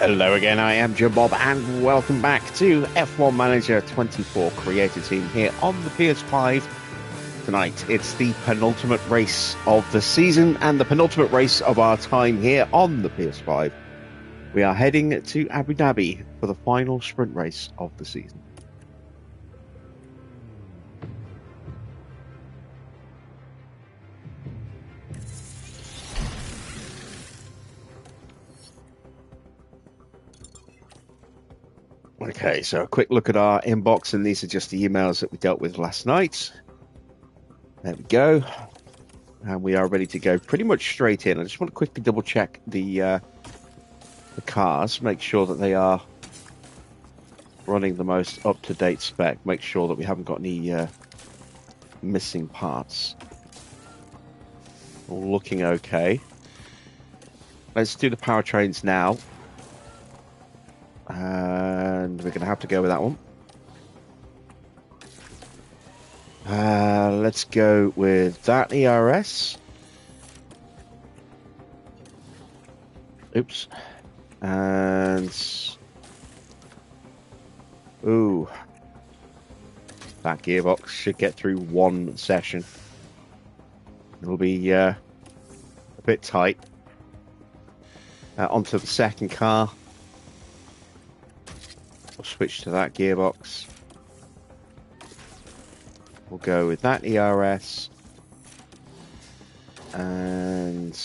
Hello again, I am Jim Bob, and welcome back to F1 Manager 24 Creator Team here on the PS5. Tonight, it's the penultimate race of the season and the penultimate race of our time here on the PS5. We are heading to Abu Dhabi for the final sprint race of the season. Okay, so a quick look at our inbox, and these are just the emails that we dealt with last night. There we go. And we are ready to go pretty much straight in. I just want to quickly double check the cars, make sure that they are running the most up-to-date spec, make sure that we haven't got any missing parts. All looking okay. Let's do the powertrains now. And we're going to have to go with that one. Let's go with that ERS. Oops. And... ooh. That gearbox should get through one session. It'll be a bit tight. Onto the second car. We'll switch to that gearbox. We'll go with that ERS. And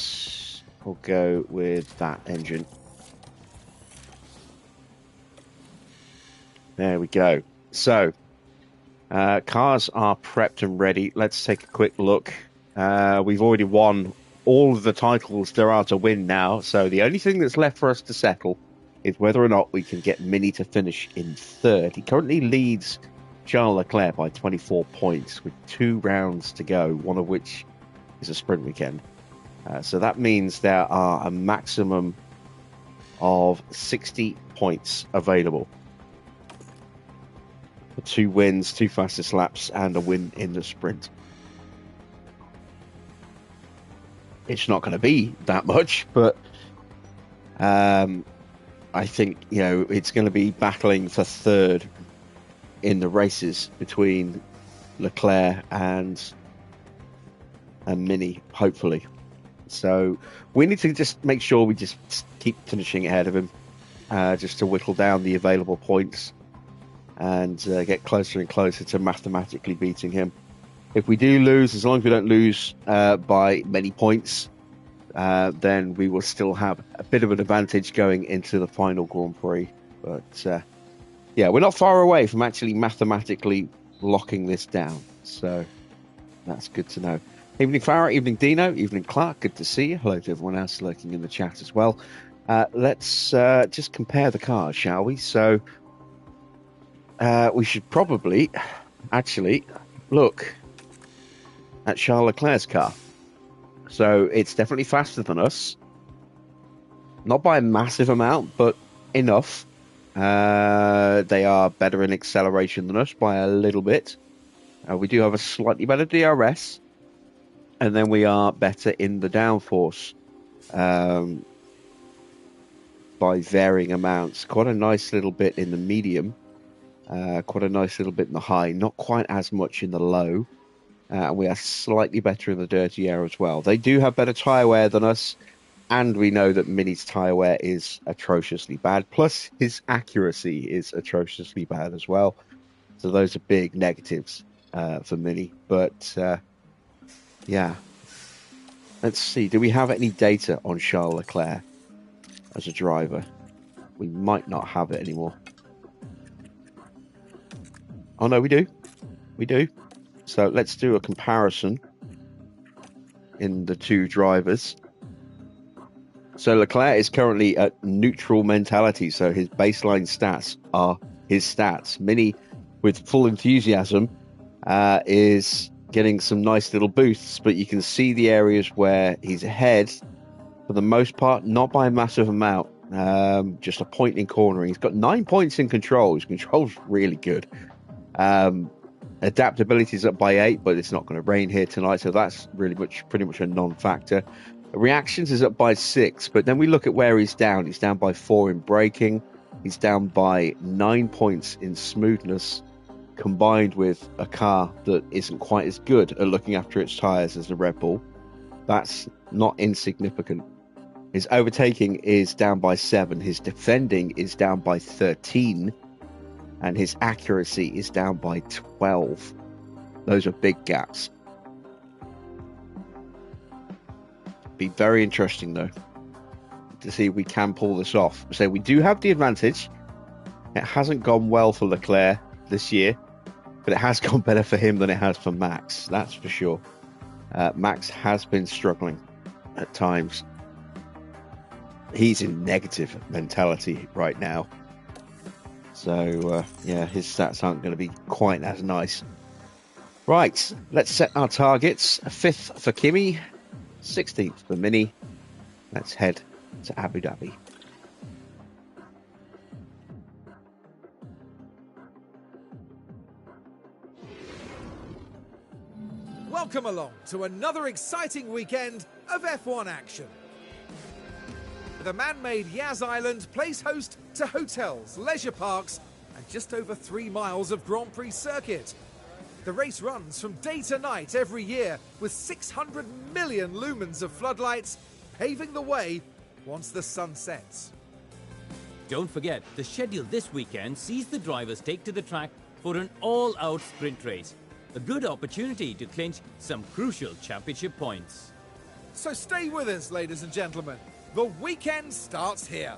we'll go with that engine. There we go. So, cars are prepped and ready. Let's take a quick look. We've already won all of the titles there are to win now. So the only thing that's left for us to settle is whether or not we can get Mini to finish in third. He currently leads Charles Leclerc by 24 points with 2 rounds to go, one of which is a sprint weekend. So that means there are a maximum of 60 points available. 2 wins, 2 fastest laps, and a win in the sprint. It's not going to be that much, but I think, you know, it's going to be battling for third in the races between Leclerc and Mini, hopefully. So we need to just make sure we just keep finishing ahead of him, just to whittle down the available points and get closer and closer to mathematically beating him. If we do lose, as long as we don't lose by many points, then we will still have a bit of an advantage going into the final Grand Prix. But yeah, we're not far away from actually mathematically locking this down. So that's good to know. Evening Farah, evening Dino, evening Clark. Good to see you. Hello to everyone else lurking in the chat as well. Let's just compare the cars, shall we? So we should probably actually look at Charles Leclerc's car. So it's definitely faster than us. Not by a massive amount, but enough. They are better in acceleration than us by a little bit. We do have a slightly better DRS. And then we are better in the downforce by varying amounts. Quite a nice little bit in the medium. Quite a nice little bit in the high. Not quite as much in the low. We are slightly better in the dirty air as well. They do have better tyre wear than us, and we know that Mini's tyre wear is atrociously bad. Plus, his accuracy is atrociously bad as well. So those are big negatives for Mini. But, yeah. Let's see. Do we have any data on Charles Leclerc as a driver? We might not have it anymore. Oh, no, we do. We do. So let's do a comparison in the 2 drivers. So Leclerc is currently at neutral mentality, so his baseline stats are his stats. Mini, with full enthusiasm, is getting some nice little boosts, but you can see the areas where he's ahead, for the most part, not by a massive amount, just a point in cornering. He's got 9 points in control. His control's really good. Adaptability is up by 8, but it's not going to rain here tonight, so that's really pretty much a non-factor. Reactions is up by 6, but then we look at where he's down. He's down by 4 in braking. He's down by 9 points in smoothness, combined with a car that isn't quite as good at looking after its tyres as the Red Bull. That's not insignificant. His overtaking is down by 7. His defending is down by 13. And his accuracy is down by 12. Those are big gaps. Be very interesting, though, to see if we can pull this off. So we do have the advantage. It hasn't gone well for Leclerc this year, but it has gone better for him than it has for Max. That's for sure. Max has been struggling at times. He's in negative mentality right now. So, yeah, his stats aren't going to be quite as nice. Right, let's set our targets. 5th for Kimi, 16th for Mini. Let's head to Abu Dhabi. Welcome along to another exciting weekend of F1 action. The man-made Yas Island plays host to hotels, leisure parks, and just over 3 miles of Grand Prix circuit. The race runs from day to night every year with 600 million lumens of floodlights paving the way once the sun sets. Don't forget, the schedule this weekend sees the drivers take to the track for an all-out sprint race. A good opportunity to clinch some crucial championship points. So stay with us, ladies and gentlemen. The weekend starts here.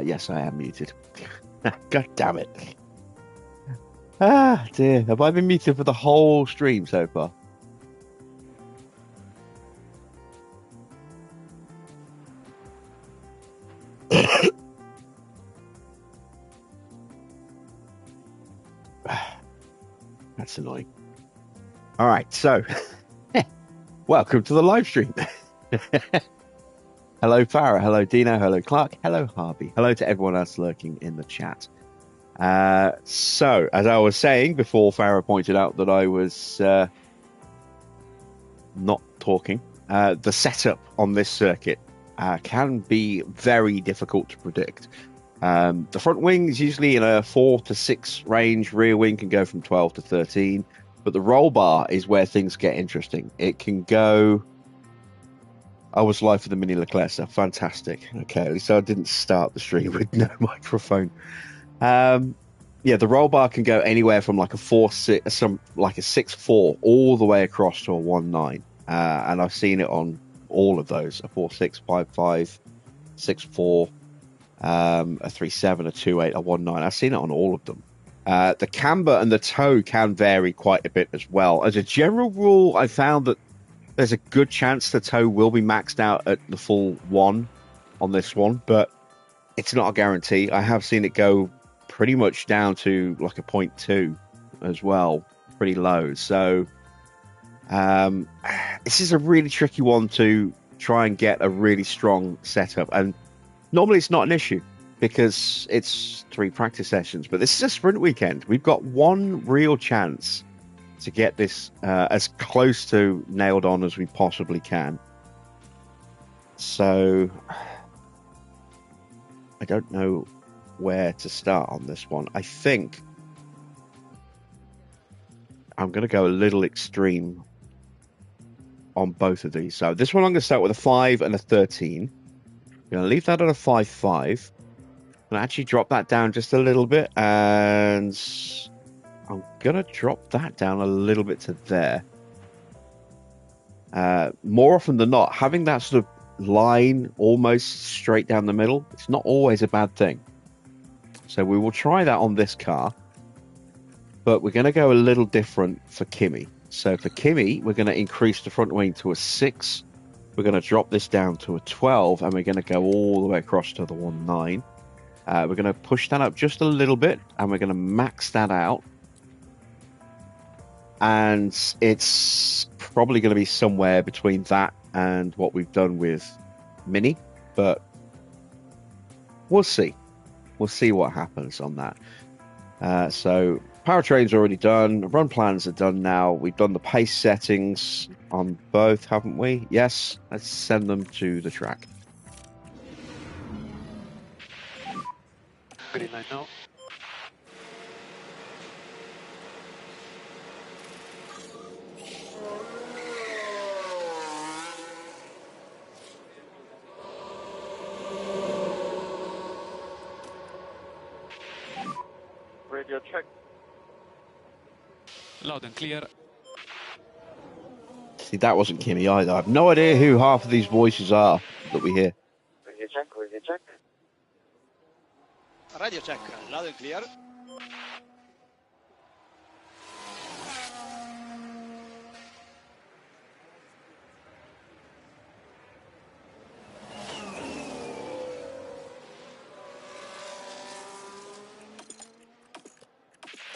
Yes, I am muted. God damn it. Ah, dear. Have I been muted for the whole stream so far? That's annoying. All right, so welcome to the live stream. Hello, Farah. Hello, Dino. Hello, Clark. Hello, Harvey. Hello to everyone else lurking in the chat. So, as I was saying before, Farah pointed out that I was not talking. The setup on this circuit can be very difficult to predict. The front wing is usually in a 4 to 6 range. Rear wing can go from 12 to 13. But the roll bar is where things get interesting. It can go... I was live for the Mini Leclerc, so fantastic. Okay, at least I didn't start the stream with no microphone. Yeah, the roll bar can go anywhere from like a 4-6, like a 6-4, all the way across to a 1-9. And I've seen it on all of those: a 4-6, 5-5, 6-4, a 3-7, a 2-8, a 1-9. I've seen it on all of them. The camber and the toe can vary quite a bit as well. As a general rule, I found that there's a good chance the toe will be maxed out at the full 1 on this one, but it's not a guarantee. I have seen it go pretty much down to like a 0.2 as well, pretty low. So this is a really tricky one to try and get a really strong setup. And normally it's not an issue because it's 3 practice sessions, but this is a sprint weekend. We've got one real chance to get this as close to nailed on as we possibly can. So I don't know where to start on this one. I think I'm going to go a little extreme on both of these. So this one I'm going to start with a 5 and a 13. I'm going to leave that at a 5-5. And actually drop that down just a little bit, and I'm going to drop that down a little bit to there. More often than not, having that sort of line almost straight down the middle, it's not always a bad thing. So we will try that on this car, but we're going to go a little different for Kimi. So for Kimi, we're going to increase the front wing to a 6. We're going to drop this down to a 12, and we're going to go all the way across to the 1-9. We're going to push that up just a little bit, and we're going to max that out. And it's probably going to be somewhere between that and what we've done with Mini, but we'll see. We'll see what happens on that. So powertrain's already done. Run plans are done now. We've done the pace settings on both, haven't we? Yes. Let's send them to the track. Green light now. Radio check. Loud and clear. See, that wasn't Kimi either. I have no idea who half of these voices are that we hear. Radio check, radio check. Radio check, loud and clear.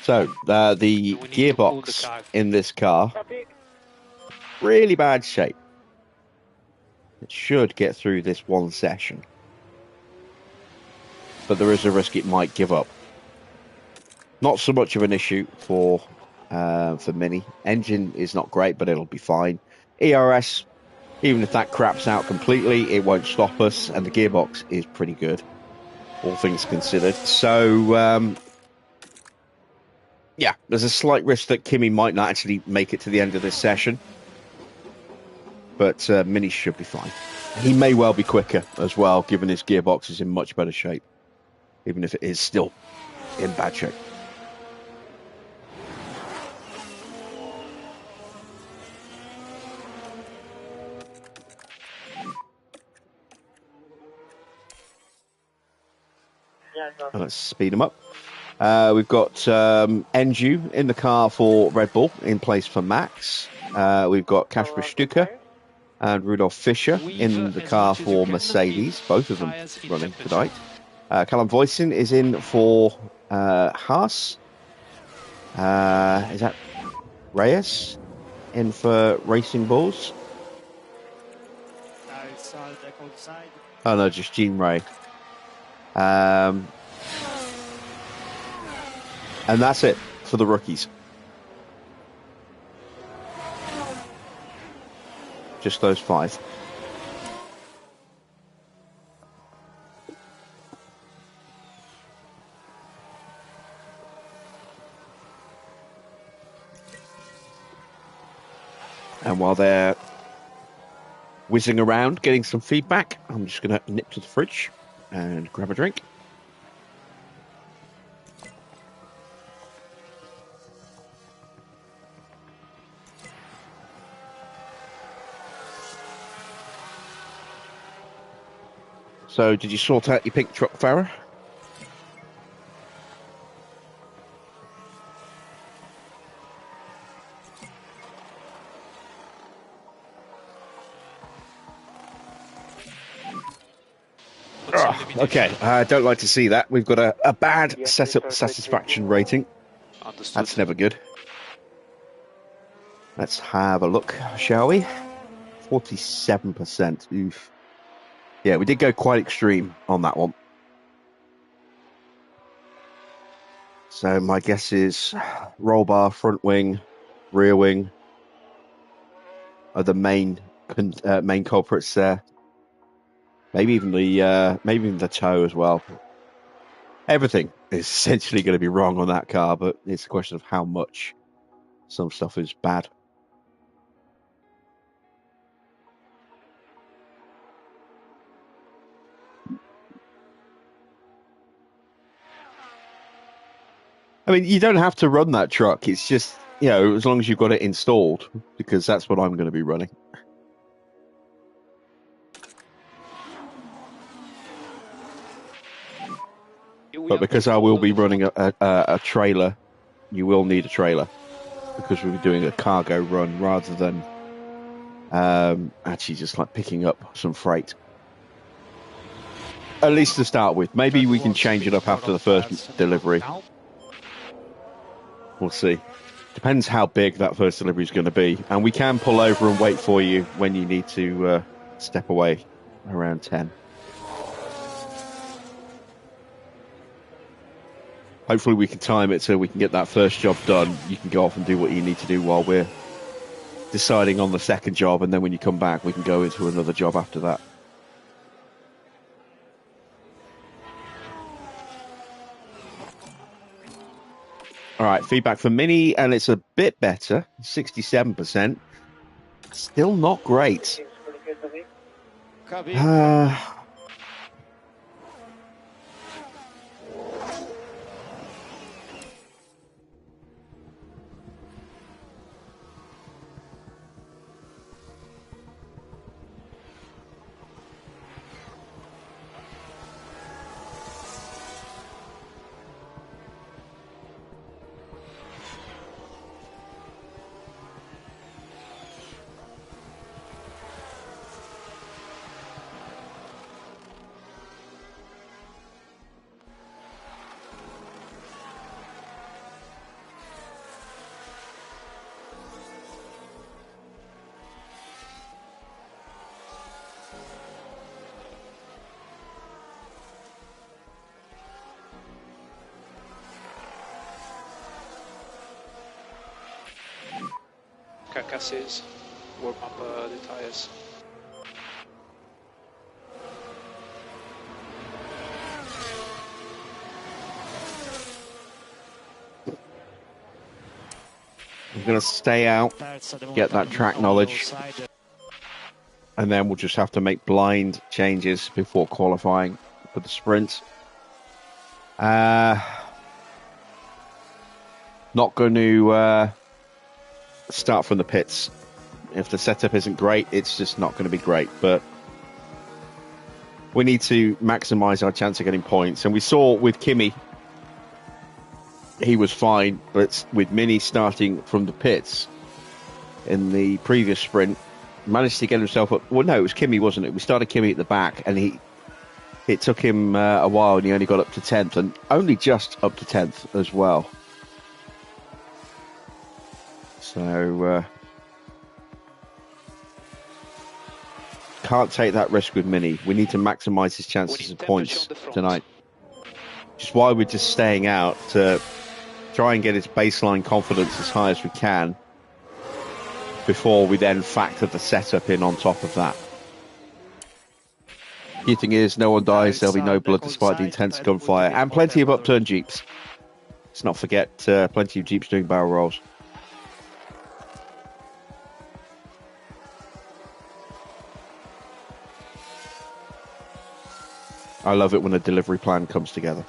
So, the gearbox in this car, really bad shape. It should get through this one session, but there is a risk it might give up. Not so much of an issue for Mini. Engine is not great, but it'll be fine. ERS, even if that craps out completely, it won't stop us, and the gearbox is pretty good, all things considered. So, yeah, there's a slight risk that Kimi might not actually make it to the end of this session, but Mini should be fine. He may well be quicker as well, given his gearbox is in much better shape, even if it is still in bad shape. Let's speed him up. We've got Enju in the car for Red Bull, in place for Max. We've got Kasper Stuker and Rudolf Fischer in the car for Mercedes, both of them running tonight. Callum Voisin is in for Haas. Is that Reyes in for Racing Bulls? Oh no, just Jean Ray. And that's it for the rookies. Just those 5. And while they're whizzing around, getting some feedback, I'm just going to nip to the fridge and grab a drink. So, did you sort out your pink truck, Farah? Okay, I don't like to see that. We've got a bad setup satisfaction rating. Understood. That's never good. Let's have a look, shall we? 47%. Oof. Yeah, we did go quite extreme on that one. So my guess is roll bar, front wing, rear wing are the main culprits there. Maybe even the toe as well. Everything is essentially going to be wrong on that car, but it's a question of how much some stuff is bad. I mean, you don't have to run that truck. It's just, as long as you've got it installed, because that's what I'm going to be running. But because I will be running a trailer, you will need a trailer, because we'll be doing a cargo run rather than actually just like picking up some freight. At least to start with. Maybe we can change it up after the first delivery. We'll see. Depends how big that first delivery is going to be. And we can pull over and wait for you when you need to step away around 10. Hopefully we can time it so we can get that first job done. You can go off and do what you need to do while we're deciding on the second job. And then when you come back, we can go into another job after that. All right, feedback for Mini, and it's a bit better, 67%. Still not great. Carcasses, warm up the tires. I'm going to stay out, get that track knowledge, and then we'll just have to make blind changes before qualifying for the sprint. Not going to start from the pits. If the setup isn't great, it's just not going to be great. But we need to maximize our chance of getting points. And we saw with Kimi, he was fine, but with Mini starting from the pits in the previous sprint, managed to get himself up. Well, no, it was Kimi, wasn't it? We started Kimi at the back, and it took him a while, and he only got up to 10th, and only just up to 10th as well. So, can't take that risk with Mini. We need to maximise his chances of points tonight. Which is why we're just staying out to try and get his baseline confidence as high as we can before we then factor the setup in on top of that. Key thing is, no one dies, there'll be no blood despite the intense gunfire, and plenty of upturned Jeeps. Let's not forget plenty of Jeeps doing barrel rolls. I love it when a delivery plan comes together.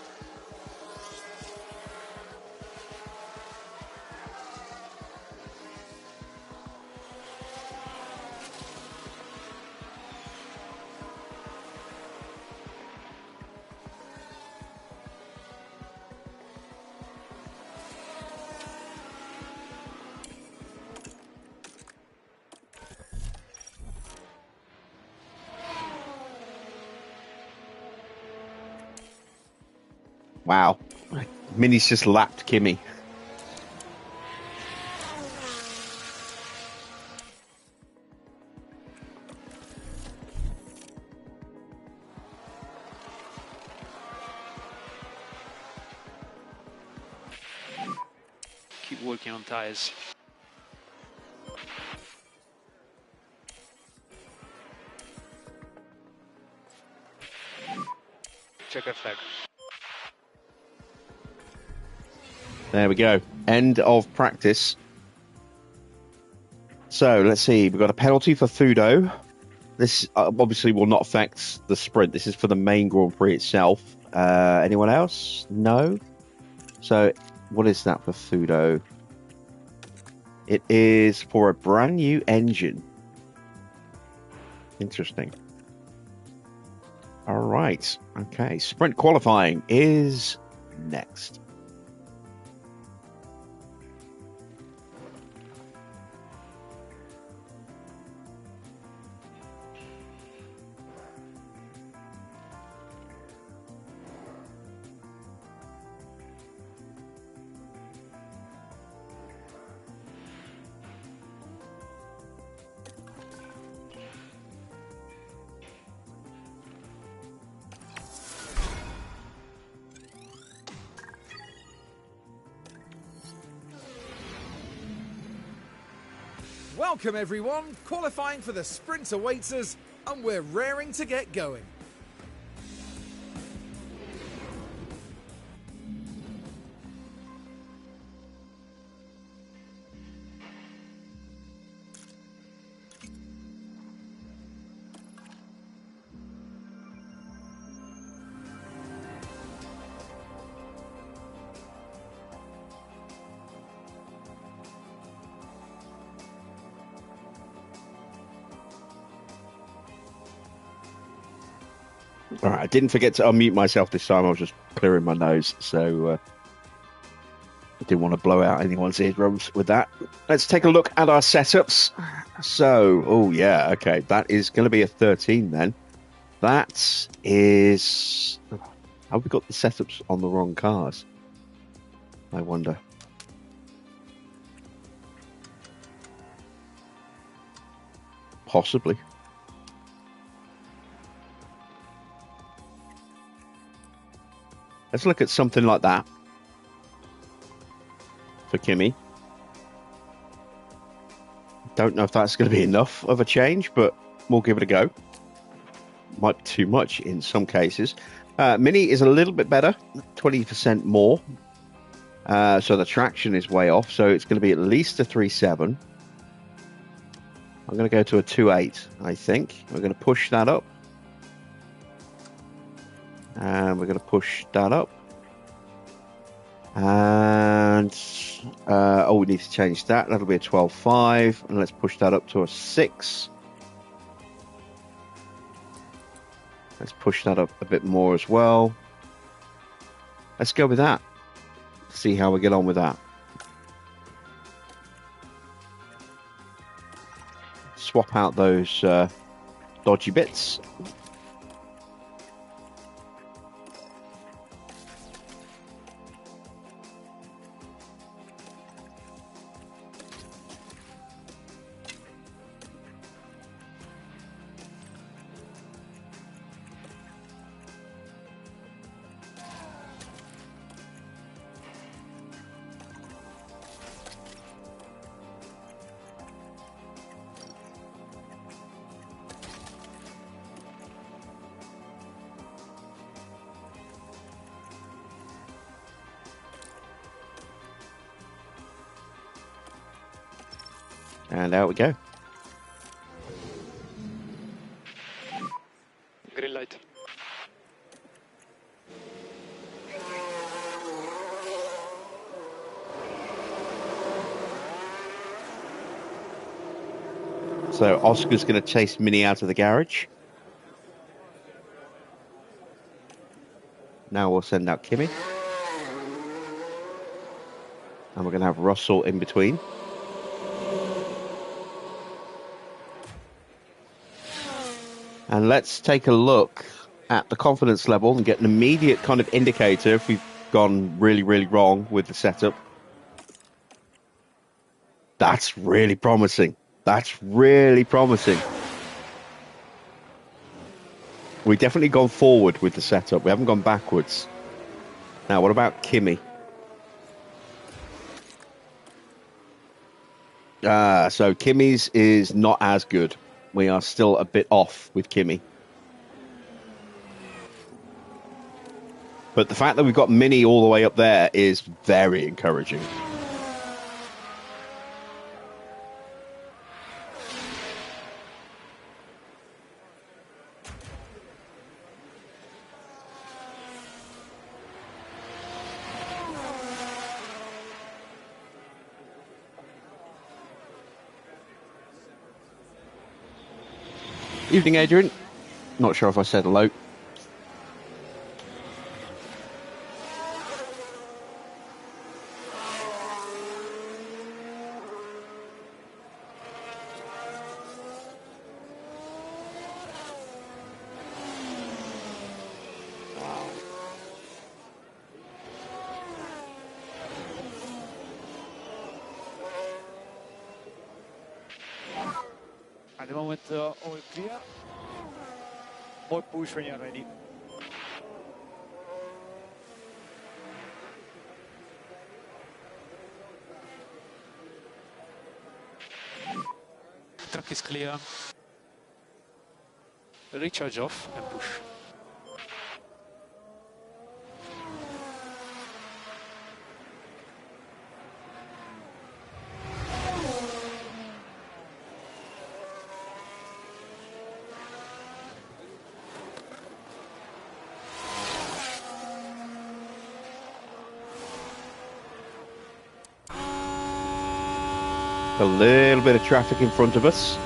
Wow. Mini's just lapped Kimmy. Keep working on tires. Checker flag. There we go. End of practice. So let's see. We've got a penalty for Fudo. This obviously will not affect the sprint. This is for the main Grand Prix itself. Anyone else? No. So what is that for Fudo? It is for a brand new engine. Interesting. All right. Okay. Sprint qualifying is next. Welcome everyone, qualifying for the sprint awaits us, and we're raring to get going. All right, I didn't forget to unmute myself this time. I was just clearing my nose, so I didn't want to blow out anyone's eardrums with that. Let's take a look at our setups. So, oh yeah, okay, that is going to be a 13 then. That is... Have we got the setups on the wrong cars? I wonder. Possibly. Let's look at something like that for Kimmy. Don't know if that's going to be enough of a change, but we'll give it a go. Might be too much in some cases. Mini is a little bit better, 20% more. So the traction is way off. So it's going to be at least a 3.7. I'm going to go to a 2.8, I think. We're going to push that up. And we're going to push that up. And, we need to change that. That'll be a 12.5. And let's push that up to a 6. Let's push that up a bit more as well. Let's go with that. See how we get on with that. Swap out those dodgy bits. And out we go. Green light. So Oscar's going to chase Mini out of the garage. Now we'll send out Kimmy. And we're going to have Russell in between. And let's take a look at the confidence level and get an immediate kind of indicator if we've gone really, really wrong with the setup. That's really promising. That's really promising. We've definitely gone forward with the setup. We haven't gone backwards. Now, what about Kimmy? So Kimmy's is not as good. We are still a bit off with Kimmy. But the fact that we've got Mini all the way up there is very encouraging. Evening, Adrian. Not sure if I said hello. At the moment, all clear. More push when you're ready. Truck is clear. Recharge off and push. A little bit of traffic in front of us.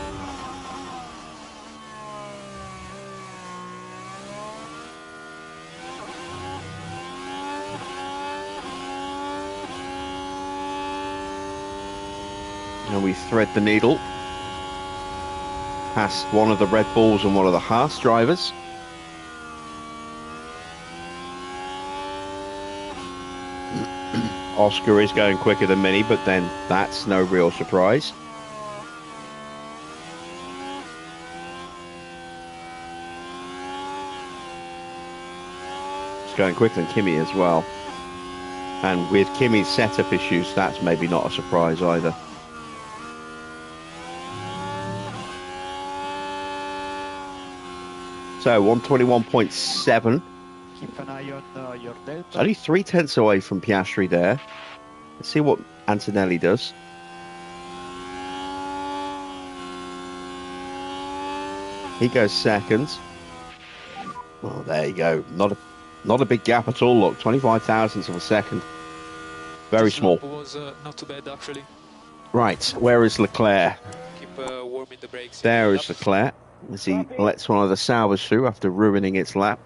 And we thread the needle past one of the Red Bulls and one of the Haas drivers. Oscar is going quicker than Mini, but then that's no real surprise. It's going quicker than Kimmy as well. And with Kimmy's setup issues, that's maybe not a surprise either. So 121.7. Keep an eye on your delta. Only 0.3 away from Piastri there. Let's see what Antonelli does. He goes second. Well, there you go. Not a big gap at all. Look, 25 thousandths of a second. Very small. Was not too bad actually. Right, where is Leclerc? Keep warming the brakes. There is Leclerc as he lets one of the Saubers through after ruining its lap.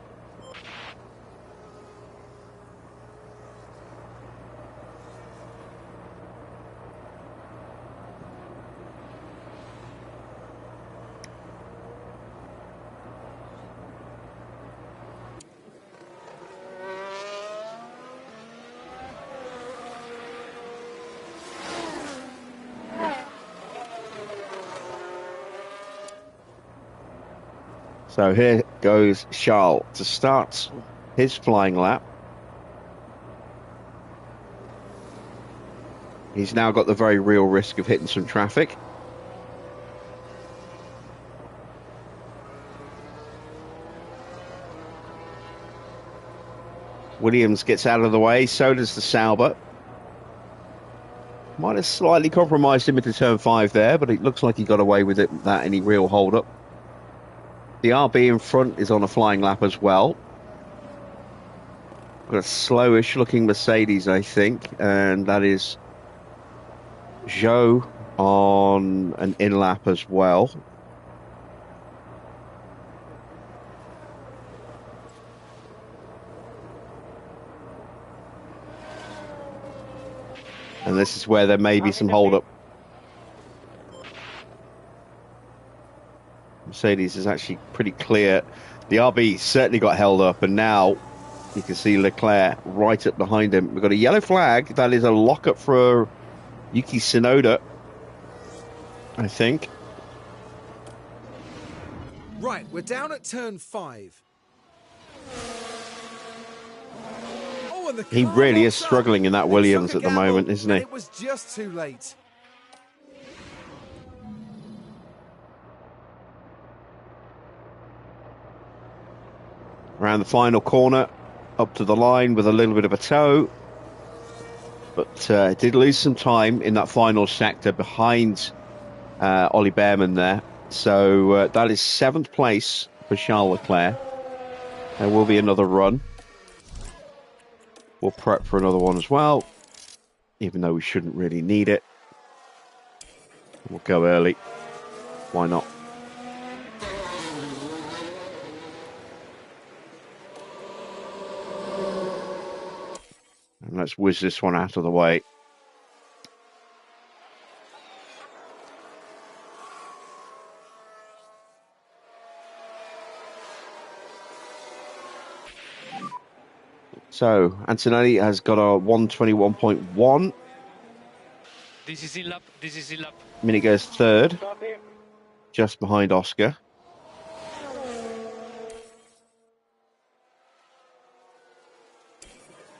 So here goes Charles to start his flying lap. He's now got the very real risk of hitting some traffic. Williams gets out of the way, so does the Sauber. Might have slightly compromised him into turn 5 there, but it looks like he got away with it without any real hold-up. The RB in front is on a flying lap as well. Got a slowish looking Mercedes, I think, and that is Joe on an in-lap as well. And this is where there may be some hold-up. Mercedes is actually pretty clear. The RB certainly got held up, and now you can see Leclerc right up behind him. We've got a yellow flag. That is a lockup for Yuki Tsunoda, I think. Right, we're down at turn 5. Oh, and the He car really is locks up. struggling in that They Williams took a at the gamble, moment, isn't and he? it was just too late. Around the final corner, up to the line with a little bit of a toe. But did lose some time in that final sector behind Ollie Behrman there. So that is 7th place for Charles Leclerc. There will be another run. We'll prep for another one as well, even though we shouldn't really need it. We'll go early. Why not? And let's whiz this one out of the way. So, Antonelli has got a 121.1. This is in lap. This is in lap. Mini goes 3rd, just behind Oscar.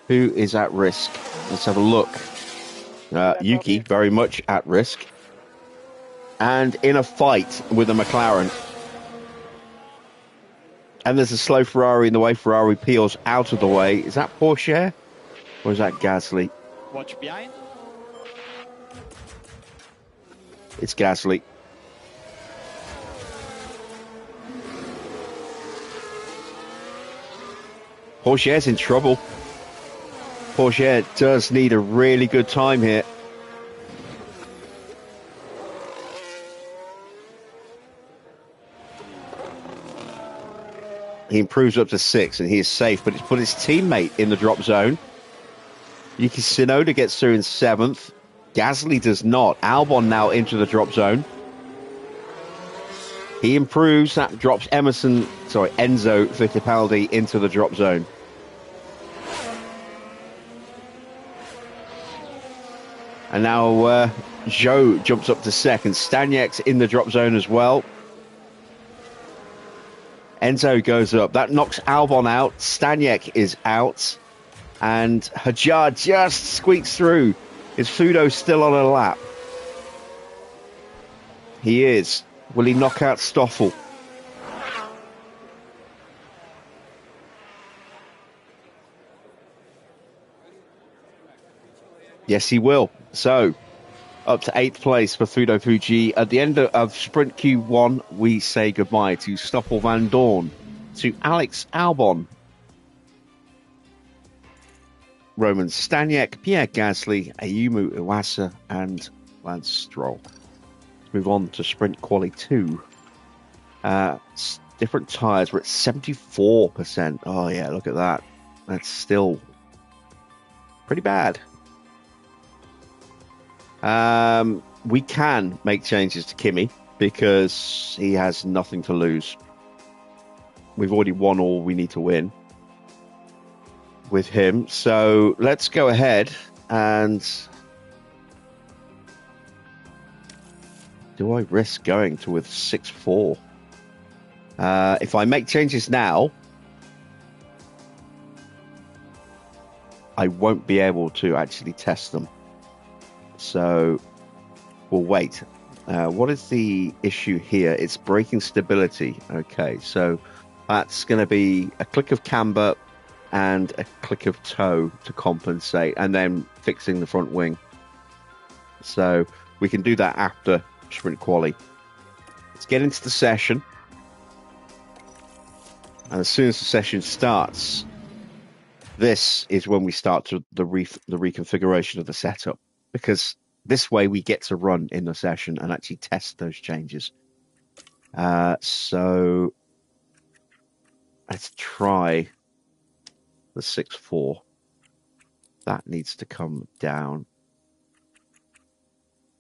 Who is at risk? Let's have a look. Yuki, very much at risk. And in a fight with a McLaren. And there's a slow Ferrari in the way. Ferrari peels out of the way. Is that Porsche? Or is that Gasly? Watch behind. It's Gasly. Porsche's in trouble. Porsche does need a really good time here. He improves up to 6 and he is safe, but it's put his teammate in the drop zone. Yuki Tsunoda gets through in 7th. Gasly does not. Albon now into the drop zone. He improves. That drops Enzo Fittipaldi into the drop zone. And now Zhou jumps up to 2nd. Staniek's in the drop zone as well. Enzo goes up. That knocks Albon out. Staniek is out. And Hajar just squeaks through. Is Fudo still on a lap? He is. Will he knock out Stoffel? Yes, he will. So, up to 8th place for Fudo Fuji. At the end of Sprint Q1, we say goodbye to Stoffel Van Dorn, to Alex Albon, Roman Staniek, Pierre Gasly, Ayumu Iwasa, and Lance Stroll. Let's move on to Sprint Quali 2. Different tyres. We're at 74%. Oh, yeah, look at that. That's still pretty bad. We can make changes to Kimi because he has nothing to lose. We've already won all we need to win with him. So let's go ahead and... Do I risk going to with 6-4? If I make changes now, I won't be able to actually test them. So we'll wait. What is the issue here? It's braking stability. Okay, so that's going to be a click of camber and a click of toe to compensate, and then fixing the front wing. So we can do that after sprint quali. Let's get into the session. And as soon as the session starts, this is when we start to the reconfiguration of the setup. Because this way we get to run in the session and actually test those changes. So let's try the 6.4. That needs to come down.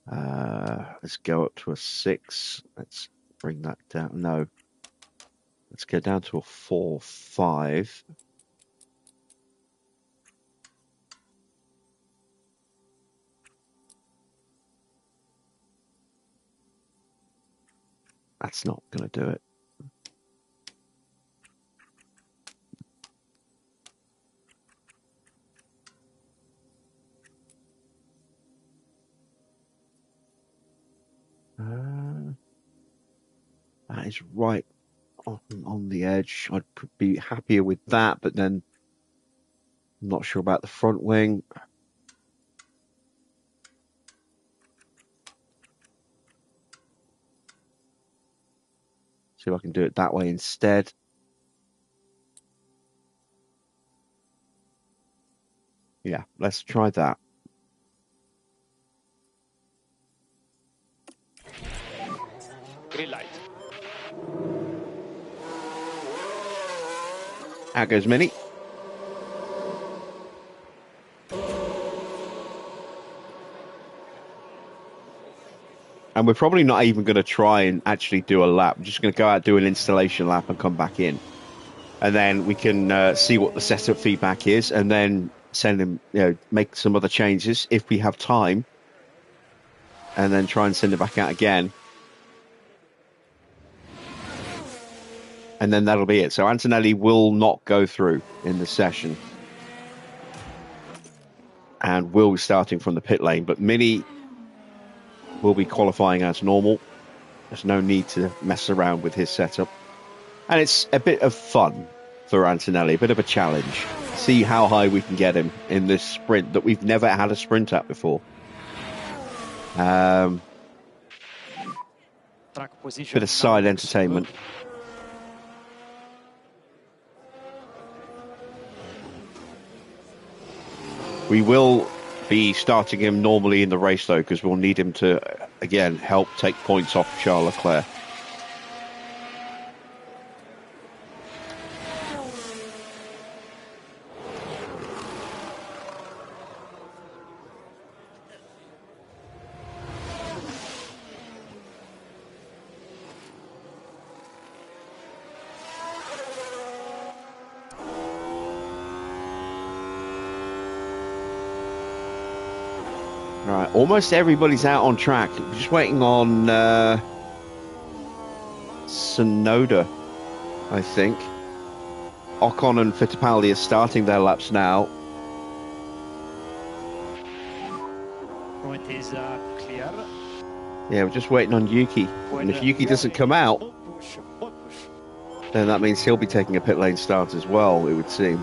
Let's go up to a 6. Let's bring that down. No. Let's go down to a 4.5. That's not going to do it. That is right on the edge. I'd be happier with that, but then I'm not sure about the front wing. See if I can do it that way instead. Yeah, let's try that. Green light. Out goes Mini. And we're probably not even going to try and actually do a lap. We're just going to go out, do an installation lap and come back in. And then we can see what the setup feedback is and then send him, make some other changes if we have time. And then try and send it back out again. And then that'll be it. So Antonelli will not go through in the session. And will be starting from the pit lane. But Mini will be qualifying as normal. There's no need to mess around with his setup. And it's a bit of fun for Antonelli, a bit of a challenge. See how high we can get him in this sprint that we've never had a sprint at before. Track position. Bit of side entertainment. We will be starting him normally in the race, though, because we'll need him to, again, help take points off Charles Leclerc. Right, almost everybody's out on track. We're just waiting on Sonoda, I think. Ocon and Fittipaldi are starting their laps now. Point is clear. Yeah, we're just waiting on Yuki. And if Yuki doesn't come out, then that means he'll be taking a pit lane start as well, it would seem.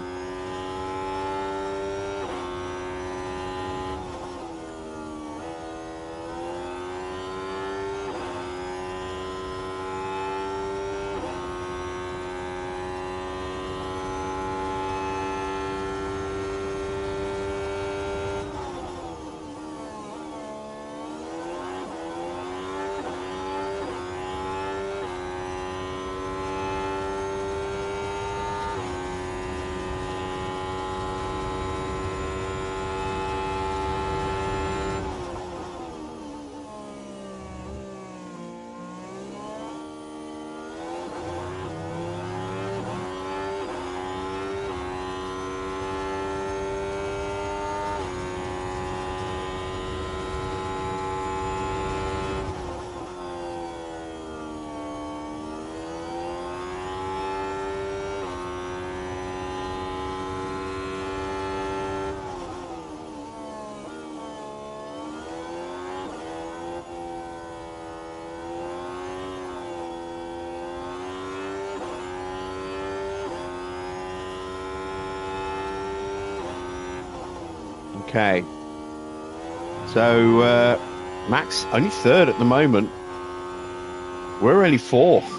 Okay. So, Max, only third at the moment. We're only fourth.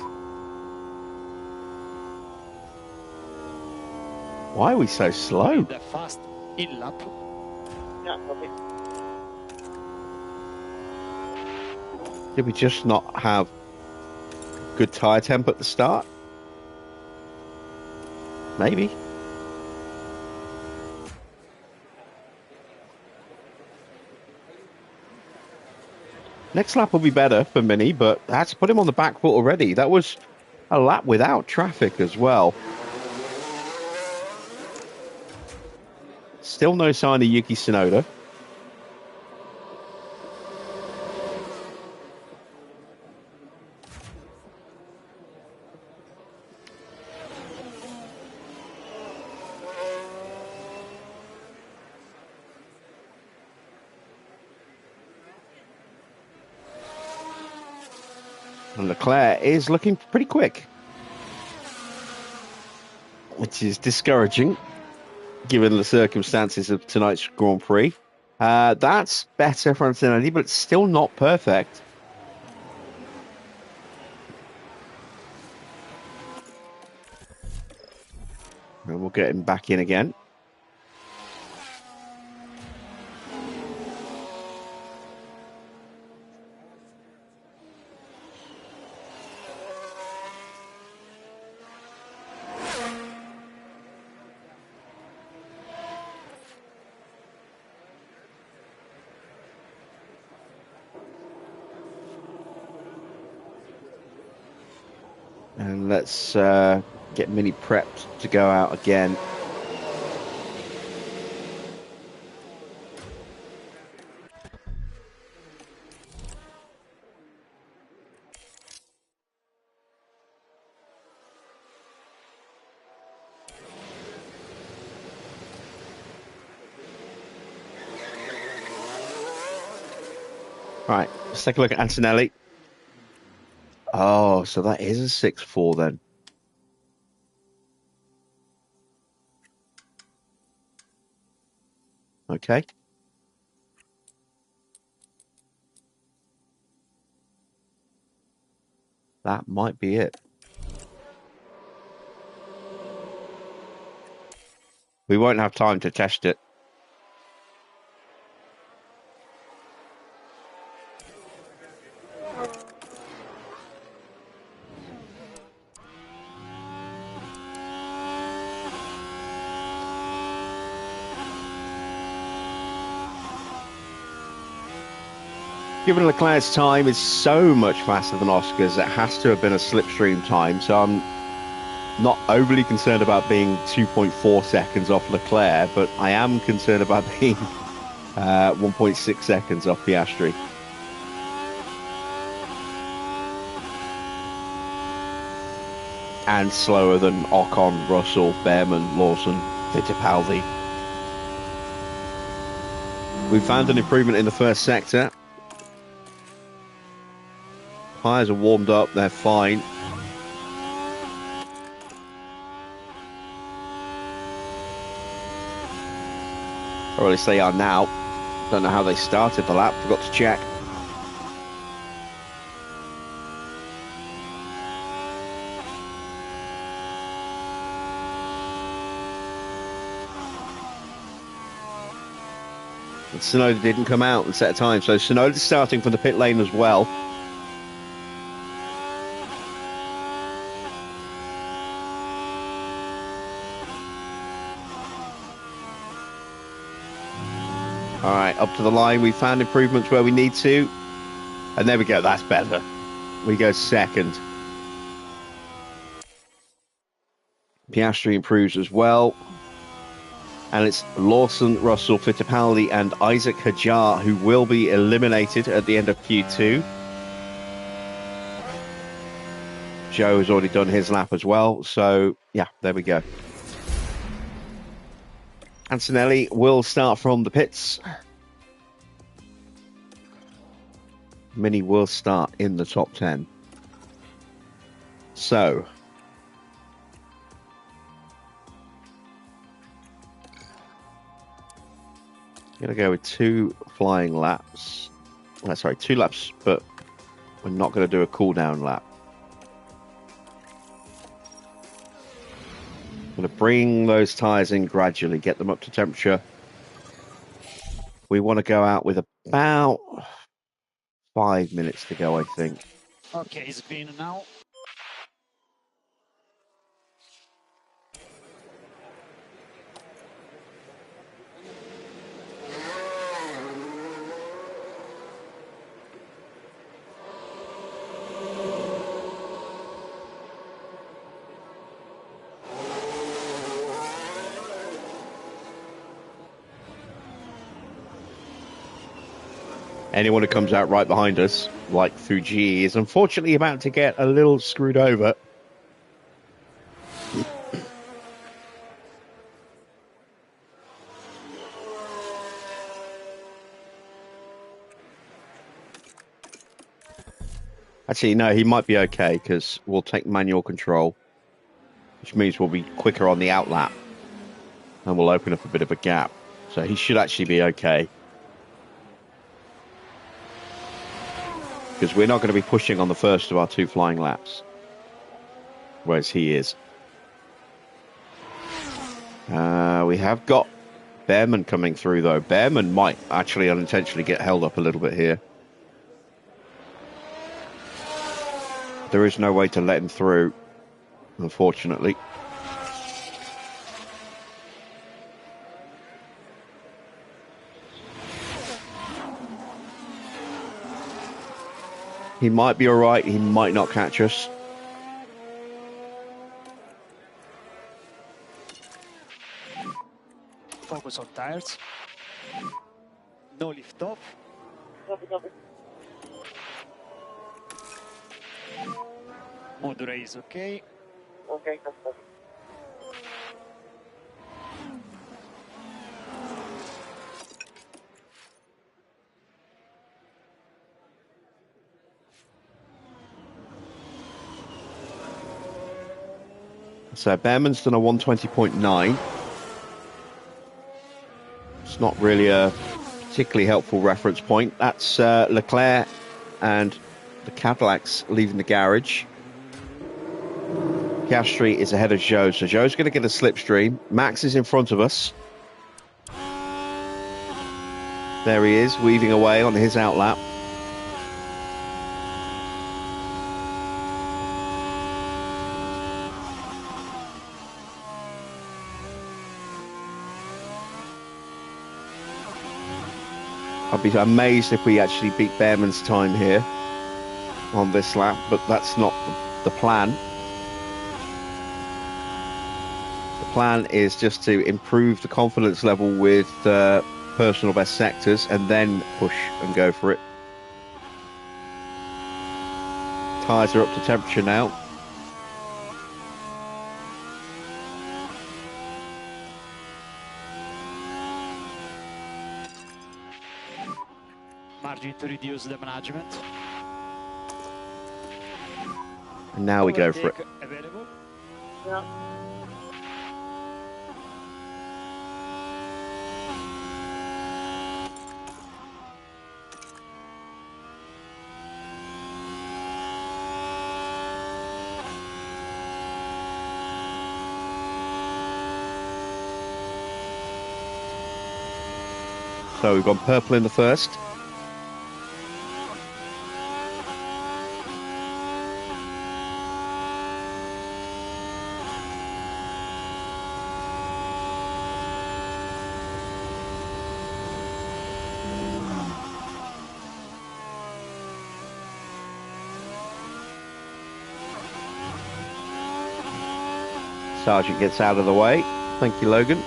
Why are we so slow? The fast in lap. Did we just not have good tyre temp at the start? Maybe. Next lap will be better for Mini, but that's put him on the back foot already. That was a lap without traffic as well. Still no sign of Yuki Tsunoda. And Leclerc is looking pretty quick, which is discouraging given the circumstances of tonight's Grand Prix. That's better for Antonelli, but it's still not perfect. And we'll get him back in again. And let's get Mini prepped to go out again. All right, let's take a look at Antonelli. Oh, so that is a 6-4 then. Okay. That might be it. We won't have time to test it. Given Leclerc's time is so much faster than Oscar's, it has to have been a slipstream time, so I'm not overly concerned about being 2.4 seconds off Leclerc, but I am concerned about being 1.6 seconds off Piastri. And slower than Ocon, Russell, Behrman, Lawson, Fittipaldi. We found an improvement in the first sector. Tyres are warmed up, they're fine. Or at least they are now. Don't know how they started the lap, forgot to check. And Tsunoda didn't come out and set a time, so Tsunoda's starting from the pit lane as well. All right, up to the line. We found improvements where we need to. And there we go. That's better. We go second. Piastri improves as well. And it's Lawson, Russell, Fittipaldi and Isaac Hadjar who will be eliminated at the end of Q2. Joe has already done his lap as well. So, yeah, there we go. Antonelli will start from the pits. Mini will start in the top 10. So, I'm going to go with 2 flying laps. Well, sorry, 2 laps, but we're not going to do a cool down lap. I'm going to bring those tyres in gradually, get them up to temperature. We want to go out with about 5 minutes to go, I think. Okay, it's been now. Anyone who comes out right behind us, like through GE, is unfortunately about to get a little screwed over. Actually, no, he might be okay because we'll take manual control, which means we'll be quicker on the outlap and we'll open up a bit of a gap. So he should actually be okay. Because we're not going to be pushing on the first of our 2 flying laps, whereas he is. We have got Behrman coming through, though. Behrman might actually unintentionally get held up a little bit here. There is no way to let him through, unfortunately. He might be all right. He might not catch us. Focus on tires. No lift off. Module is okay. Okay. So Behrman's done a 120.9. It's not really a particularly helpful reference point. That's Leclerc and the Cadillacs leaving the garage. Piastri is ahead of Zhou, so Zhou's going to get a slipstream. Max is in front of us. There he is, weaving away on his outlap. I'd be amazed if we actually beat Behrman's time here on this lap, but that's not the plan. The plan is just to improve the confidence level with personal best sectors and then push and go for it. Tyres are up to temperature now. Margin to reduce the management. And now we go for it. Available. Yeah. So we've gone purple in the first. Sargent gets out of the way. Thank you, Logan.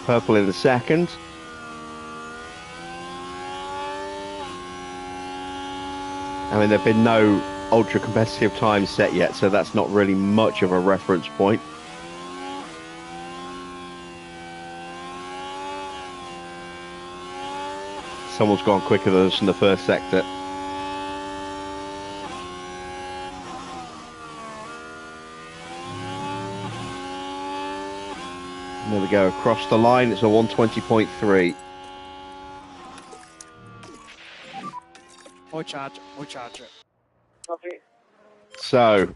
Purple in the second. I mean, there have been no ultra competitive times set yet, so that's not really much of a reference point. Someone's gone quicker than us in the first sector. There we go, across the line, it's a 120.3. More charge, more charge. Copy. So,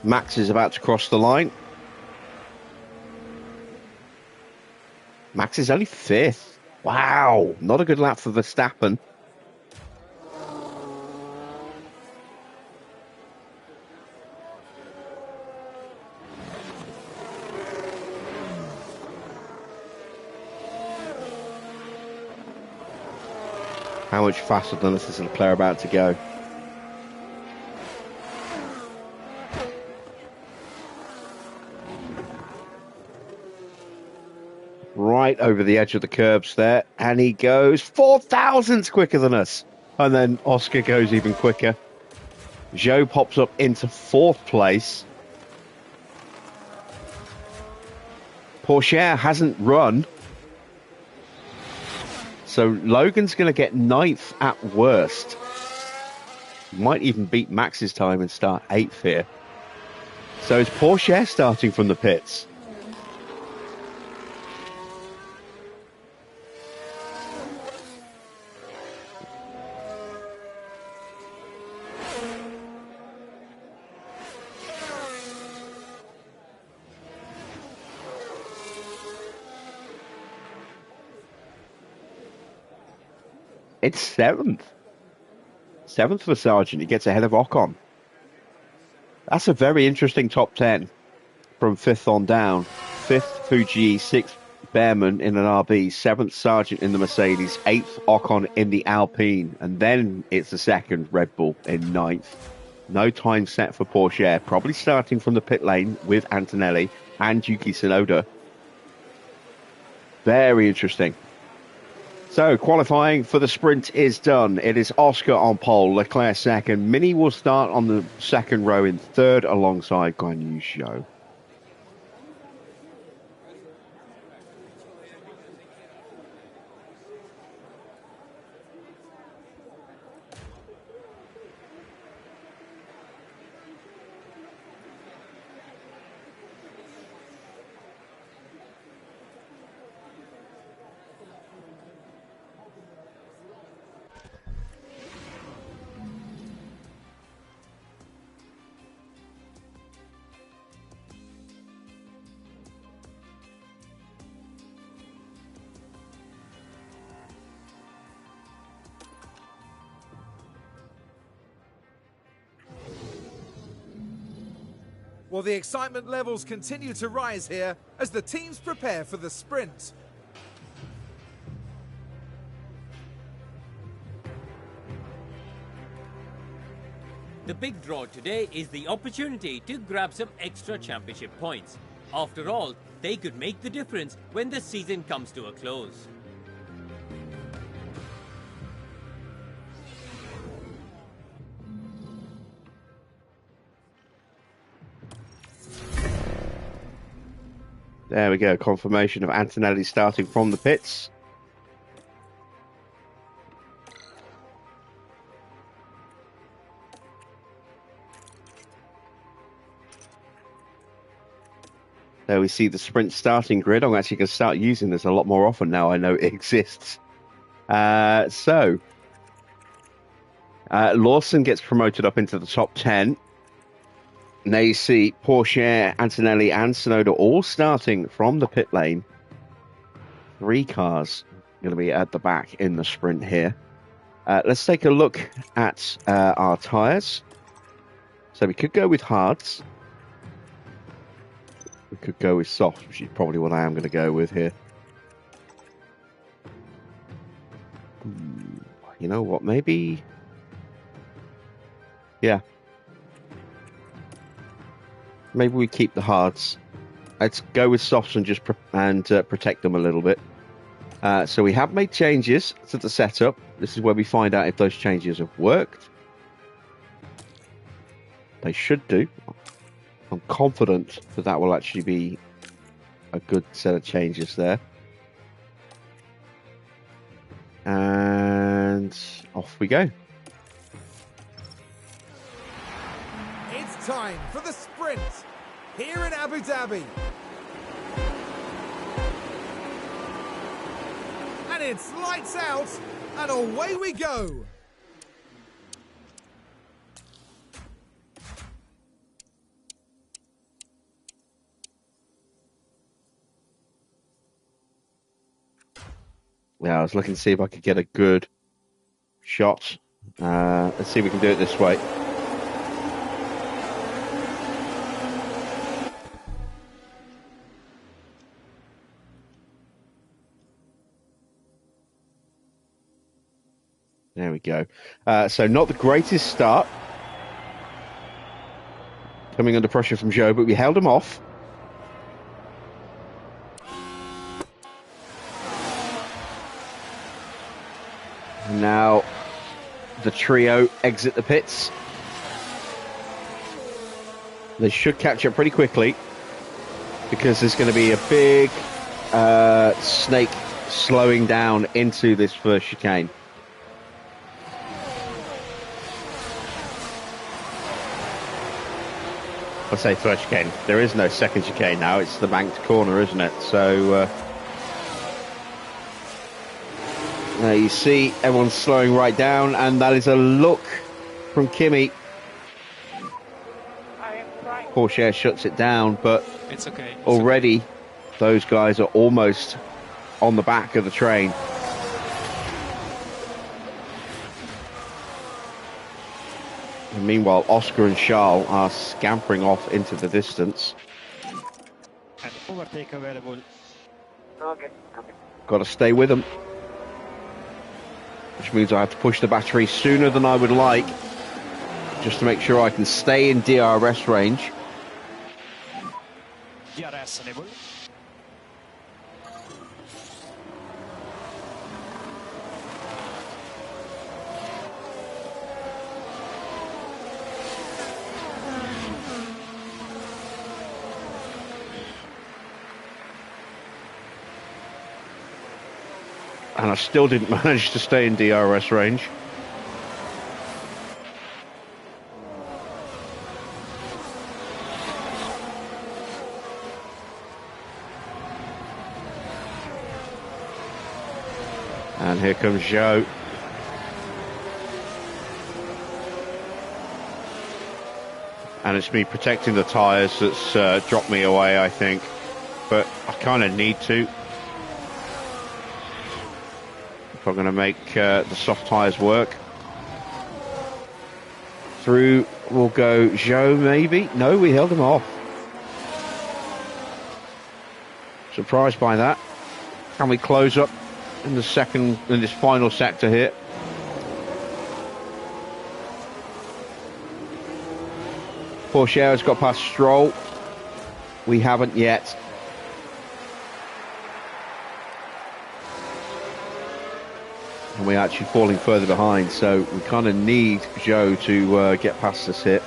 Max is about to cross the line. Max is only 5th. Wow, not a good lap for Verstappen. How much faster than us is Leclerc about to go? Right over the edge of the curbs there, and he goes 4,000 quicker than us. And then Oscar goes even quicker. Joe pops up into 4th place. Porsche hasn't run. So Logan's going to get 9th at worst. Might even beat Max's time and start 8th here. So it's Porsche starting from the pits. It's 7th. 7th for Sargent. He gets ahead of Ocon. That's a very interesting top 10 from 5th on down. 5th Fuji, 6th Behrman in an RB, 7th Sargent in the Mercedes, 8th Ocon in the Alpine, and then it's the 2nd Red Bull in 9th. No time set for Porsche, probably starting from the pit lane with Antonelli and Yuki Tsunoda. Very interesting. So, qualifying for the sprint is done. It is Oscar on pole, Leclerc 2nd. Mini will start on the 2nd row in 3rd alongside Guan Yu Zhou. Well, the excitement levels continue to rise here as the teams prepare for the sprint. The big draw today is the opportunity to grab some extra championship points. After all, they could make the difference when the season comes to a close. There we go, confirmation of Antonelli starting from the pits. There we see the sprint starting grid. I'm actually going to start using this a lot more often now I know it exists. Lawson gets promoted up into the top 10. Now you see Porsche, Antonelli and Tsunoda all starting from the pit lane. 3 cars going to be at the back in the sprint here. Let's take a look at our tyres. So we could go with hards. We could go with soft, which is probably what I am going to go with here. You know what, maybe... Yeah. Maybe we keep the hards. Let's go with softs and just protect them a little bit. So we have made changes to the setup. This is where we find out if those changes have worked. They should do. I'm confident that that will actually be a good set of changes there. And off we go. It's time for the sprint here in Abu Dhabi. And it's lights out and away we go. Yeah, I was looking to see if I could get a good shot. Let's see if we can do it this way. There we go. So not the greatest start. Coming under pressure from Joe, but we held him off. And now the trio exit the pits. They should catch up pretty quickly because there's going to be a big snake slowing down into this first chicane. I say first chicane. There is no second chicane now. It's the banked corner, isn't it? So you see everyone's slowing right down, and that is a look from Kimi. Porsche shuts it down, but It's okay. already those guys are almost on the back of the train. And meanwhile, Oscar and Charles are scampering off into the distance. And overtake available. Okay. Got to stay with them. Which means I have to push the battery sooner than I would like, just to make sure I can stay in DRS range. DRS enable. And I still didn't manage to stay in DRS range. And here comes Joe. And it's me protecting the tyres that's dropped me away, I think. But I kind of need to. If I'm going to make the soft tyres work. Through will go Joe, maybe? No, we held him off. Surprised by that. Can we close up in this final sector here? Porsche has got past Stroll. We haven't yet. And we're actually falling further behind, so we kind of need Joe to get past this hit.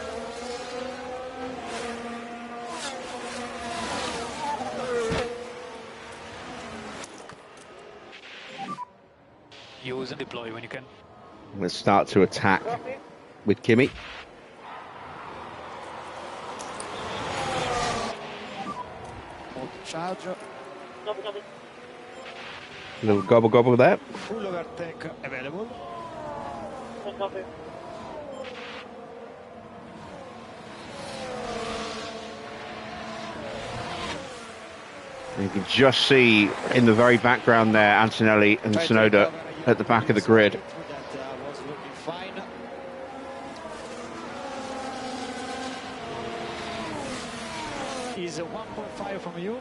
Use and deploy when you can. Let's start to attack with Kimi. Charge. Little gobble gobble there. Full overtake available. You can just see in the very background there Antonelli and Tsunoda at the back of the grid. That was looking fine. Is a 1.5 from you.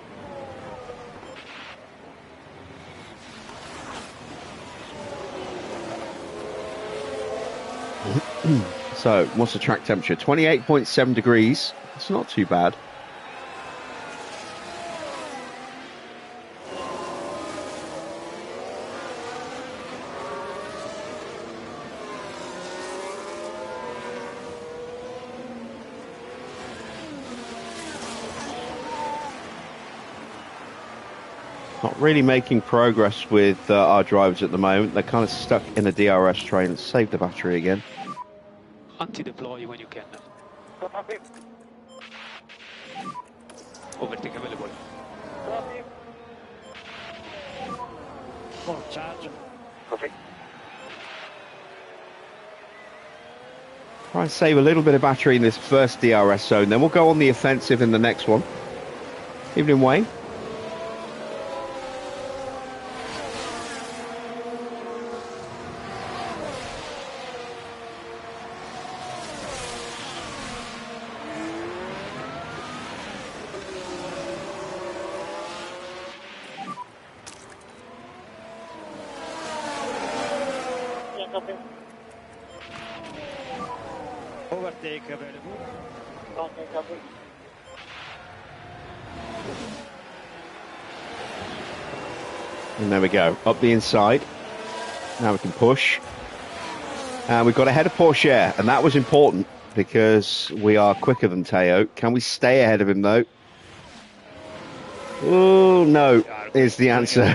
So, what's the track temperature? 28.7 degrees. It's not too bad. Not really making progress with our drivers at the moment. They're kind of stuck in a DRS train. Let's save the battery again. Anti-deploy when you can. Overtake available. Full charge. Perfect. Try and save a little bit of battery in this first DRS zone. Then we'll go on the offensive in the next one. Evening, Wayne. Copy. Overtake available. Okay, copy. And there we go, up the inside. Now we can push. And we've got ahead of Porsche, and that was important because we are quicker than Teo. Can we stay ahead of him, though? Oh, no, is the answer.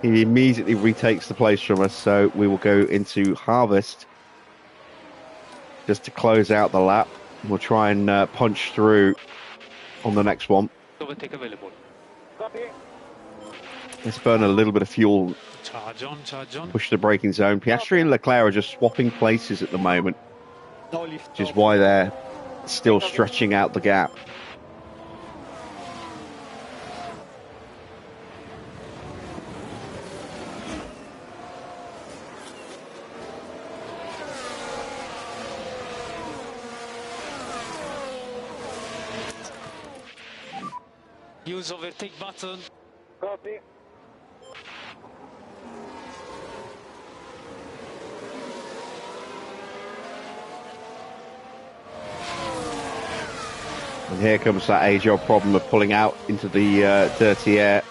He immediately retakes the place from us, so we will go into harvest just to close out the lap. We'll try and punch through on the next one. Overtake available. Copy. Let's burn a little bit of fuel, Charge on. push the braking zone. Piastri and Leclerc are just swapping places at the moment, No lift. which is why they're still stretching out the gap. Use overtake button. Copy. And here comes that age-old problem of pulling out into the dirty air.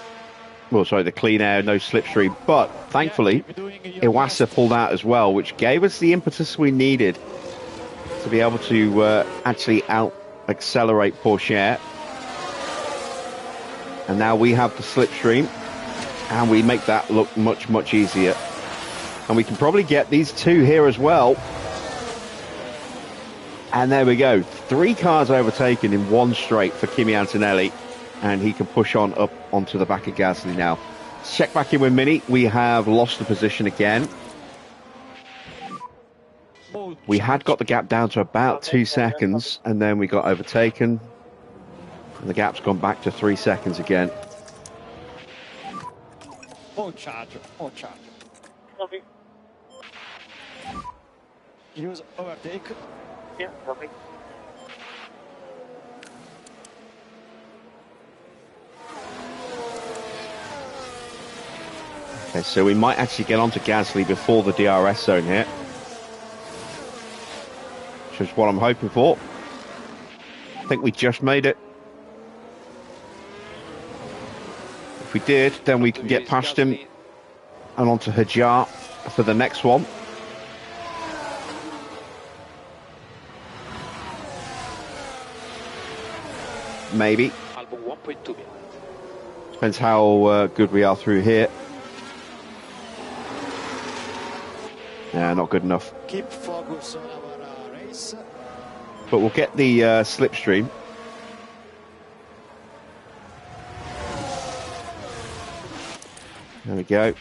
Well, sorry, the clean air, no slipstream. But thankfully, Iwasa pulled out as well, which gave us the impetus we needed to be able to actually out-accelerate Porsche. And now we have the slipstream, and we make that look much, much easier. And we can probably get these two here as well. And there we go. 3 cars overtaken in one straight for Kimi Antonelli. And he can push on up onto the back of Gasly now. Check back in with Mini. We have lost the position again. We had got the gap down to about 2 seconds, and then we got overtaken. And the gap's gone back to 3 seconds again. More charge. Copy. Use overtake. Yeah, copy. Okay, so we might actually get onto Gasly before the DRS zone here, which is what I'm hoping for. I think we just made it. If we did, then we can get past him and onto Hajar for the next one. Maybe. Album 1.2. Depends how good we are through here. Yeah, not good enough. Keep focus on our race. But we'll get the slipstream. There we go.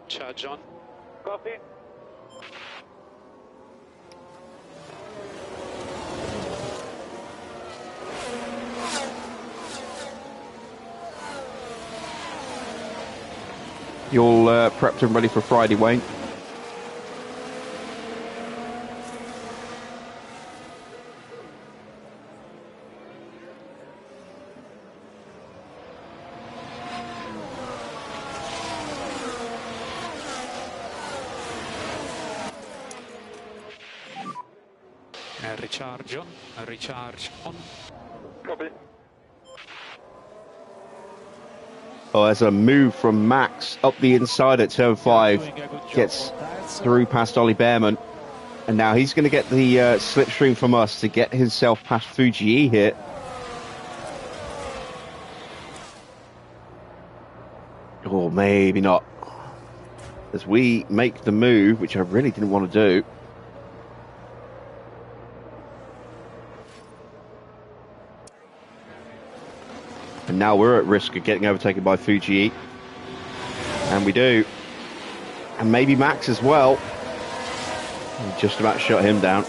Charge on. Copy. You'll prepped and ready for Friday, Wayne? Recharge on. Copy. Oh, there's a move from Max up the inside at turn 5. Gets through past Ollie Behrman. And now he's going to get the slipstream from us to get himself past Fujii here. Or maybe not. As we make the move, which I really didn't want to do. And now we're at risk of getting overtaken by Fujii. And we do. And maybe Max as well. We just about shut him down.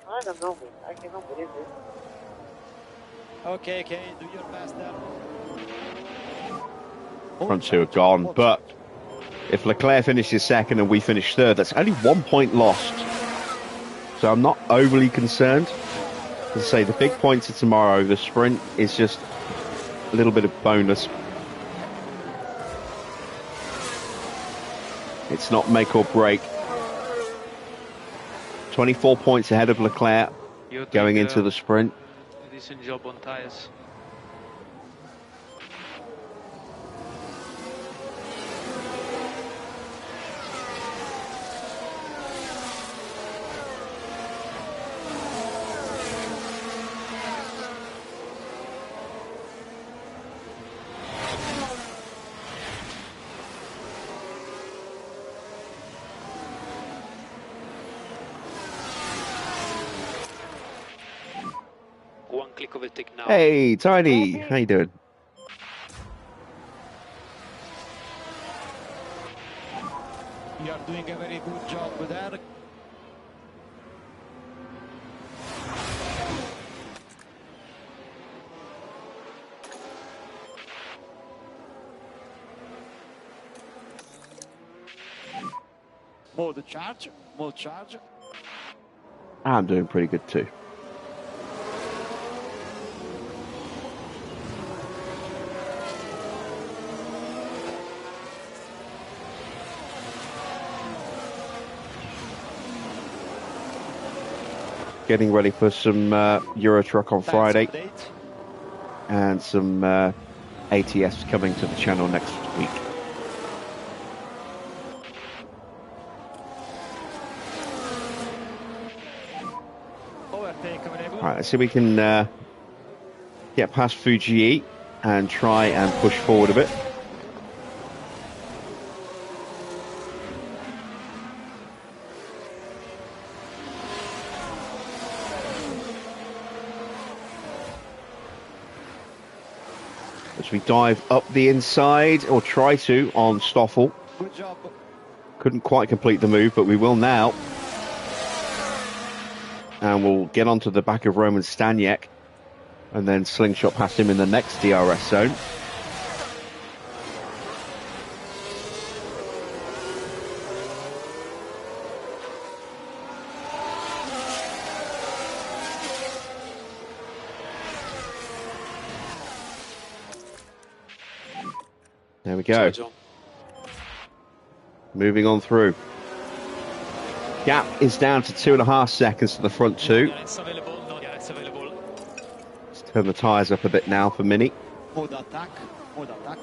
I don't know, man. I cannot believe this. Okay, do your best now. Front two are gone. But if Leclerc finishes second and we finish third, that's only 1 point lost. So I'm not overly concerned. As I say, the big points are tomorrow. The sprint is just a little bit of bonus. It's not make or break. 24 points ahead of Leclerc You're going doing into the sprint. a decent job on tires. One click of a tick now. Hey, Tiny, how you doing? You are doing a very good job there. More charge, more charge. I'm doing pretty good too. Getting ready for some Euro Truck on Friday and some ATS coming to the channel next week. Alright, let's see if we can get past Fuji and try and push forward a bit. As we dive up the inside, or try to, on Stoffel. Good job. Couldn't quite complete the move, but we will now. And we'll get onto the back of Roman Staniek and then slingshot past him in the next DRS zone. There we go. Moving on through. Gap is down to 2.5 seconds to the front two. It's available. No, yeah, it's available. Let's turn the tyres up a bit now for Mini. Mode attack. Mode attack.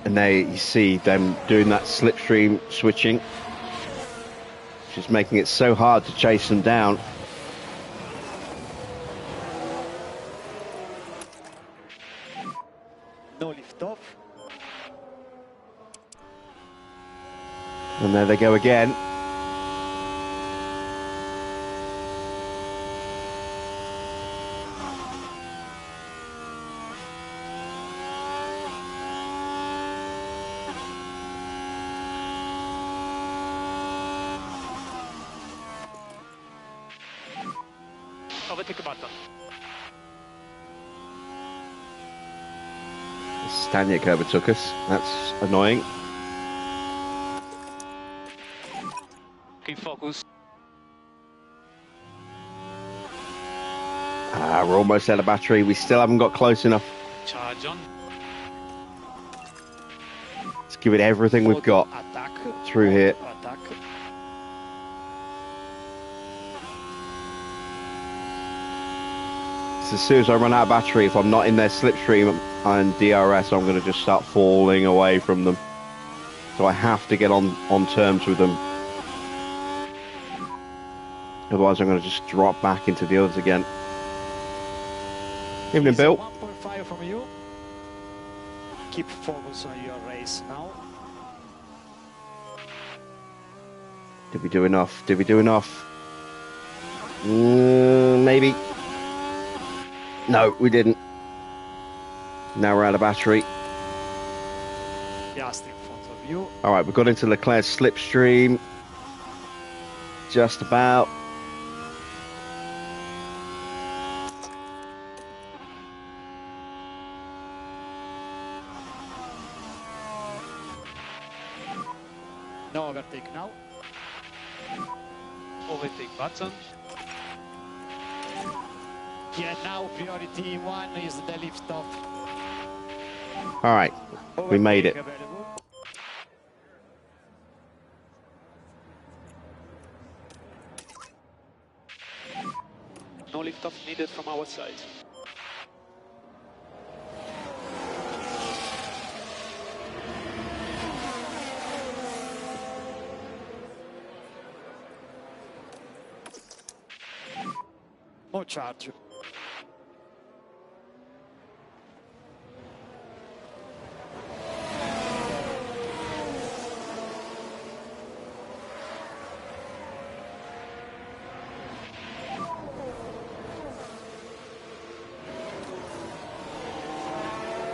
And there you see them doing that slipstream switching, which is making it so hard to chase them down. No lift off. And there they go again. Overtake button. Staniek overtook us. That's annoying. Keep focus. We're almost out of battery. We still haven't got close enough. Charge on. Let's give it everything we've got Attack. through here. Attack. So as soon as I run out of battery, if I'm not in their slipstream and DRS, I'm going to just start falling away from them. So I have to get on terms with them. Otherwise, I'm going to just drop back into the others again. Evening, Bill. 1.5 from you. Keep focus on your race now. Did we do enough? Did we do enough? Maybe. No, we didn't. Now we're out of battery. Just in front of you. All right, we've got into Leclerc's slipstream. Just about. No overtake now. Overtake button. Yeah, now priority 1 is the lift off. All right, we made it. Overtake available. No liftoff needed from our side. More charge.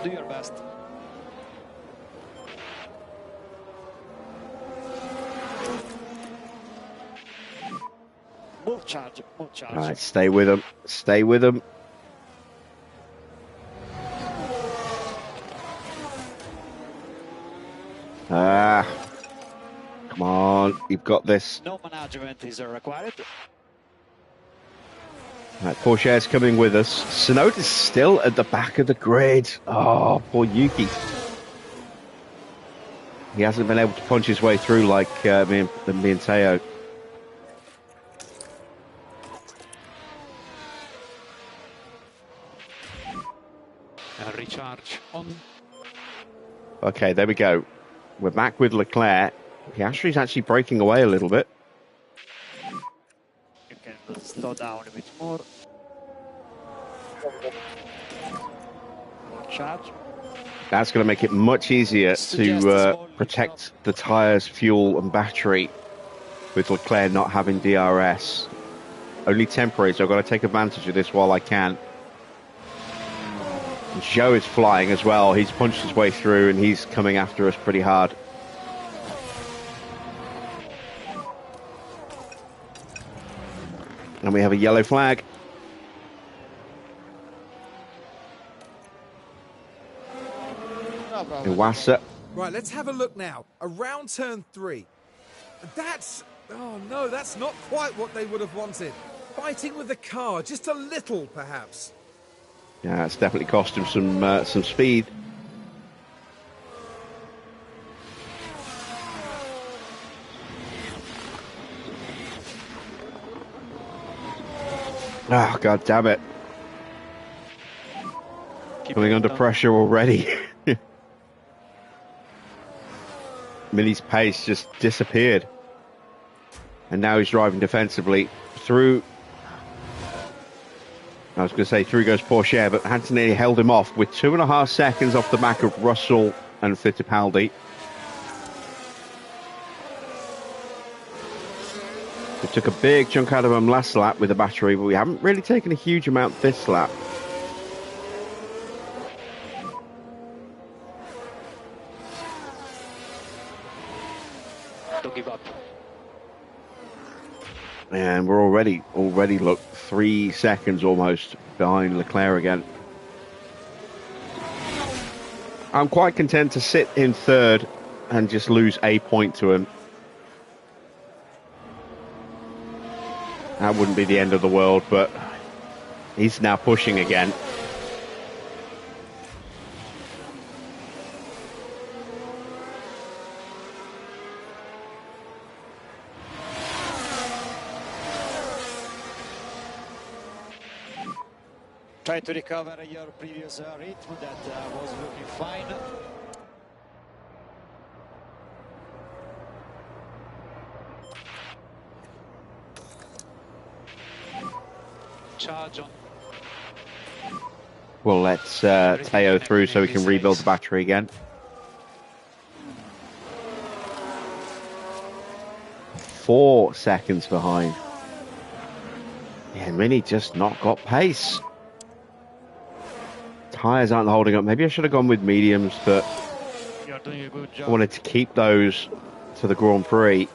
Do your best. Move charge, move charge. All right, stay with them. Stay with them. Come on, you've got this. No management is required. Right, Porsche's coming with us. Sonoda's still at the back of the grid. Oh, poor Yuki. He hasn't been able to punch his way through like me and Teo. Recharge on. Okay, there we go. We're back with Leclerc. Piastri's actually breaking away a little bit. You can slow down a bit more. More charge. That's going to make it much easier to protect the tyres, fuel and battery with Leclerc not having DRS. Only temporary, so I've got to take advantage of this while I can. And Joe is flying as well. He's punched his way through and he's coming after us pretty hard. And we have a yellow flag. No problem. Iwasa. Right, let's have a look now. Around turn 3. That's... Oh, no, that's not quite what they would have wanted. Fighting with the car, just a little, perhaps. Yeah, it's definitely cost him some speed. Oh, God damn it. Coming under pressure already. Millie's pace just disappeared. And now he's driving defensively through. I was going to say through goes Porsche, but Antonelli held him off with 2.5 seconds off the back of Russell and Fittipaldi. We took a big chunk out of him last lap with the battery, but we haven't really taken a huge amount this lap. Don't give up. And we're already look 3 seconds almost behind Leclerc again. I'm quite content to sit in third and just lose a point to him. That wouldn't be the end of the world, but he's now pushing again. Try to recover your previous rhythm that was looking fine. Charge on. We'll let Teo through so we can rebuild the battery again. 4 seconds behind. Yeah, Mini just not got pace. tyres aren't holding up. Maybe I should have gone with mediums, but You're doing a good I job. wanted to keep those to the Grand Prix.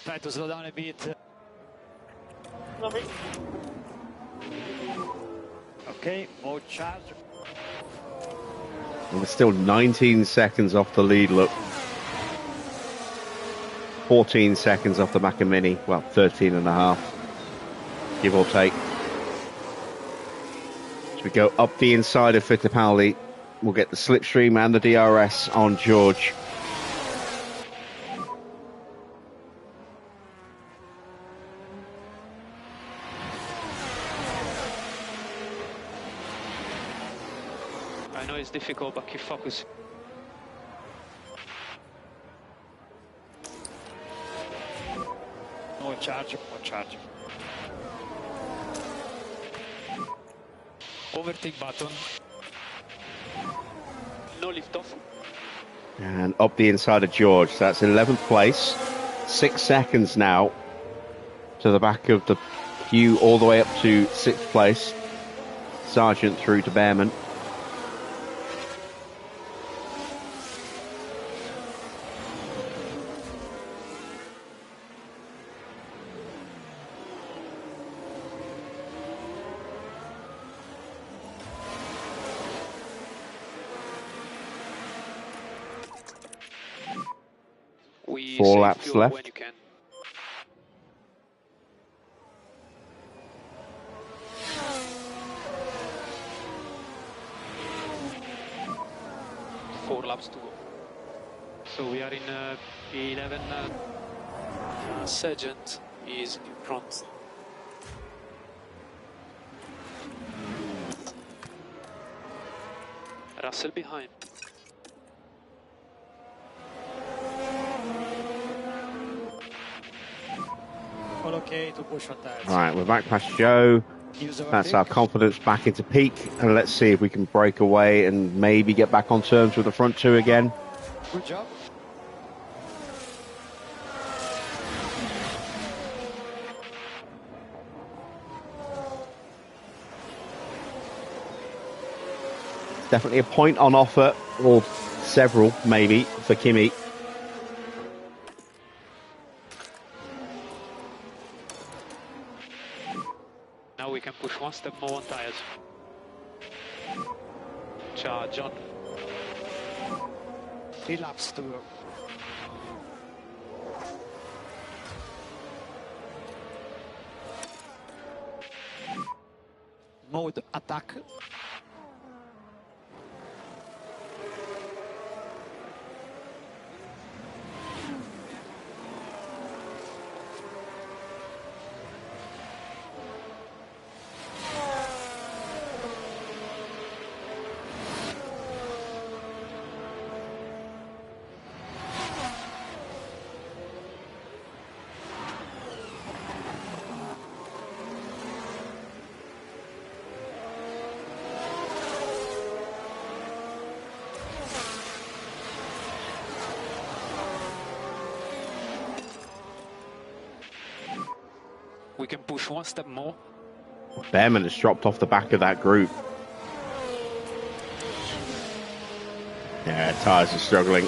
Try to slow down a bit. Okay, more charge. And we're still 19 seconds off the lead, look. 14 seconds off the Macca Mini. Well, 13 and a half, give or take. As we go up the inside of Fittipaldi, we'll get the slipstream and the DRS on George. I know it's difficult, but keep focus. More charge, more charge. Overtake button. No lift off. And up the inside of George. So that's 11th place. 6 seconds now to the back of the queue, all the way up to 6th place. Sargent through to Behrman. We 4 save laps fuel left. when you can. Four laps to go. So we are in P11. Sargent is in front. Russell behind. All okay to push on tires. All right, we're back past Joe. Use That's overtake. our confidence back into peak. And let's see if we can break away and maybe get back on terms with the front two again. Good job. Definitely a point on offer, or several maybe, for Kimi. Now we can push one step more on tires. Charge on. 3 laps to go. Mode attack. We can push one step more. Behrman has dropped off the back of that group. Yeah, tyres are struggling.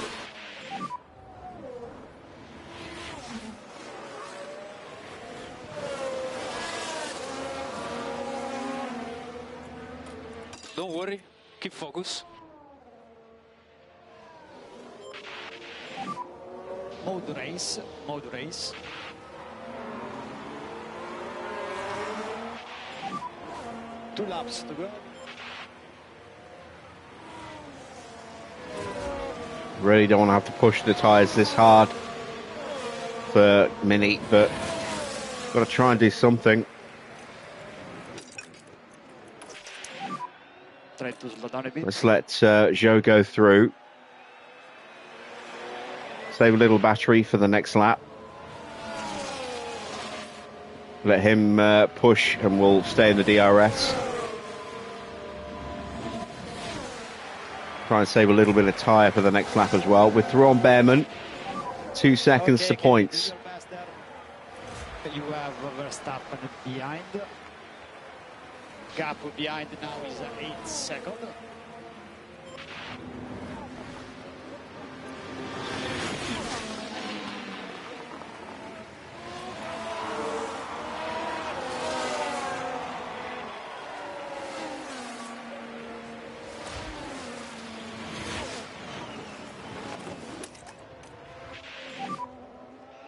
Don't worry, keep focus. Mode race. Mode race. Two laps to go. Really don't want to have to push the tyres this hard for Mini, but got to try and do something. Try to slow down a bit. Let's let Zhou go through. Save a little battery for the next lap. Let him push and we'll stay in the DRS. Try and save a little bit of tyre for the next lap as well. We're through on Behrman. 2 seconds to points. Do your best there. You have Verstappen behind. Gap behind now is 8 seconds.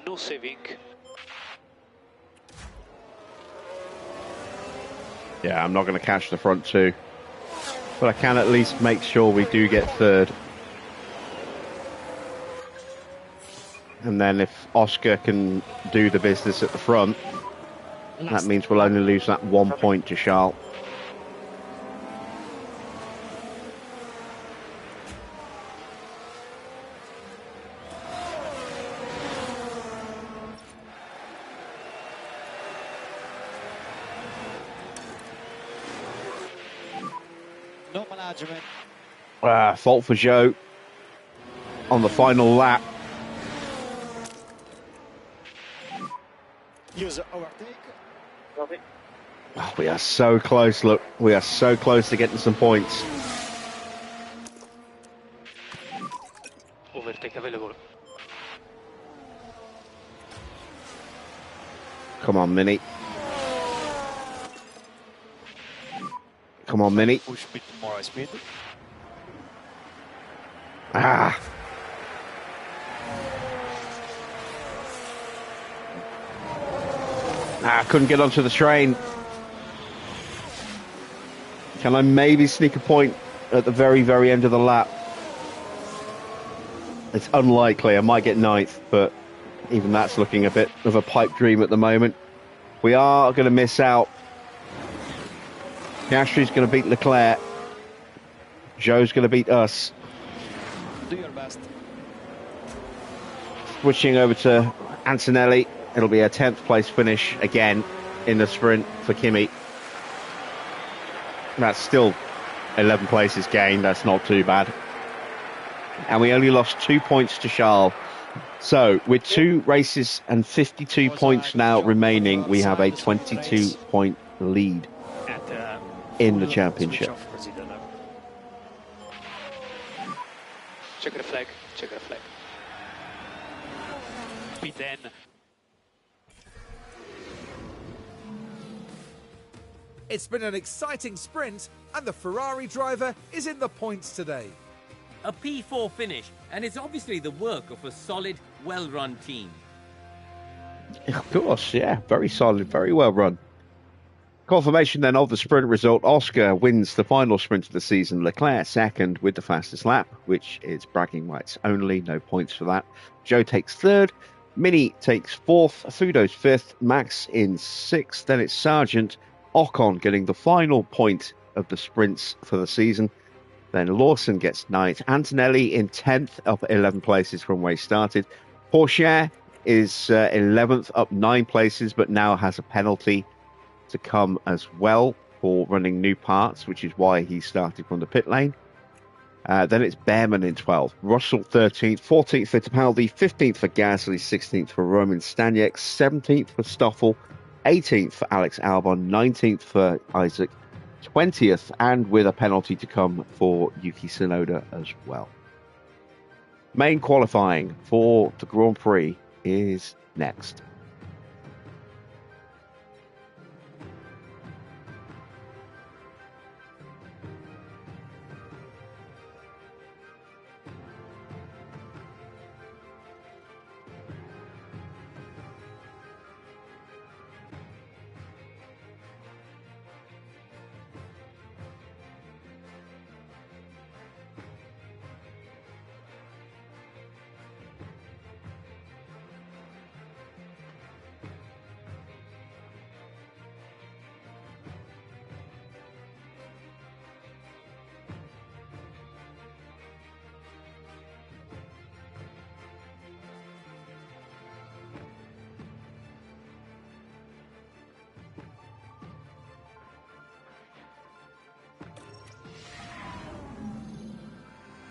No saving. Yeah, I'm not going to catch the front two. But I can at least make sure we do get third. And then if Oscar can do the business at the front, that means we'll only lose that 1 point to Charles. No management. Fault for Joe on the final lap. Use overtake. Copy. Oh, we are so close, look. We are so close to getting some points. Overtake available. Come on, Mini. Come on, Mini. Push bit more speed. Ah. Couldn't get onto the train. Can I maybe sneak a point at the very, very end of the lap? It's unlikely. I might get ninth, but even that's looking a bit of a pipe dream at the moment. We are going to miss out. Piastri's going to beat Leclerc. Joe's going to beat us. Do your best. Switching over to Antonelli. It'll be a 10th place finish again in the sprint for Kimi. That's still 11 places gained. That's not too bad. And we only lost 2 points to Charles. So with 2 races and 52 points now remaining, we have a 22-point lead in the championship. Check the flag. Check the flag. P10. It's been an exciting sprint, and the Ferrari driver is in the points today. A P4 finish, and it's obviously the work of a solid, well-run team. Of course, yeah. Very solid, very well run. Confirmation then of the sprint result. Oscar wins the final sprint of the season. Leclerc second with the fastest lap, which is bragging rights only. No points for that. Joe takes third. Mini takes fourth. Fudo's fifth. Max in sixth. Then it's Sargent. Ocon getting the final point of the sprints for the season. Then Lawson gets ninth. Antonelli in 10th, up 11 places from where he started. Pourchaire is 11th, up 9 places, but now has a penalty to come as well for running new parts, which is why he started from the pit lane. Then it's Behrman in 12th. Russell 13th. 14th for Fittipaldi. 15th for Gasly. 16th for Roman Staniek. 17th for Stoffel. 18th for Alex Albon, 19th for Isaac, 20th, and with a penalty to come for Yuki Tsunoda as well. Main qualifying for the Grand Prix is next.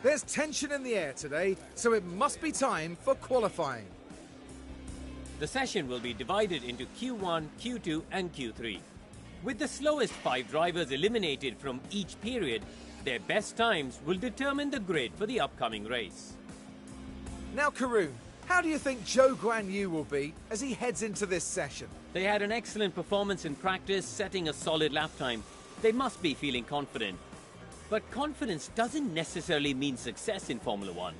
There's tension in the air today, so it must be time for qualifying. The session will be divided into Q1, Q2 and Q3. With the slowest 5 drivers eliminated from each period, their best times will determine the grid for the upcoming race. Now, Karun, how do you think Zhou Guanyu will be as he heads into this session? They had an excellent performance in practice, setting a solid lap time. They must be feeling confident. But confidence doesn't necessarily mean success in Formula One.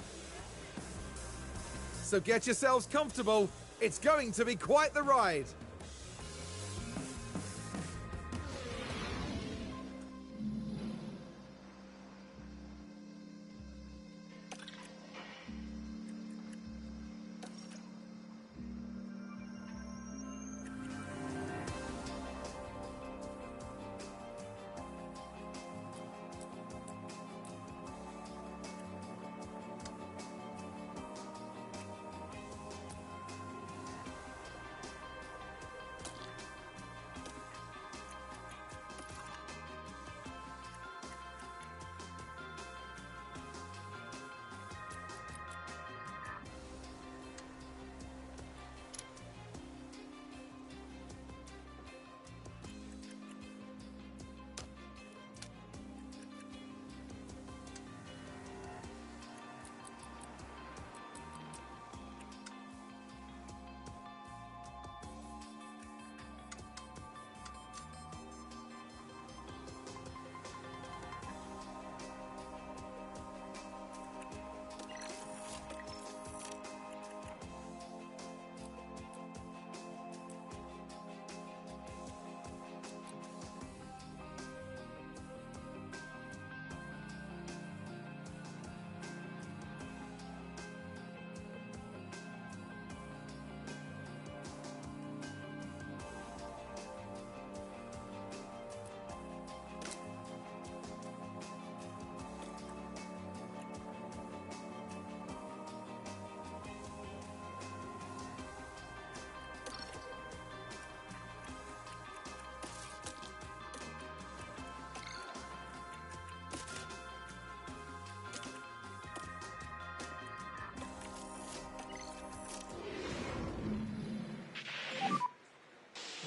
So get yourselves comfortable. It's going to be quite the ride.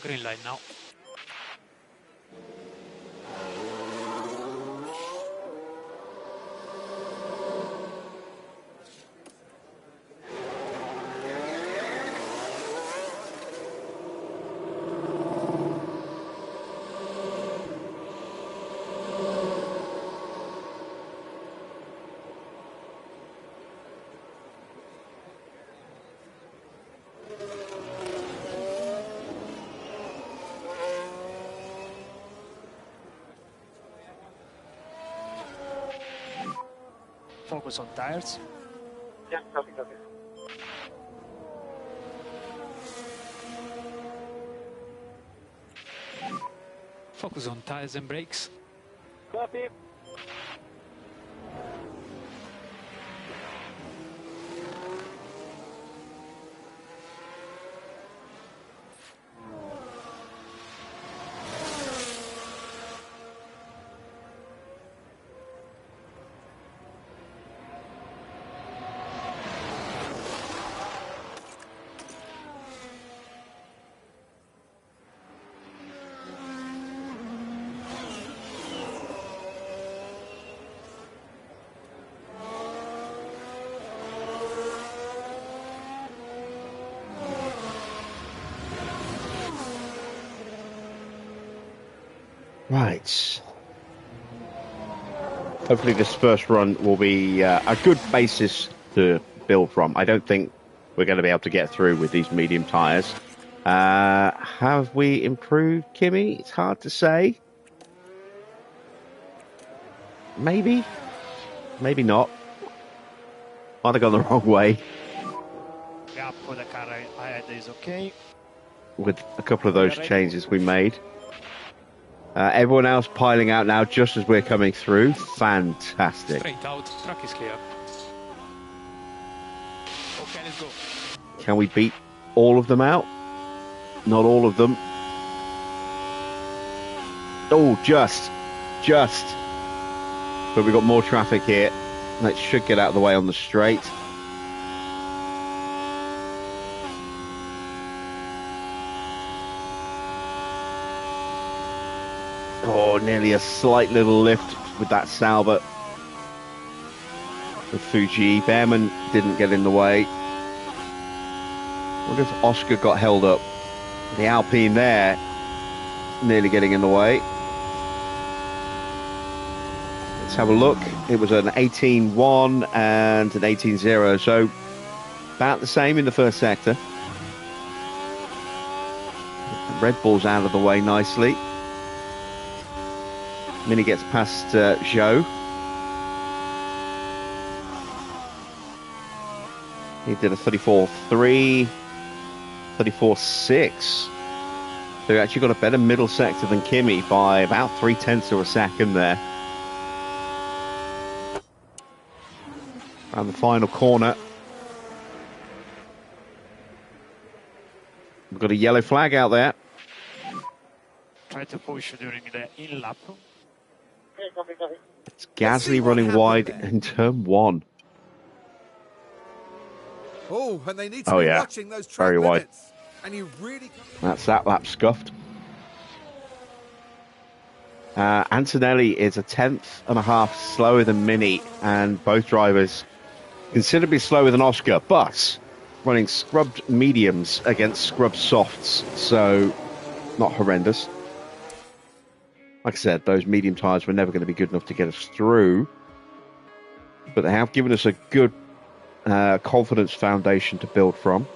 Green light now. Focus on tires. Yeah, copy, copy. Focus on tires and brakes. Copy. Right. Hopefully this first run will be a good basis to build from. I don't think we're going to be able to get through with these medium tyres. Have we improved, Kimmy? It's hard to say. Maybe. Maybe not. Might have gone the wrong way. Gap for the car ahead is okay. With a couple of those changes we made. Everyone else piling out now just as we're coming through. Fantastic. Straight out, track is clear. Okay, let's go. Can we beat all of them out? Not all of them. Oh, just. But we've got more traffic here. That should get out of the way on the straight. Oh, nearly a slight little lift with that Sauber. The Fuji. Behrman didn't get in the way. I wonder if Oscar got held up. The Alpine there, nearly getting in the way. Let's have a look. It was an 18-1 and an 18-0, so about the same in the first sector. Red Bull's out of the way nicely. Mini gets past Zhou. He did a 34.3, 34.6. So he actually got a better middle sector than Kimi by about 0.3 of a second there. Around the final corner. We've got a yellow flag out there. Try to push during the in lap. It's Gasly running wide in turn 1. Oh, and they need to be watching those track very wide. limits. And you really... That's that lap scuffed. Antonelli is a 1/10.5 slower than Mini, and both drivers considerably slower than Oscar, but running scrubbed mediums against scrubbed softs, so not horrendous. Like I said, those medium tyres were never going to be good enough to get us through, but they have given us a good confidence foundation to build from.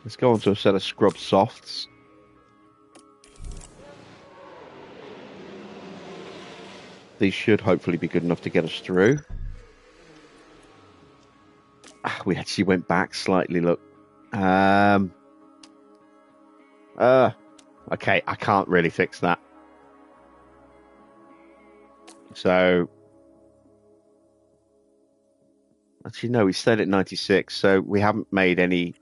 Let's go on to a set of scrubbed softs. These should hopefully be good enough to get us through. We actually went back slightly, look. Okay, I can't really fix that. So, actually, no, we stayed at 96, so we haven't made any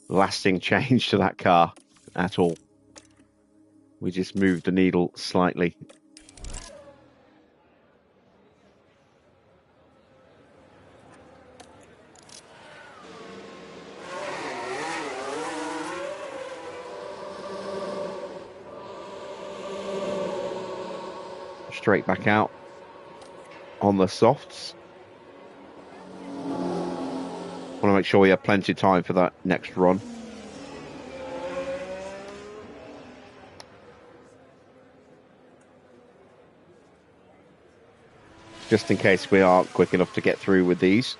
lasting change to that car at all. We just moved the needle slightly. Straight back out on the softs. Want to make sure we have plenty of time for that next run. Just in case we aren't quick enough to get through with these.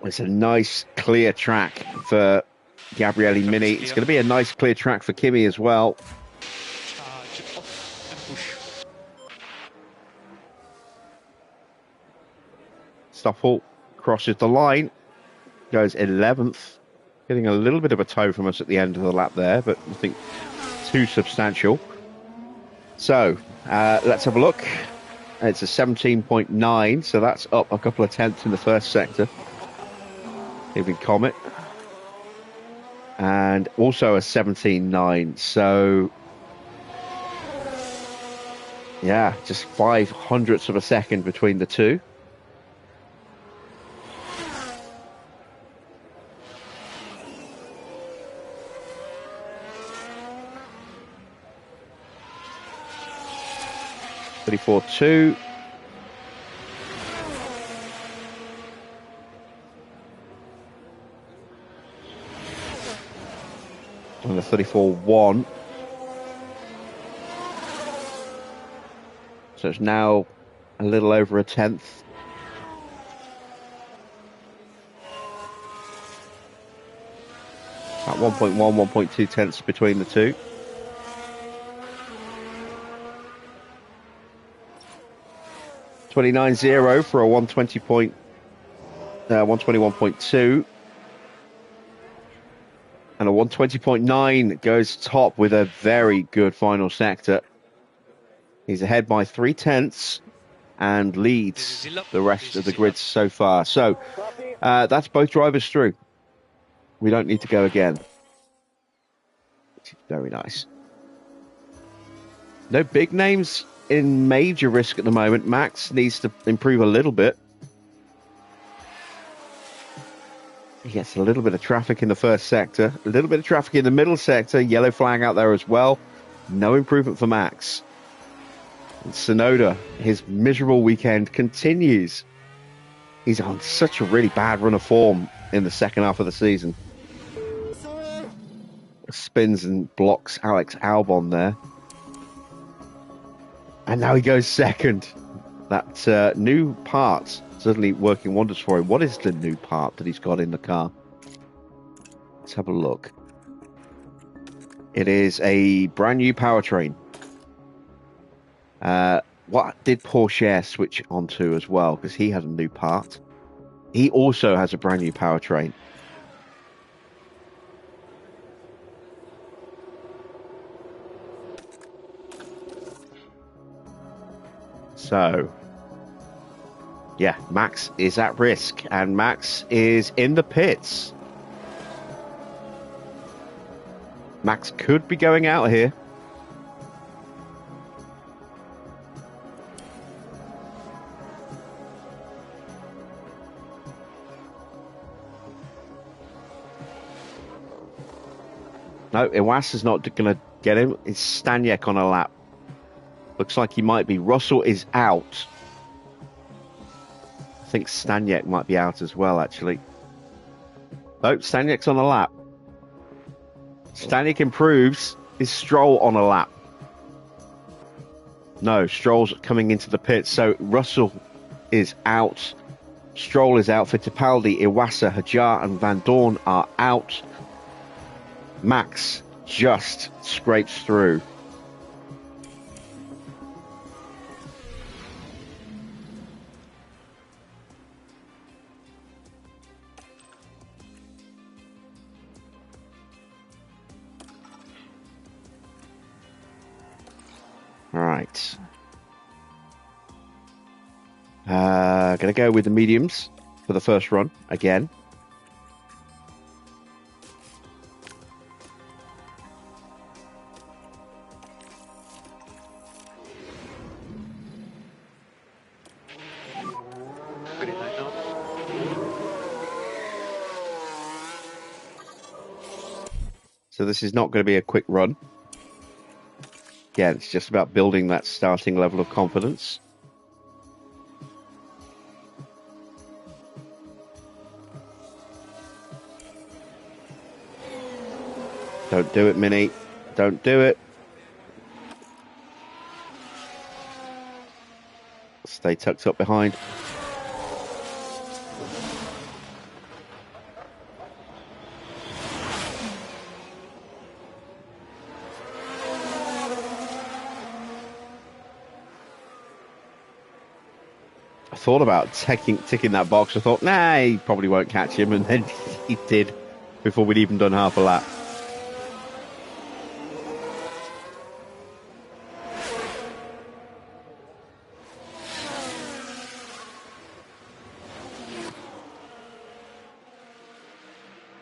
It's a nice clear track for Gabrielli Mini. It's going to be a nice clear track for Kimi as well. Stoffel crosses the line, goes 11th, getting a little bit of a tow from us at the end of the lap there, but nothing too substantial. So let's have a look. It's a 17.9, so that's up a couple of tenths in the first sector. Even Comet. And also a 17.9, so yeah, just 0.05 of a second between the two. .34.2. And the 34.1. So it's now a little over a tenth. At 1.1, 1.2 tenths between the two. .29.0 for a 121.2. And a 120.9 goes top with a very good final sector. He's ahead by 0.3 and leads the rest of the grid so far. So That's both drivers through. We don't need to go again. Which is very nice. No big names in major risk at the moment. Max needs to improve a little bit. He gets a little bit of traffic in the first sector. A little bit of traffic in the middle sector. Yellow flag out there as well. No improvement for Max. And Tsunoda, his miserable weekend continues. He's on such a really bad run of form in the second half of the season. Spins and blocks Alex Albon there. And now he goes second. That new part certainly working wonders for him. What is the new part that he's got in the car? Let's have a look. It is a brand new powertrain. What did Porsche switch onto as well? Because he has a new part. He also has a brand new powertrain. So, yeah, Max is at risk, and Max is in the pits. Max could be going out here. No, Iwasa's not going to get him. It's Staniek on a lap. Looks like he might be. Russell is out. I think Staniek might be out as well, actually. Oh, Staniek's on a lap. Staniek improves. Is Stroll on a lap? No, Stroll's coming into the pits. So Russell is out. Stroll is out. Fittipaldi, Iwasa, Hajar and Van Dorn are out. Max just scrapes through. All right. Gonna go with the mediums for the first run again. Green light now. So this is not going to be a quick run. Again, it's just about building that starting level of confidence. Don't do it, Mini. Don't do it. Stay tucked up behind. I thought about ticking that box. I thought, nah, he probably won't catch him, and then he did before we'd even done half a lap.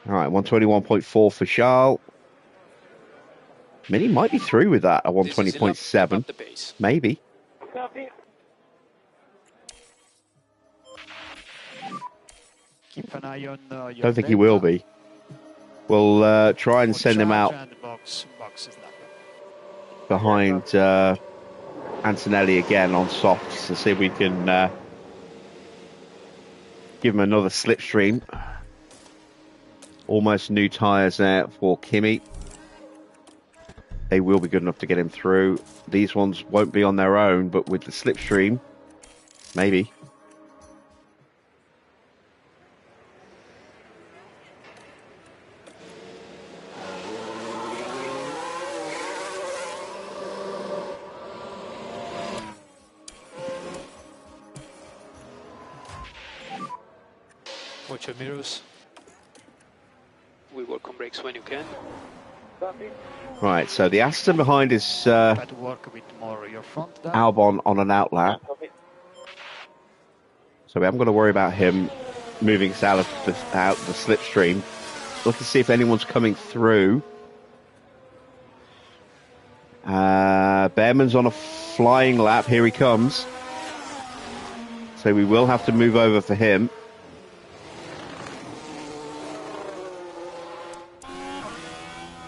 All right, 121.4 for Charles. Mini might be through with that at 120.7. Maybe. Keep an eye on your Don't think he will be. We'll try and send him out behind Antonelli again on softs to see if we can give him another slipstream. Almost new tyres there for Kimi. They will be good enough to get him through. These ones won't be on their own, but with the slipstream, maybe. Watch your mirrors. We work on brakes when you can. Right, so the Aston behind is Try to work a bit more your front down. Albon on an outlap. So we haven't got to worry about him. moving us out of the slipstream. Look to see if anyone's coming through. Behrman's on a flying lap. Here he comes. So we will have to move over for him.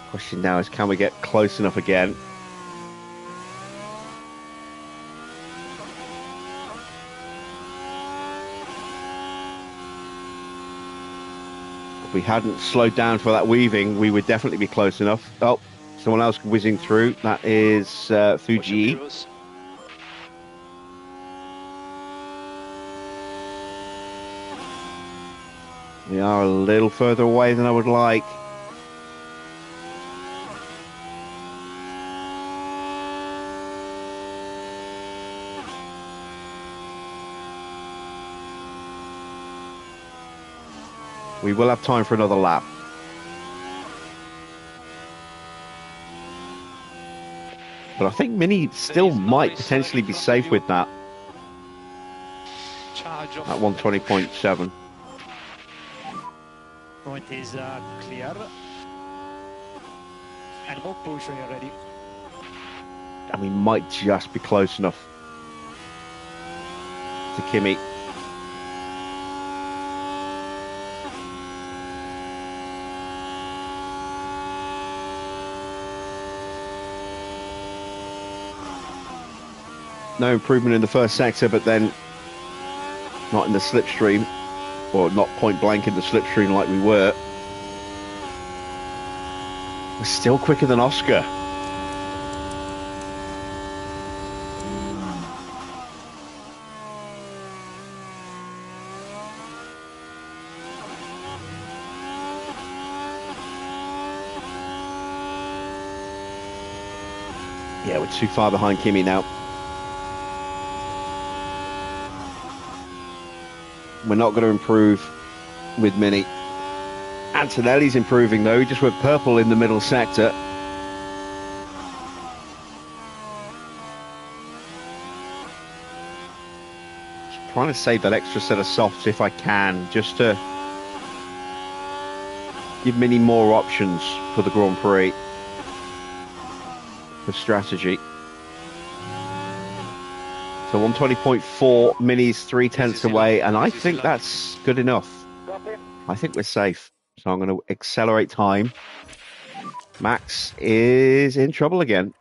Question now is, can we get close enough again? If we hadn't slowed down for that weaving, we would definitely be close enough. Oh, someone else whizzing through. That is Fuji. We are a little further away than I would like. We will have time for another lap. But I think Mini still might potentially be safe with that. At 120.7. Point is clear. And more push when you're ready. And we might just be close enough to Kimi. No improvement in the first sector, but then not in the slipstream, or not point blank in the slipstream like we were. We're still quicker than Oscar. Yeah, we're too far behind Kimi now. We're not going to improve with Mini. Antonelli's improving though. He just went purple in the middle sector. Just trying to save that extra set of softs if I can, just to give Mini more options for the Grand Prix. For strategy. So 120.4, Mini's 3/10 away, and I think that's good enough. I think we're safe. So I'm going to accelerate time. Max is in trouble again.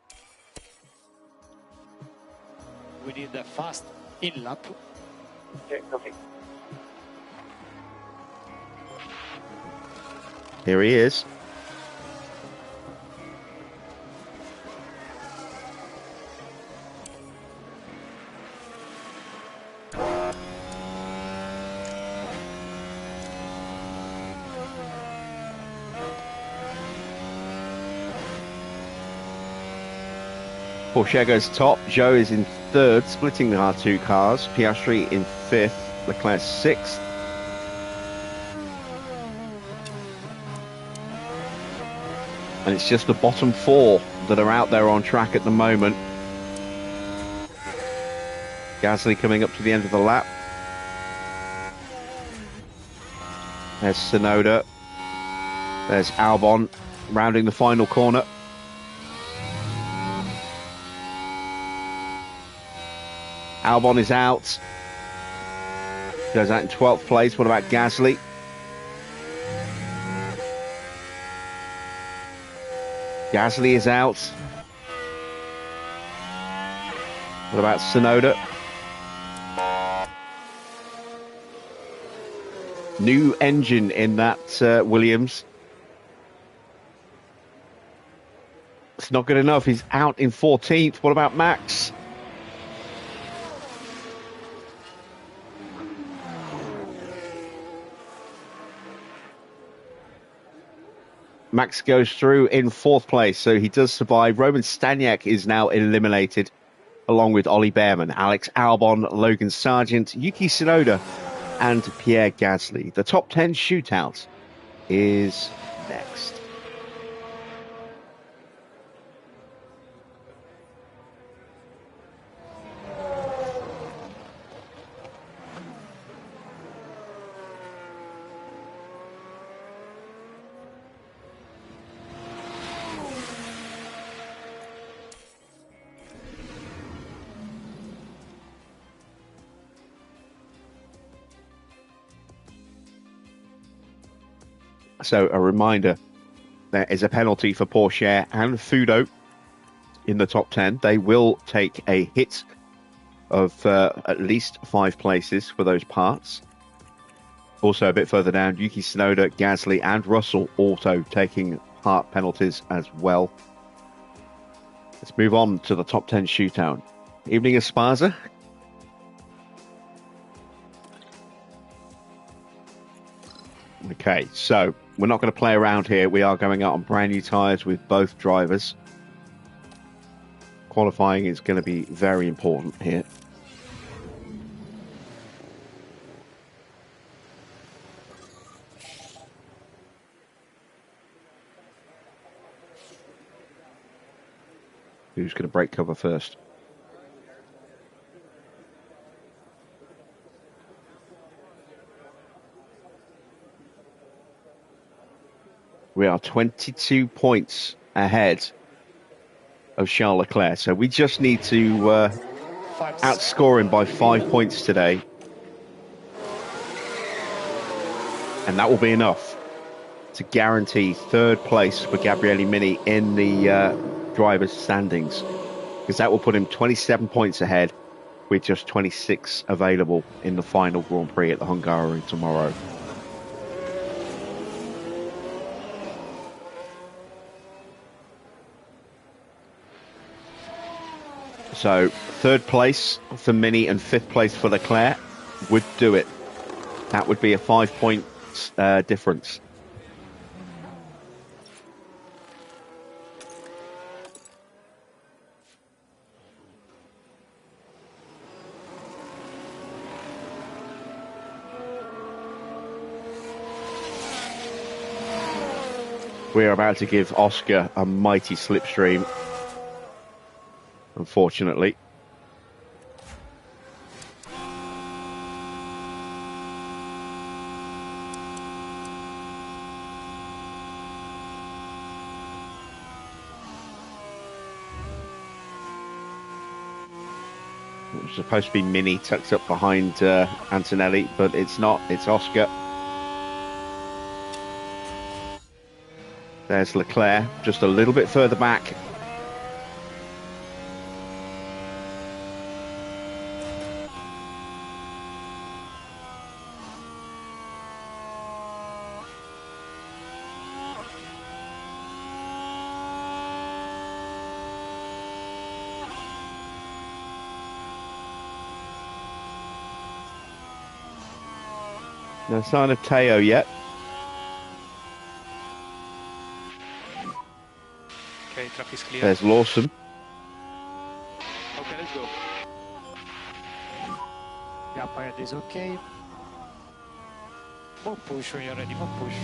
We need a fast in lap. Okay, copy. Here he is. Porsche goes top. Zhou is in third, splitting our two cars. Piastri in fifth. Leclerc sixth. And it's just the bottom four that are out there on track at the moment. Gasly coming up to the end of the lap. There's Tsunoda. There's Albon rounding the final corner. Albon is out. Goes out in 12th place. What about Gasly? Gasly is out. What about Tsunoda? New engine in that Williams. It's not good enough. He's out in 14th. What about Max? Max goes through in 4th place, so he does survive. Roman Staniak is now eliminated, along with Ollie Behrman, Alex Albon, Logan Sargent, Yuki Tsunoda, and Pierre Gasly. The top 10 shootout is next. So a reminder, there is a penalty for Porsche and Fudo in the top 10. They will take a hit of at least 5 places for those parts. Also, a bit further down, Yuki Tsunoda, Gasly, and Russell also taking part penalties as well. Let's move on to the top 10 shootout. Evening Esparza. Okay, so we're not going to play around here. We are going out on brand new tyres with both drivers. Qualifying is going to be very important here. Who's going to break cover first? We are 22 points ahead of Charles Leclerc, so we just need to outscore him by 5 points today. And that will be enough to guarantee third place for Gabriele Mini in the drivers' standings, because that will put him 27 points ahead with just 26 available in the final Grand Prix at the Hungary tomorrow. So third place for Mini and fifth place for Leclerc would do it. That would be a 5 point difference. We're about to give Oscar a mighty slipstream, unfortunately. It was supposed to be Mini tucked up behind Antonelli, but it's not. It's Oscar. There's Leclerc, just a little bit further back. No sign of Teo yet. Okay, track is clear. There's Lawson. Okay, let's go. Gap ahead is okay. More push when you're ready, more push.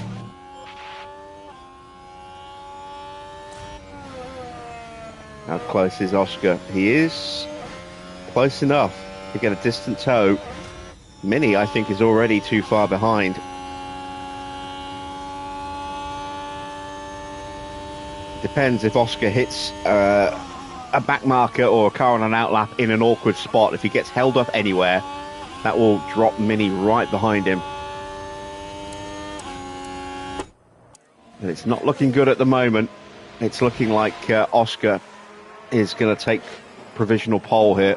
How close is Oscar? He is close enough to get a distant toe. Mini, I think, is already too far behind. Depends if Oscar hits a back marker or a car on an outlap in an awkward spot. If he gets held up anywhere, that will drop Mini right behind him. And it's not looking good at the moment. It's looking like Oscar is going to take provisional pole here.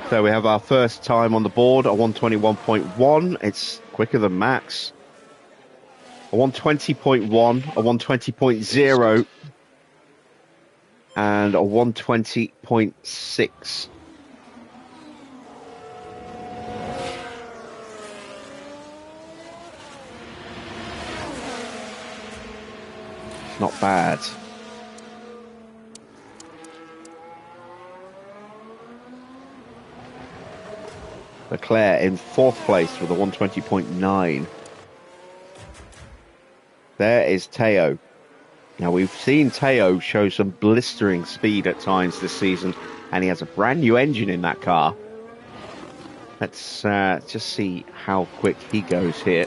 So we have our first time on the board, a 121.1. It's quicker than Max. A 120.1, a 120.0, and a 120.6. It's not bad. Leclerc in 4th place with a 120.9. There is Teo. Now, we've seen Teo show some blistering speed at times this season, and he has a brand new engine in that car. Let's just see how quick he goes here.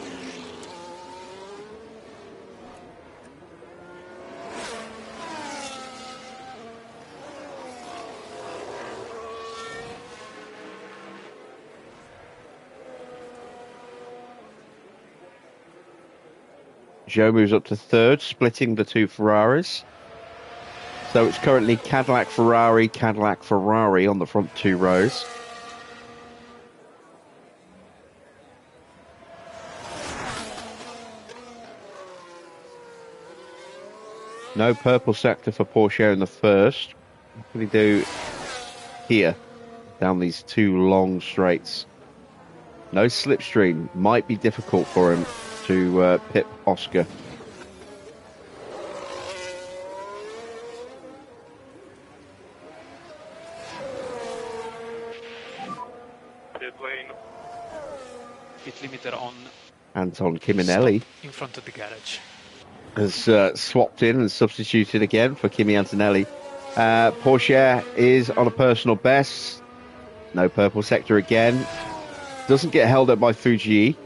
Joe moves up to 3rd, splitting the 2 Ferraris. So it's currently Cadillac, Ferrari, Cadillac, Ferrari on the front 2 rows. No purple sector for Porsche in the first. What can he do here, down these 2 long straights? No slipstream. Might be difficult for him to pip Oscar. Pit lane. Pit limiter on. Anton Kiminelli In front of the garage. has swapped in and substituted again for Kimi Antonelli. Porsche is on a personal best. No purple sector again. Doesn't get held up by Fuji.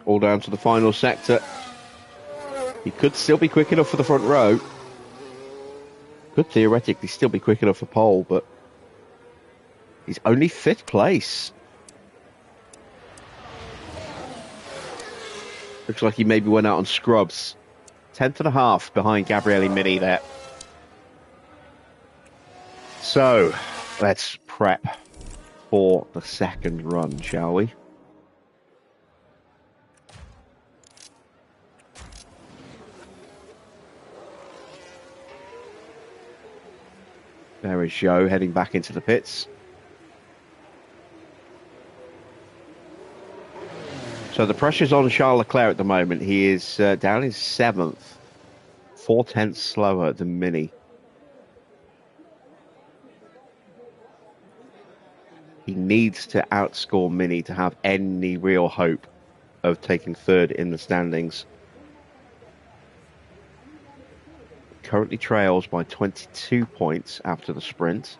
All down to the final sector. He could still be quick enough for the front row. Could theoretically still be quick enough for pole, but he's only 5th place. Looks like he maybe went out on scrubs. 10th and a half behind Gabriele Mini there. So, let's prep for the second run, shall we? There is Joe heading back into the pits. So the pressure's on Charles Leclerc at the moment. He is down in 7th, 4/10 slower than Mini. He needs to outscore Mini to have any real hope of taking 3rd in the standings. Currently trails by 22 points after the sprint.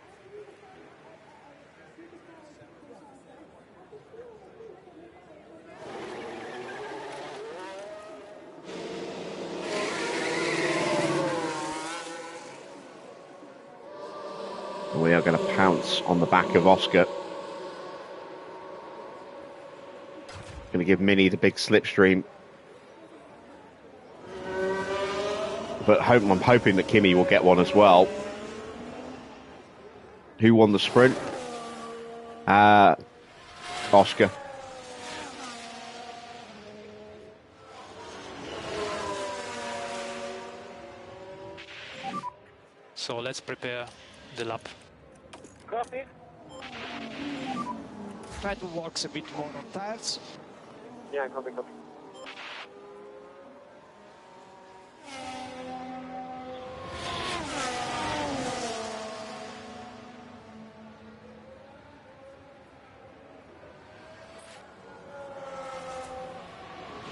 We are going to pounce on the back of Oscar. Going to give Mini the big slipstream. But I'm hoping that Kimi will get one as well. Who won the sprint? Oscar. So let's prepare the lap. Copy. Try to work a bit more on tires. Yeah, copy.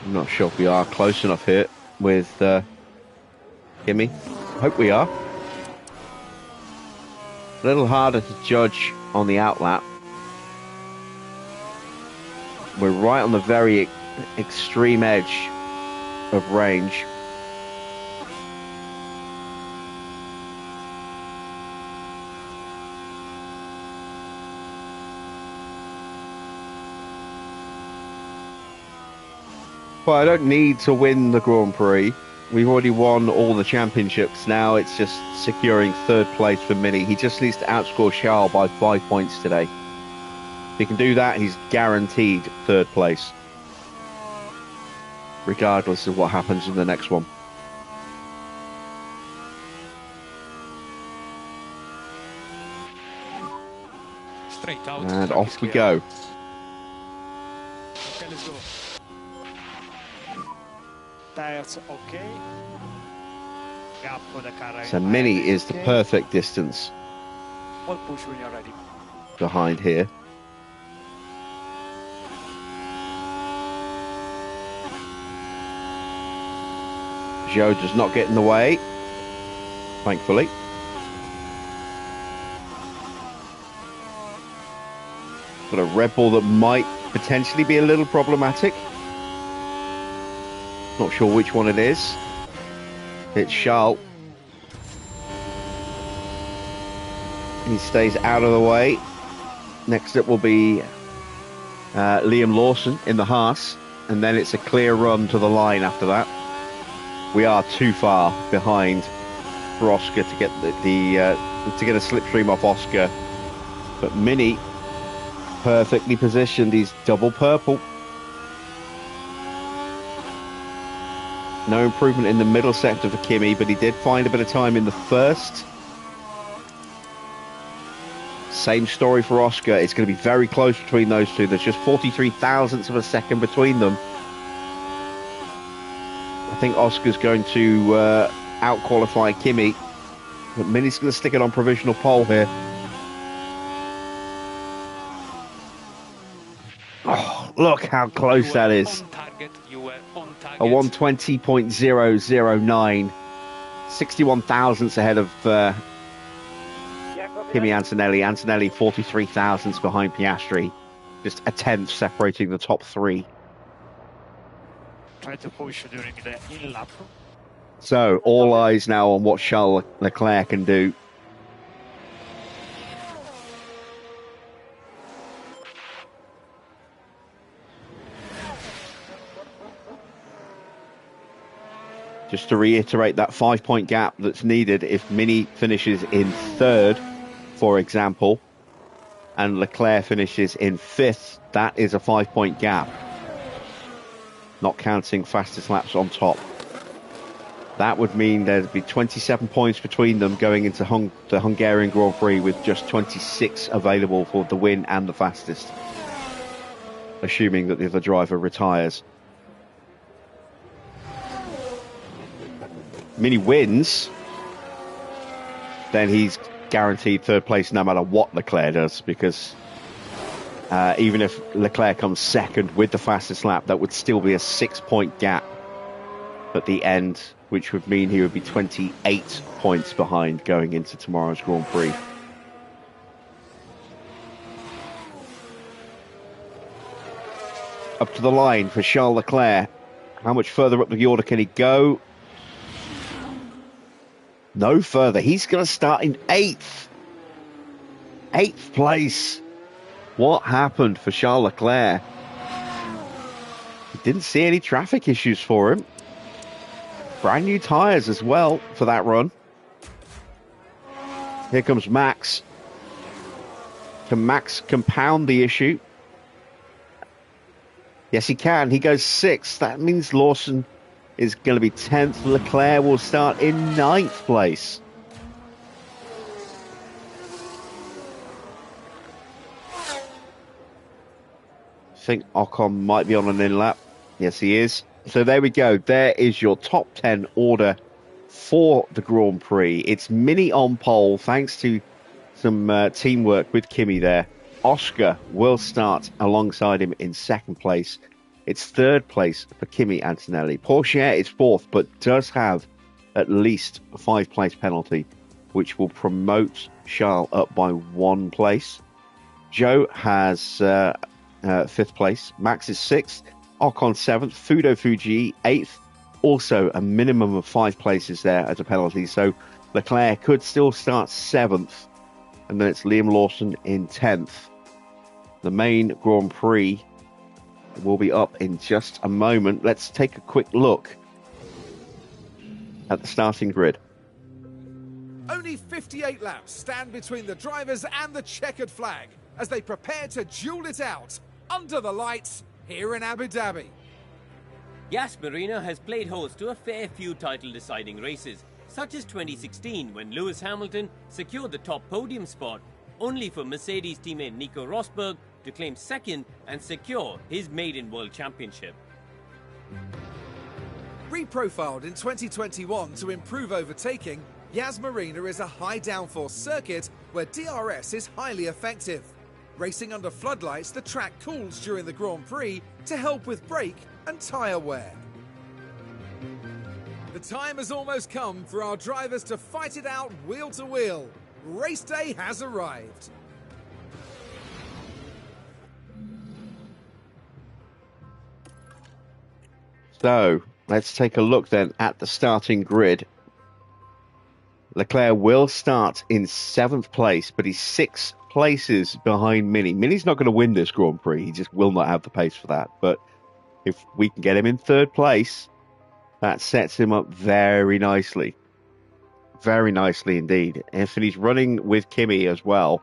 I'm not sure if we are close enough here with Kimi. Hope we are. A little harder to judge on the outlap. We're right on the very extreme edge of range. But I don't need to win the Grand Prix. We've already won all the championships. Now it's just securing 3rd place for Mini. He just needs to outscore Charles by 5 points today. If he can do that, he's guaranteed 3rd place, regardless of what happens in the next one. Straight out. And off we go. Okay, let's go. tires okay. Gap for the car. So Mini is the perfect distance More push when you're ready. behind here. Joe does not get in the way, thankfully. Got a Red Bull that might potentially be a little problematic. Not sure which one it is. It's Charles. He stays out of the way. Next up will be Liam Lawson in the Haas, and then it's a clear run to the line after that. We are too far behind for Oscar to get to get a slipstream off Oscar, but Mini perfectly positioned. He's double purple. No improvement in the middle sector for Kimi, but he did find a bit of time in the first. Same story for Oscar. It's going to be very close between those two. There's just 43 thousandths of a second between them. I think Oscar's going to out-qualify Kimi, but Mini's going to stick it on provisional pole here. Oh, look how close that is. A 120.009. 61 thousandths ahead of Kimi Antonelli. Antonelli 43 thousandths behind Piastri. Just a tenth separating the top three. Try to push during the in lap. So, all eyes now on what Charles Leclerc can do. Just to reiterate, that 5-point gap that's needed if Mini finishes in third, for example, and Leclerc finishes in fifth, that is a 5-point gap. Not counting fastest laps on top. That would mean there'd be 27 points between them going into the Hungarian Grand Prix, with just 26 available for the win and the fastest, assuming that the other driver retires. Mini wins, then he's guaranteed third place no matter what Leclerc does, because even if Leclerc comes second with the fastest lap, that would still be a 6-point gap at the end, which would mean he would be 28 points behind going into tomorrow's Grand Prix. Up to the line for Charles Leclerc. How much further up the order can he go? No further. He's going to start in 8th. 8th place. What happened for Charles Leclerc? Didn't see any traffic issues for him. Brand new tyres as well for that run. Here comes Max. Can Max compound the issue? Yes, he can. He goes 6th. That means Lawson is going to be 10th. Leclerc will start in 9th place. I think Ocon might be on an in-lap. Yes, he is. So there we go. There is your top 10 order for the Grand Prix. It's Mini on pole, thanks to some teamwork with Kimi there. Oscar will start alongside him in 2nd place. It's 3rd place for Kimi Antonelli. Pourchaire is 4th, but does have at least a 5-place penalty, which will promote Charles up by 1 place. Joe has 5th place. Max is 6th. Ocon 7th. Fudo Fuji 8th. Also a minimum of 5 places there as a penalty. So Leclerc could still start 7th. And then it's Liam Lawson in 10th. The main Grand Prix will be up in just a moment. Let's take a quick look at the starting grid. Only 58 laps stand between the drivers and the checkered flag as they prepare to duel it out under the lights here in Abu Dhabi. Yas Marina has played host to a fair few title-deciding races, such as 2016 when Lewis Hamilton secured the top podium spot, only for Mercedes teammate Nico Rosberg to claim 2nd and secure his maiden World Championship. Reprofiled in 2021 to improve overtaking, Marina is a high downforce circuit where DRS is highly effective. Racing under floodlights, the track cools during the Grand Prix to help with brake and tyre wear. The time has almost come for our drivers to fight it out wheel to wheel. Race day has arrived. So, let's take a look then at the starting grid. Leclerc will start in 7th place, but he's 6 places behind Mini. Mini's not going to win this Grand Prix. He just will not have the pace for that. But if we can get him in 3rd place, that sets him up very nicely. Very nicely indeed. If he's running with Kimi as well,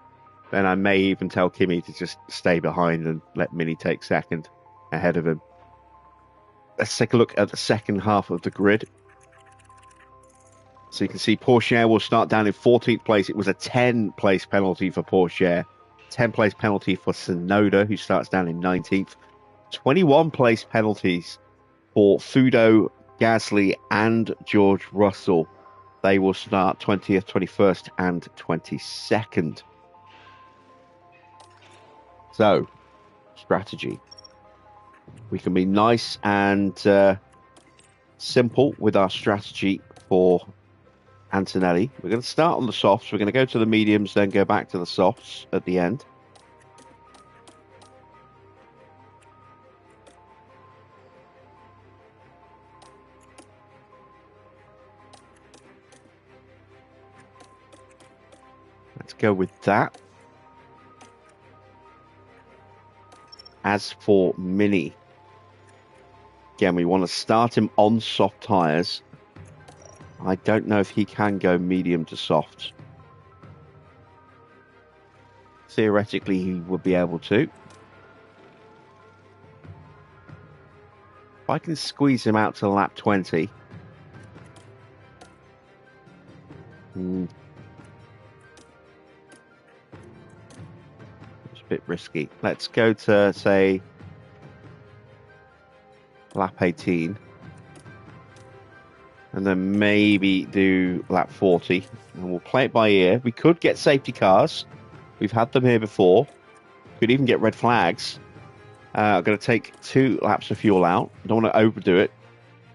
then I may even tell Kimi to just stay behind and let Mini take 2nd ahead of him. Let's take a look at the second half of the grid. So you can see Pourchaire will start down in 14th place. It was a 10-place penalty for Pourchaire. 10-place penalty for Tsunoda, who starts down in 19th. 21-place penalties for Fudo, Gasly, and George Russell. They will start 20th, 21st, and 22nd. So, strategy. We can be nice and simple with our strategy for Antonelli. We're going to start on the softs. We're going to go to the mediums, then go back to the softs at the end. Let's go with that. As for Mini, again, we want to start him on soft tyres. I don't know if he can go medium to soft. Theoretically, he would be able to. If I can squeeze him out to lap 20. It's a bit risky. Let's go to, say, lap 18. And then maybe do lap 40. And we'll play it by ear. We could get safety cars. We've had them here before. Could even get red flags. I'm going to take 2 laps of fuel out. Don't want to overdo it.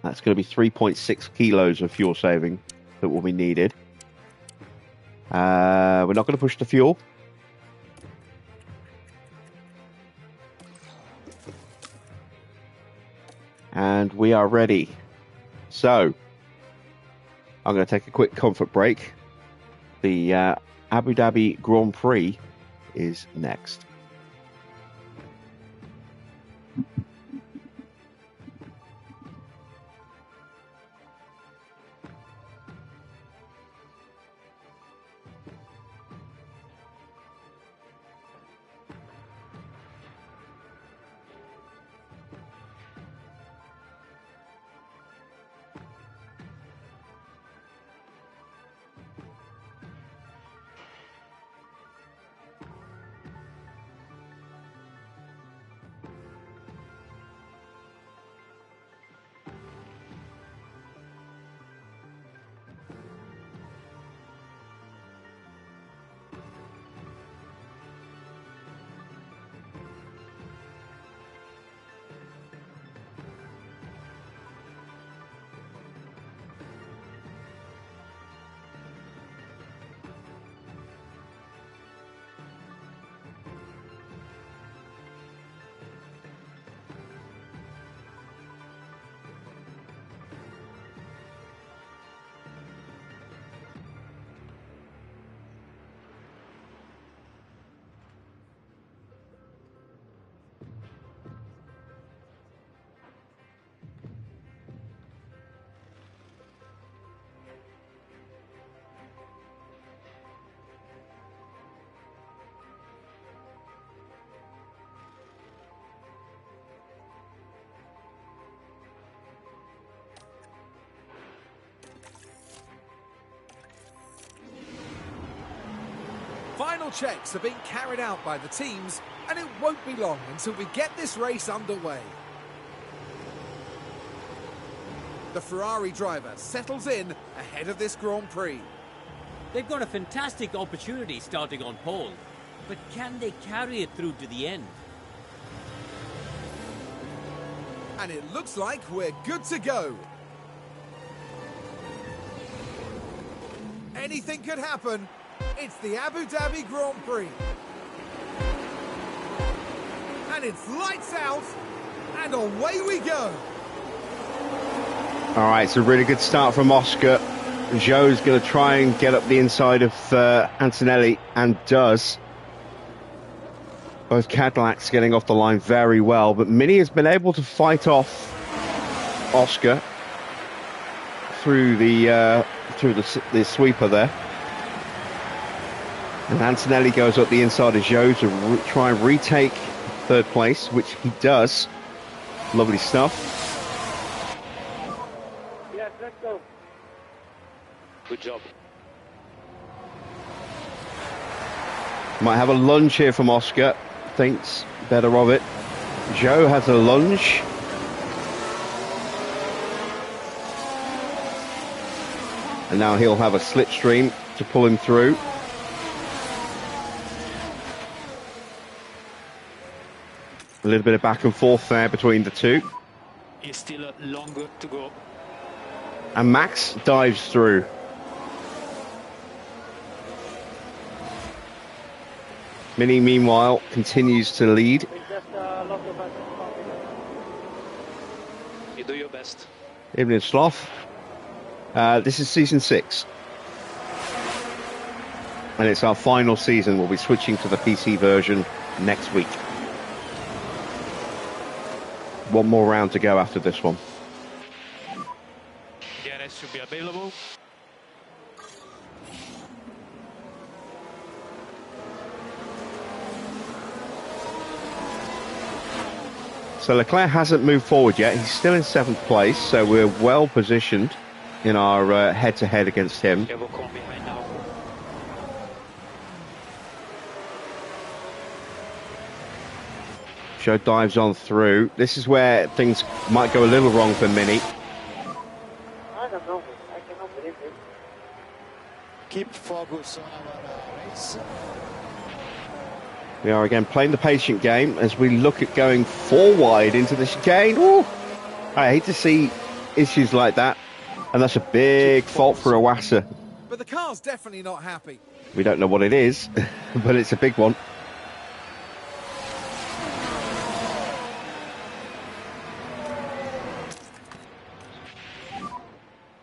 That's going to be 3.6 kilos of fuel saving that will be needed. We're not going to push the fuel. And we are ready. So, I'm going to take a quick comfort break. The Abu Dhabi Grand Prix is next. Final checks are being carried out by the teams, and it won't be long until we get this race underway. The Ferrari driver settles in ahead of this Grand Prix. They've got a fantastic opportunity starting on pole, but can they carry it through to the end? And it looks like we're good to go. Anything could happen. It's the Abu Dhabi Grand Prix. And it's lights out, and away we go. All right, it's a really good start from Oscar. Joe's going to try and get up the inside of Antonelli, and does. Both Cadillacs getting off the line very well, but Mini has been able to fight off Oscar through the sweeper there. And Antonelli goes up the inside of Joe to try and retake third place, which he does. Lovely stuff. Yes, let's go. Good job. Might have a lunge here from Oscar. Thinks better of it. Joe has a lunge. And now he'll have a slipstream to pull him through. A little bit of back and forth there between the two. It's still longer to go. And Max dives through. Mini, meanwhile, continues to lead. We just lost the back. You do your best. Evening, Sloth. This is season 6. And it's our final season. We'll be switching to the PC version next week. One more round to go after this one. DRS should be available. So Leclerc hasn't moved forward yet. He's still in 7th place, so we're well positioned in our head-to-head against him. Careful, come behind now. Joe dives on through. This is where things might go a little wrong for Mini. I don't know. I cannot believe it. Keep focus on our race. We are again playing the patient game as we look at going 4 wide into the chicane. Ooh, I hate to see issues like that, and that's a big fault for Iwasa. But the car's definitely not happy. We don't know what it is, but it's a big one.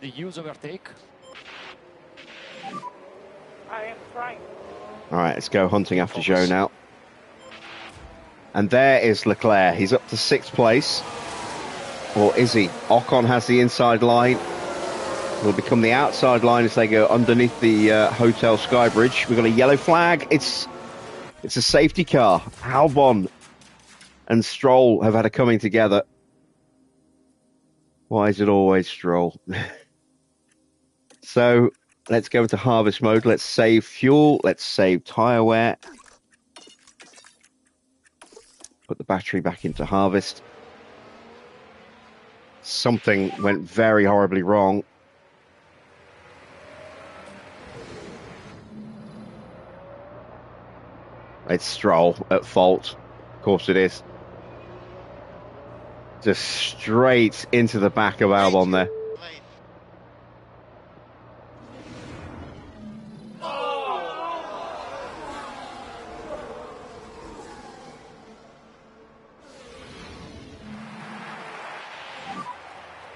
The use overtake. I am trying. All right, let's go hunting after Joe now. And there is Leclerc. He's up to 6th place. Or is he? Ocon has the inside line. Will become the outside line as they go underneath the Hotel Sky Bridge. We've got a yellow flag. It's a safety car. Albon and Stroll have had a coming together. Why is it always Stroll? So let's go into harvest mode. Let's save fuel. Let's save tyre wear. Put the battery back into harvest. Something went very horribly wrong. It's Stroll at fault. Of course it is. Just straight into the back of Albon there.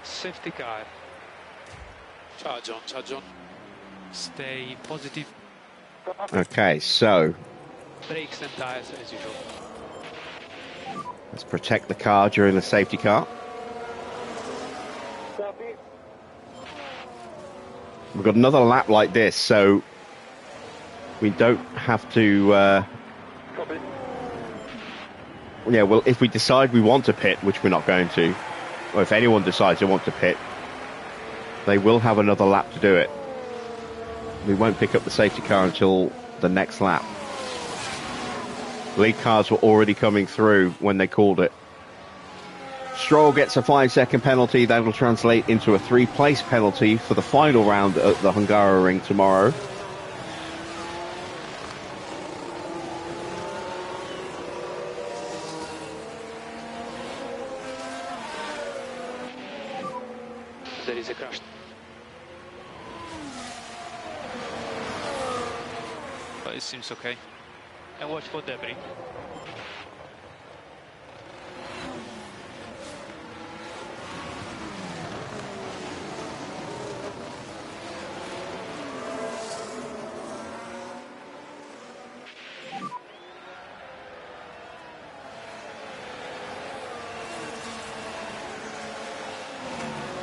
Safety car. Charge on, charge on. Stay positive. Okay, so Brakes and tires as usual. let's protect the car during the safety car. Copy. We've got another lap like this, so we don't have to... Copy. yeah, well, if we decide we want to pit, which we're not going to, or if anyone decides they want to pit, they will have another lap to do it. We won't pick up the safety car until the next lap. Lead cars were already coming through when they called it. Stroll gets a 5-second penalty. That will translate into a 3-place penalty for the final round at the Hungaroring tomorrow. There is a crash. But it seems okay. And watch for debris.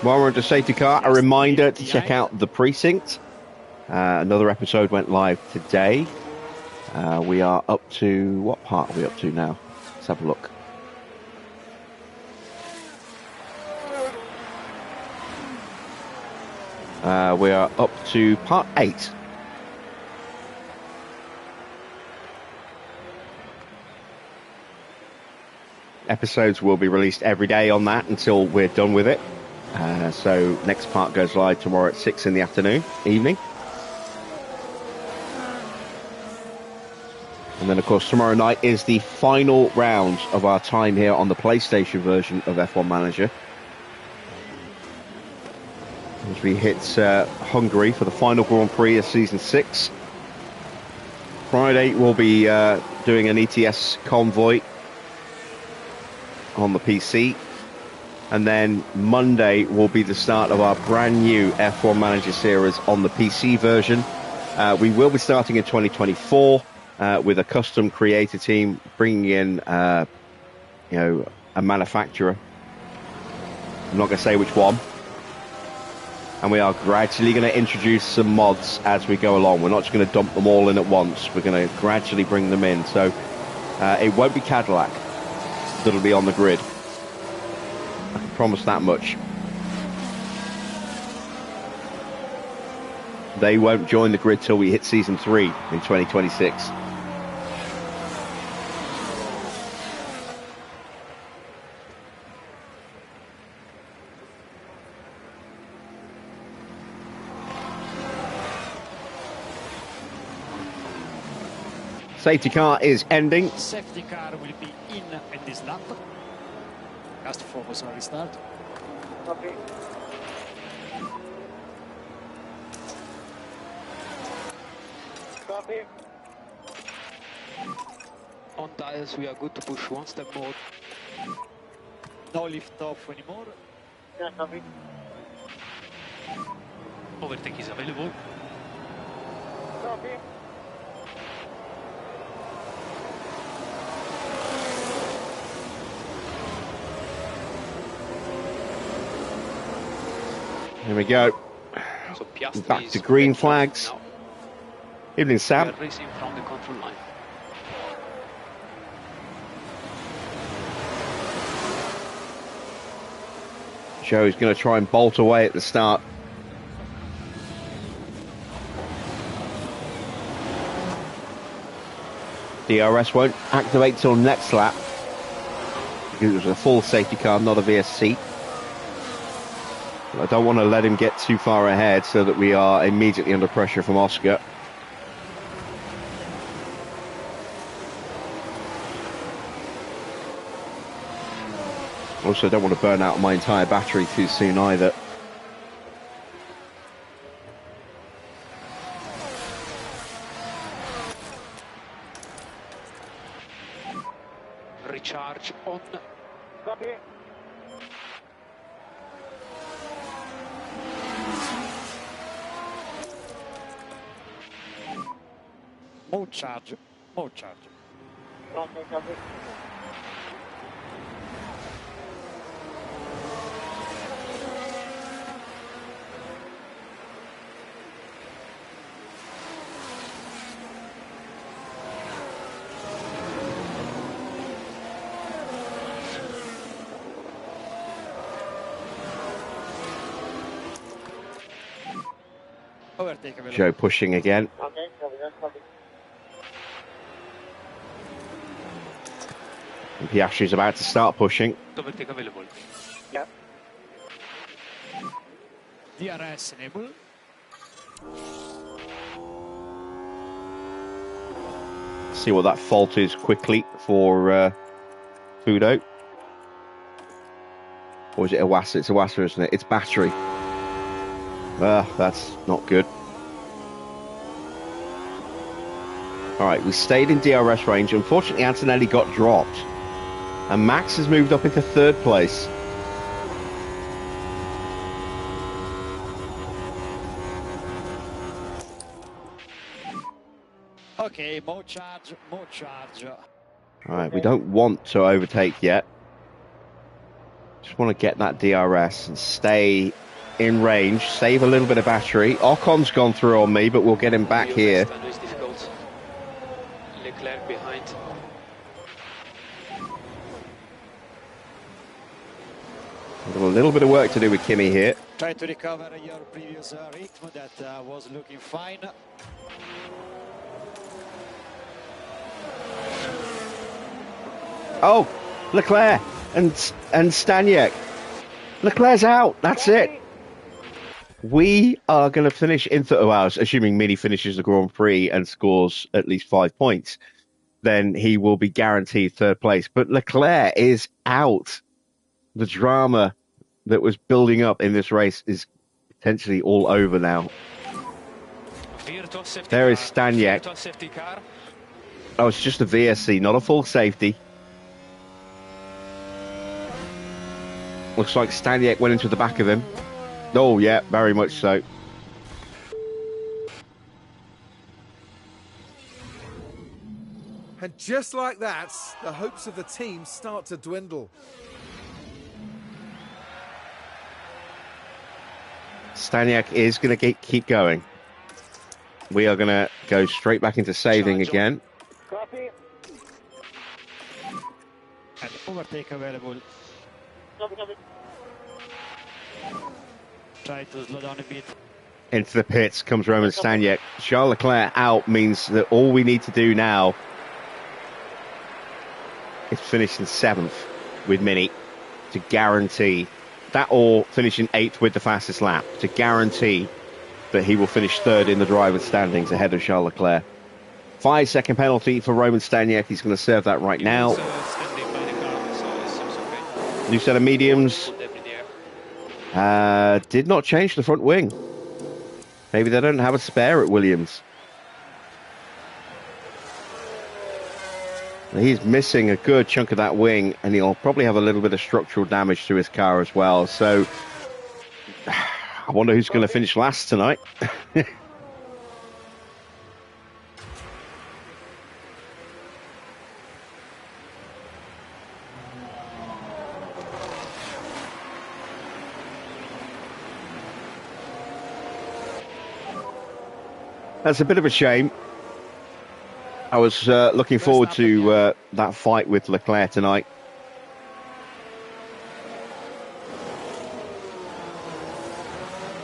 While we're under safety car, a reminder to check out The Precinct. Another episode went live today. We are up to... What part are we up to now? Let's have a look. We are up to part 8. Episodes will be released every day on that until we're done with it. So next part goes live tomorrow at 6 in the evening. And then, of course, tomorrow night is the final round of our time here on the PlayStation version of F1 Manager. As we hit Hungary for the final Grand Prix of Season 6. Friday, we'll be doing an ETS convoy on the PC. And then Monday will be the start of our brand new F1 Manager series on the PC version. We will be starting in 2024 with a custom creator team, bringing in, a manufacturer. I'm not going to say which one. And we are gradually going to introduce some mods as we go along. We're not just going to dump them all in at once. We're going to gradually bring them in. So it won't be Cadillac that'll be on the grid. I can promise that much. They won't join the grid till we hit Season 3 in 2026. Safety car is ending. Safety car will be in at this lap. Just focus on restart. Copy. Copy. On tires, we are good to push one step more. No lift off anymore. Yeah, copy. Overtake is available. Copy. Here we go. So Piastri Back is to green back flags. now. Evening, We Sam. are racing from the control line. Joe's going to try and bolt away at the start. DRS won't activate till next lap because it was a full safety car, not a VSC. But I don't want to let him get too far ahead so that we are immediately under pressure from Oscar. Also, don't want to burn out my entire battery too soon either. Recharge on. Copy. Mode charge. Mode charge. Okay, copy. Overtake available. Joe pushing again. Okay, copy, that's copy. And Piastri's about to start pushing. Double take available. Yeah. DRS enable. See what that fault is quickly for Fudo. Or is it Iwasa? It's Iwasa, isn't it? It's battery. That's not good. Alright, we stayed in DRS range. Unfortunately, Antonelli got dropped. And Max has moved up into third place. Okay, more charge, more charge. Alright, we don't want to overtake yet. Just want to get that DRS and stay in range, save a little bit of battery. Ocon's gone through on me, but we'll get him back here. Is difficult. Leclerc behind. We've got a little bit of work to do with Kimi here. Try to recover your previous rhythm that was looking fine. Oh, Leclerc and Staniek. Leclerc's out. That's it. We are going to finish in 30 hours, assuming Mini finishes the Grand Prix and scores at least 5 points. Then he will be guaranteed third place. But Leclerc is out. The drama that was building up in this race is potentially all over now. There is Staniek. Oh, it's just a VSC, not a full safety. Looks like Staniek went into the back of him. Oh, yeah, very much so. And just like that, the hopes of the team start to dwindle. Staniek is going to keep going. We are going to go straight back into saving again. Copy. And overtake available. Copy, copy. Try to slow down a bit. Into the pits comes Roman Staniek. Charles Leclerc out means that all we need to do now is finish in 7th with Mini to guarantee that, or finish in 8th with the fastest lap to guarantee that he will finish 3rd in the driver's standings ahead of Charles Leclerc. 5-second penalty for Roman Staniek. He's going to serve that right now. New set of mediums. Did not change the front wing. Maybe they don't have a spare at Williams. He's missing a good chunk of that wing, and he'll probably have a little bit of structural damage to his car as well. So I wonder who's going to finish last tonight. That's a bit of a shame. I was looking forward to that fight with Leclerc tonight.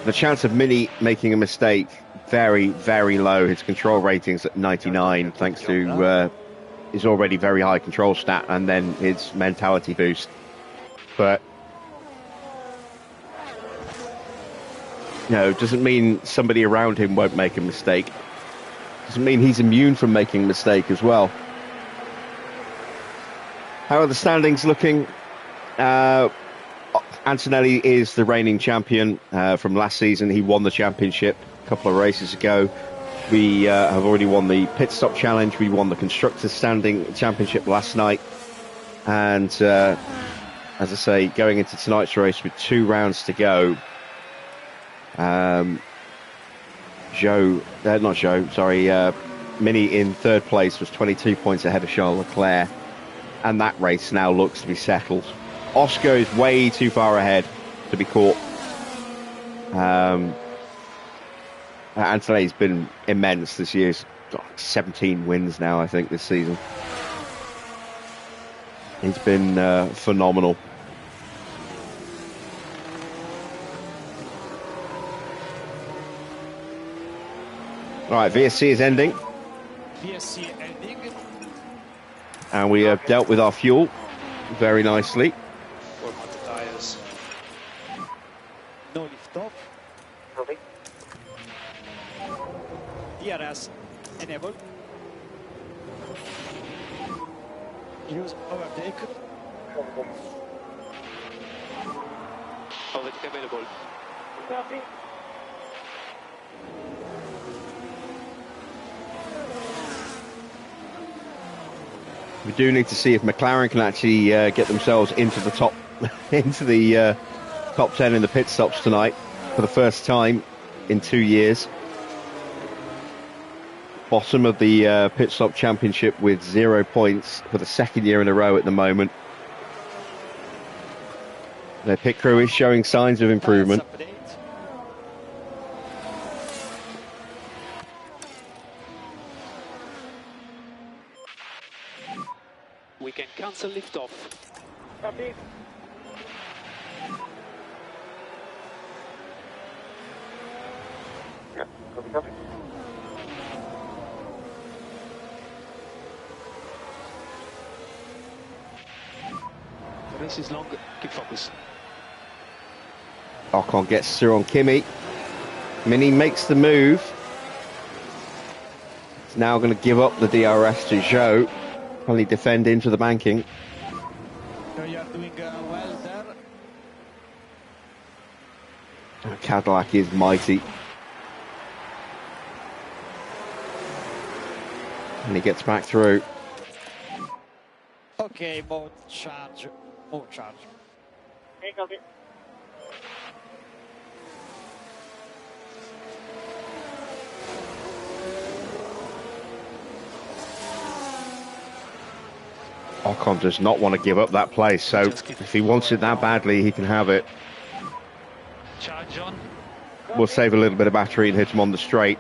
The chance of Mini making a mistake, very, very low. His control rating's at 99, thanks to his already very high control stat and then his mentality boost. But, no, doesn't mean somebody around him won't make a mistake. Doesn't mean he's immune from making a mistake as well. How are the standings looking? Antonelli is the reigning champion from last season. He won the championship a couple of races ago. We have already won the pit stop challenge. We won the constructors standing championship last night. And as I say, going into tonight's race with 2 rounds to go, Mini in 3rd place was 22 points ahead of Charles Leclerc, and that race now looks to be settled. Oscar is way too far ahead to be caught. Antonelli's been immense this year. He's got 17 wins now, I think, this season. He's been phenomenal. All right, VSC is ending. VSC ending. And we have dealt with our fuel. very nicely. Warm up the tires. No lift off. Copy. DRS enabled. Use overtake. Overtake available. Copy. We do need to see if McLaren can actually get themselves into the top, into the top 10 in the pit stops tonight for the first time in 2 years. Bottom of the pit stop championship with 0 points for the second year in a row at the moment. Their pit crew is showing signs of improvement. Tires update. We can cancel lift off. Copy. Yeah, copy, copy. The race is long. Keep focus. Ocon gets through on Kimi. Mini makes the move. He's now going to give up the DRS to Zhou. Only defend into the banking. No, you are doing well there. Cadillac is mighty. And he gets back through. Okay, more charge. More charge. Okay, copy. Ocon does not want to give up that place, so if he wants it that badly, he can have it. Charge on. We'll save a little bit of battery and hit him on the straight.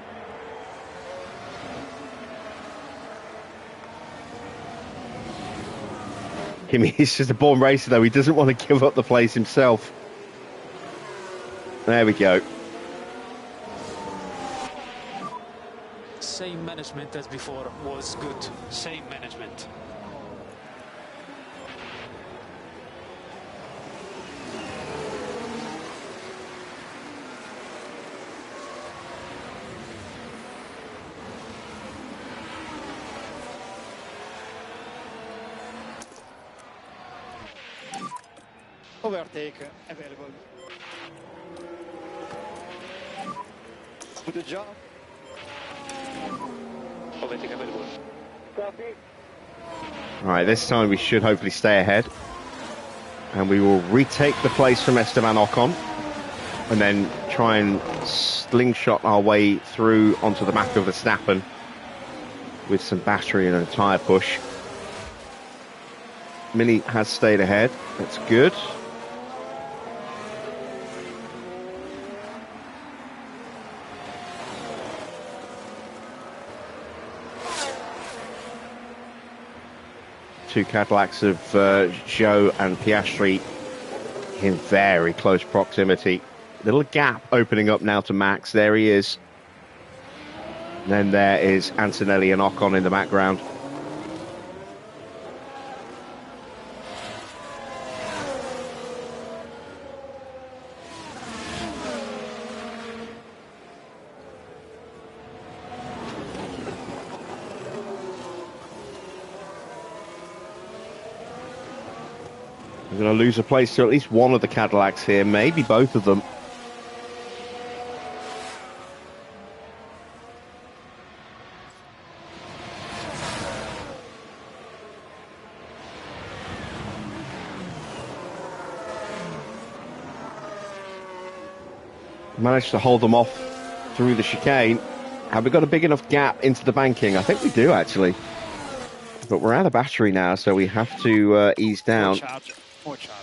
Kimi is just a born racer, though. He doesn't want to give up the place himself. There we go. Same management as before was good. Same management. Overtake available. Good job. Overtake available. Copy. Right, this time we should hopefully stay ahead. And we will retake the place from Esteban Ocon. And then try and slingshot our way through onto the back of Verstappen with some battery and a tyre push. Mini has stayed ahead. That's good. Two Cadillacs of Zhou and Piastri in very close proximity. Little gap opening up now to Max. There he is. And then there is Antonelli and Ocon in the background. We're going to lose a place to at least one of the Cadillacs here, maybe both of them. Managed to hold them off through the chicane. Have we got a big enough gap into the banking? I think we do, actually. But we're out of battery now, so we have to ease down. More charge. More charge.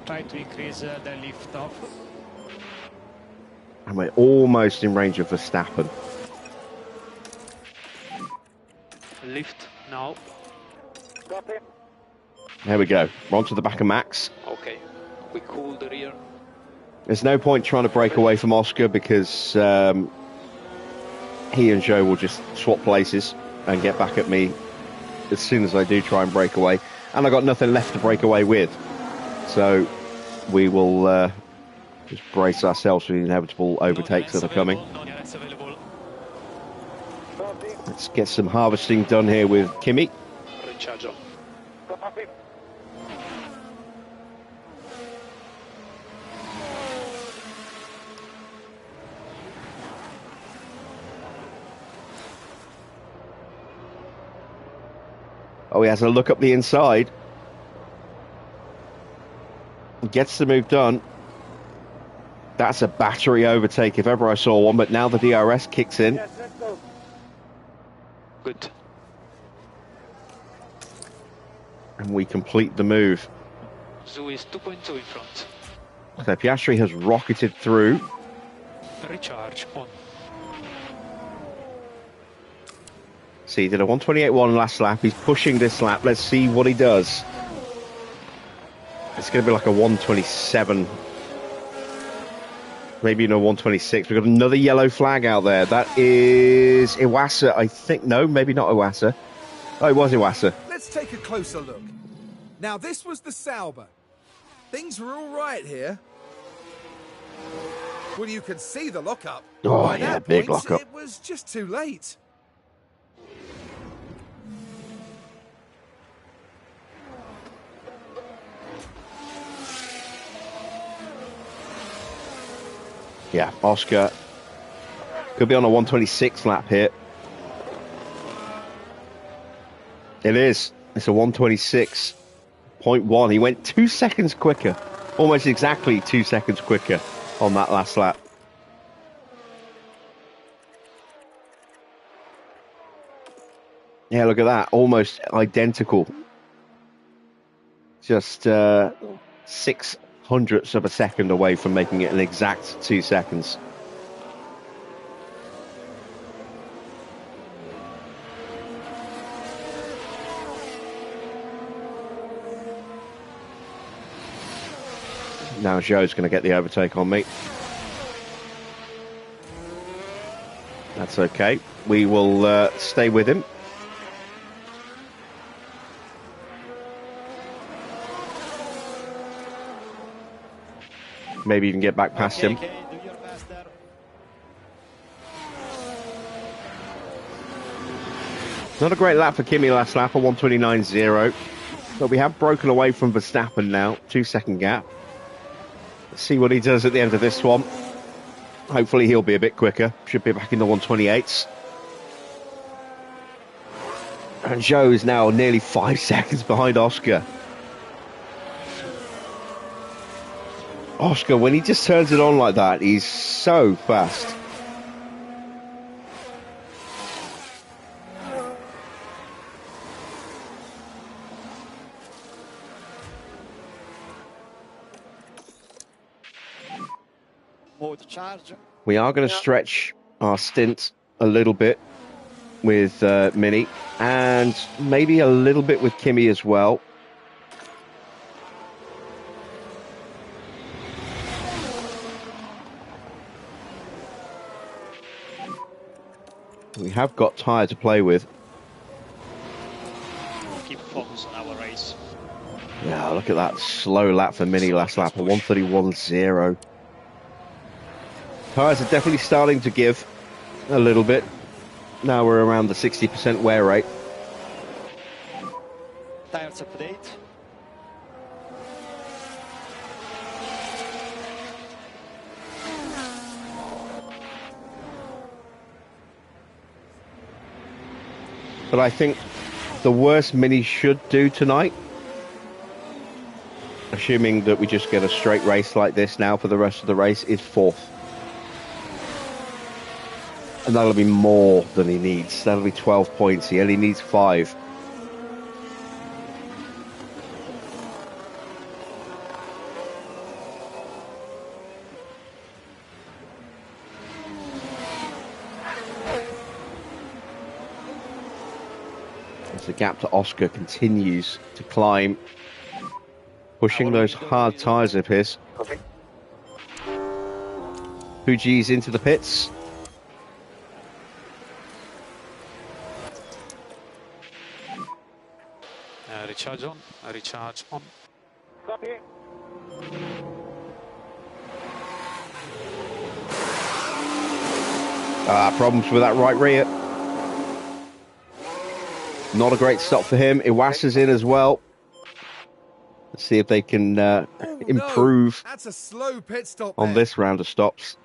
Try to increase the lift off. And we're almost in range of Verstappen. Lift now. Copy. There we go. We're onto the back of Max. Okay. We cool the rear. There's no point trying to break away from Oscar because he and Zhou will just swap places and get back at me as soon as I do try and break away. And I got nothing left to break away with. So we will just brace ourselves for the inevitable overtakes that are coming. Let's get some harvesting done here with Kimi. Oh, he has a look up the inside. Gets the move done. That's a battery overtake if ever I saw one, but now the DRS kicks in. Yes, let's go. Good. And we complete the move. Zoo is 2.2 in front. So Piastri has rocketed through. Recharge on. See, he did a 128.1 last lap. He's pushing this lap. Let's see what he does. It's going to be like a 127. Maybe even a 126. We've got another yellow flag out there. That is Iwasa, I think. No, maybe not Iwasa. Oh, it was Iwasa. Let's take a closer look. Now, this was the Sauber. Things were all right here. Well, you can see the lockup. Oh, By yeah, that big point, lockup. It was just too late. Yeah, Oscar could be on a 126 lap here. It is. It's a 126.1. He went 2 seconds quicker. Almost exactly 2 seconds quicker on that last lap. Yeah, look at that. Almost identical. Just 6 hundredths of a second away from making it an exact 2 seconds. Now Joe's going to get the overtake on me. That's okay. We will stay with him. Maybe even get back past him. Okay, do your best there. Not a great lap for Kimi last lap, a 129.0. But we have broken away from Verstappen now. 2 second gap. Let's see what he does at the end of this one. Hopefully he'll be a bit quicker. Should be back in the 128s. And Joe is now nearly 5 seconds behind Oscar. Oscar, when he just turns it on like that, he's so fast. Mode charge. We are going to stretch our stint a little bit with Mini and maybe a little bit with Kimi as well. We have got tyre to play with. Keep focus on our race. Yeah, look at that slow lap for Mini last lap, a 131.0. Tyres are definitely starting to give a little bit. Now we're around the 60% wear rate. Tires update. But I think the worst Mini should do tonight, assuming that we just get a straight race like this now for the rest of the race, is 4th. And that'll be more than he needs. That'll be 12 points. He only needs 5. As the gap to Oscar continues to climb, pushing those hard tyres of his. Fuji's into the pits. Recharge on, recharge on. Copy. Problems with that right rear. Not a great stop for him. Iwasa's in as well. Let's see if they can improve No. That's a slow pit stop on there. this round of stops.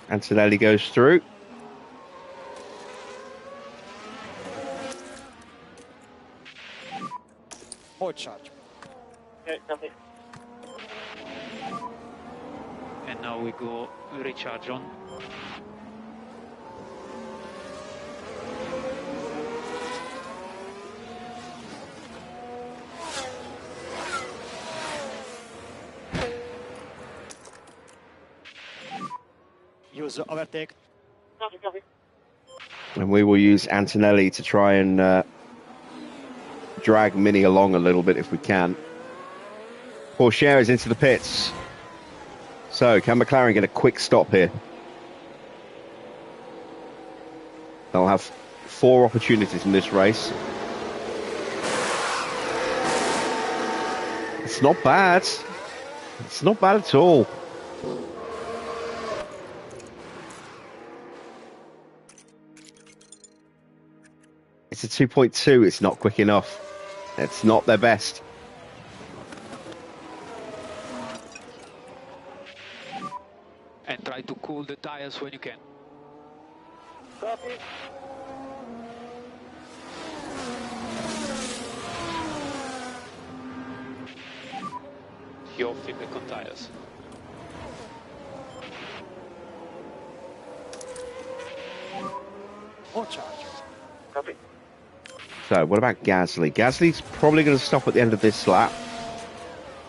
Antonelli goes through. More charge. Okay, copy. And now we go recharge on. Use overtake. Copy, copy. And we will use Antonelli to try and drag Mini along a little bit if we can. Porsche is into the pits. So, can McLaren get a quick stop here? They'll have 4 opportunities in this race. It's not bad. It's not bad at all. It's a 2.2. It's not quick enough. It's not their best. And try to cool the tires when you can. Copy. Your feedback on tires. More charge. Copy. So, what about Gasly? Gasly's probably going to stop at the end of this lap.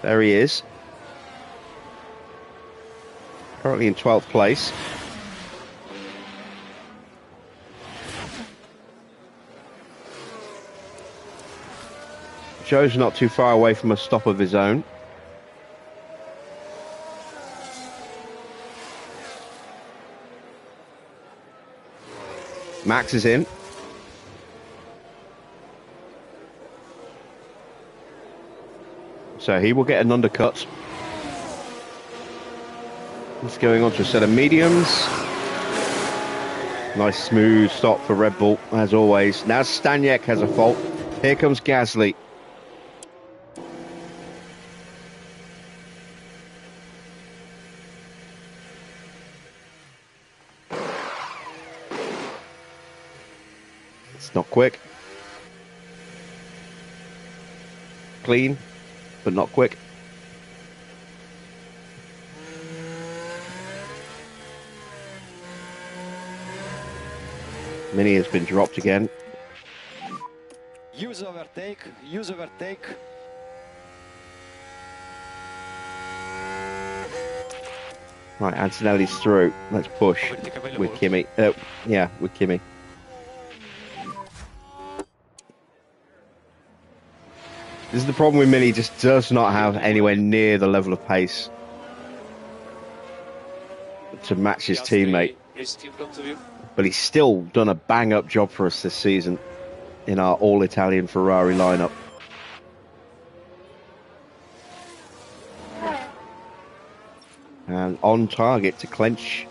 There he is. Currently in 12th place. Joe's not too far away from a stop of his own. Max is in. So he will get an undercut. He's going on to a set of mediums. Nice smooth stop for Red Bull, as always. Now Staniek has a fault. Here comes Gasly. It's not quick. Clean, but not quick. Mini has been dropped again. Use overtake. Use overtake. Right, Antonelli's through. Let's push with Kimi. Yeah, with Kimi. This is the problem with Mini. He just does not have anywhere near the level of pace to match his teammate. But he's still done a bang-up job for us this season in our all-Italian Ferrari lineup. And on target to clinch,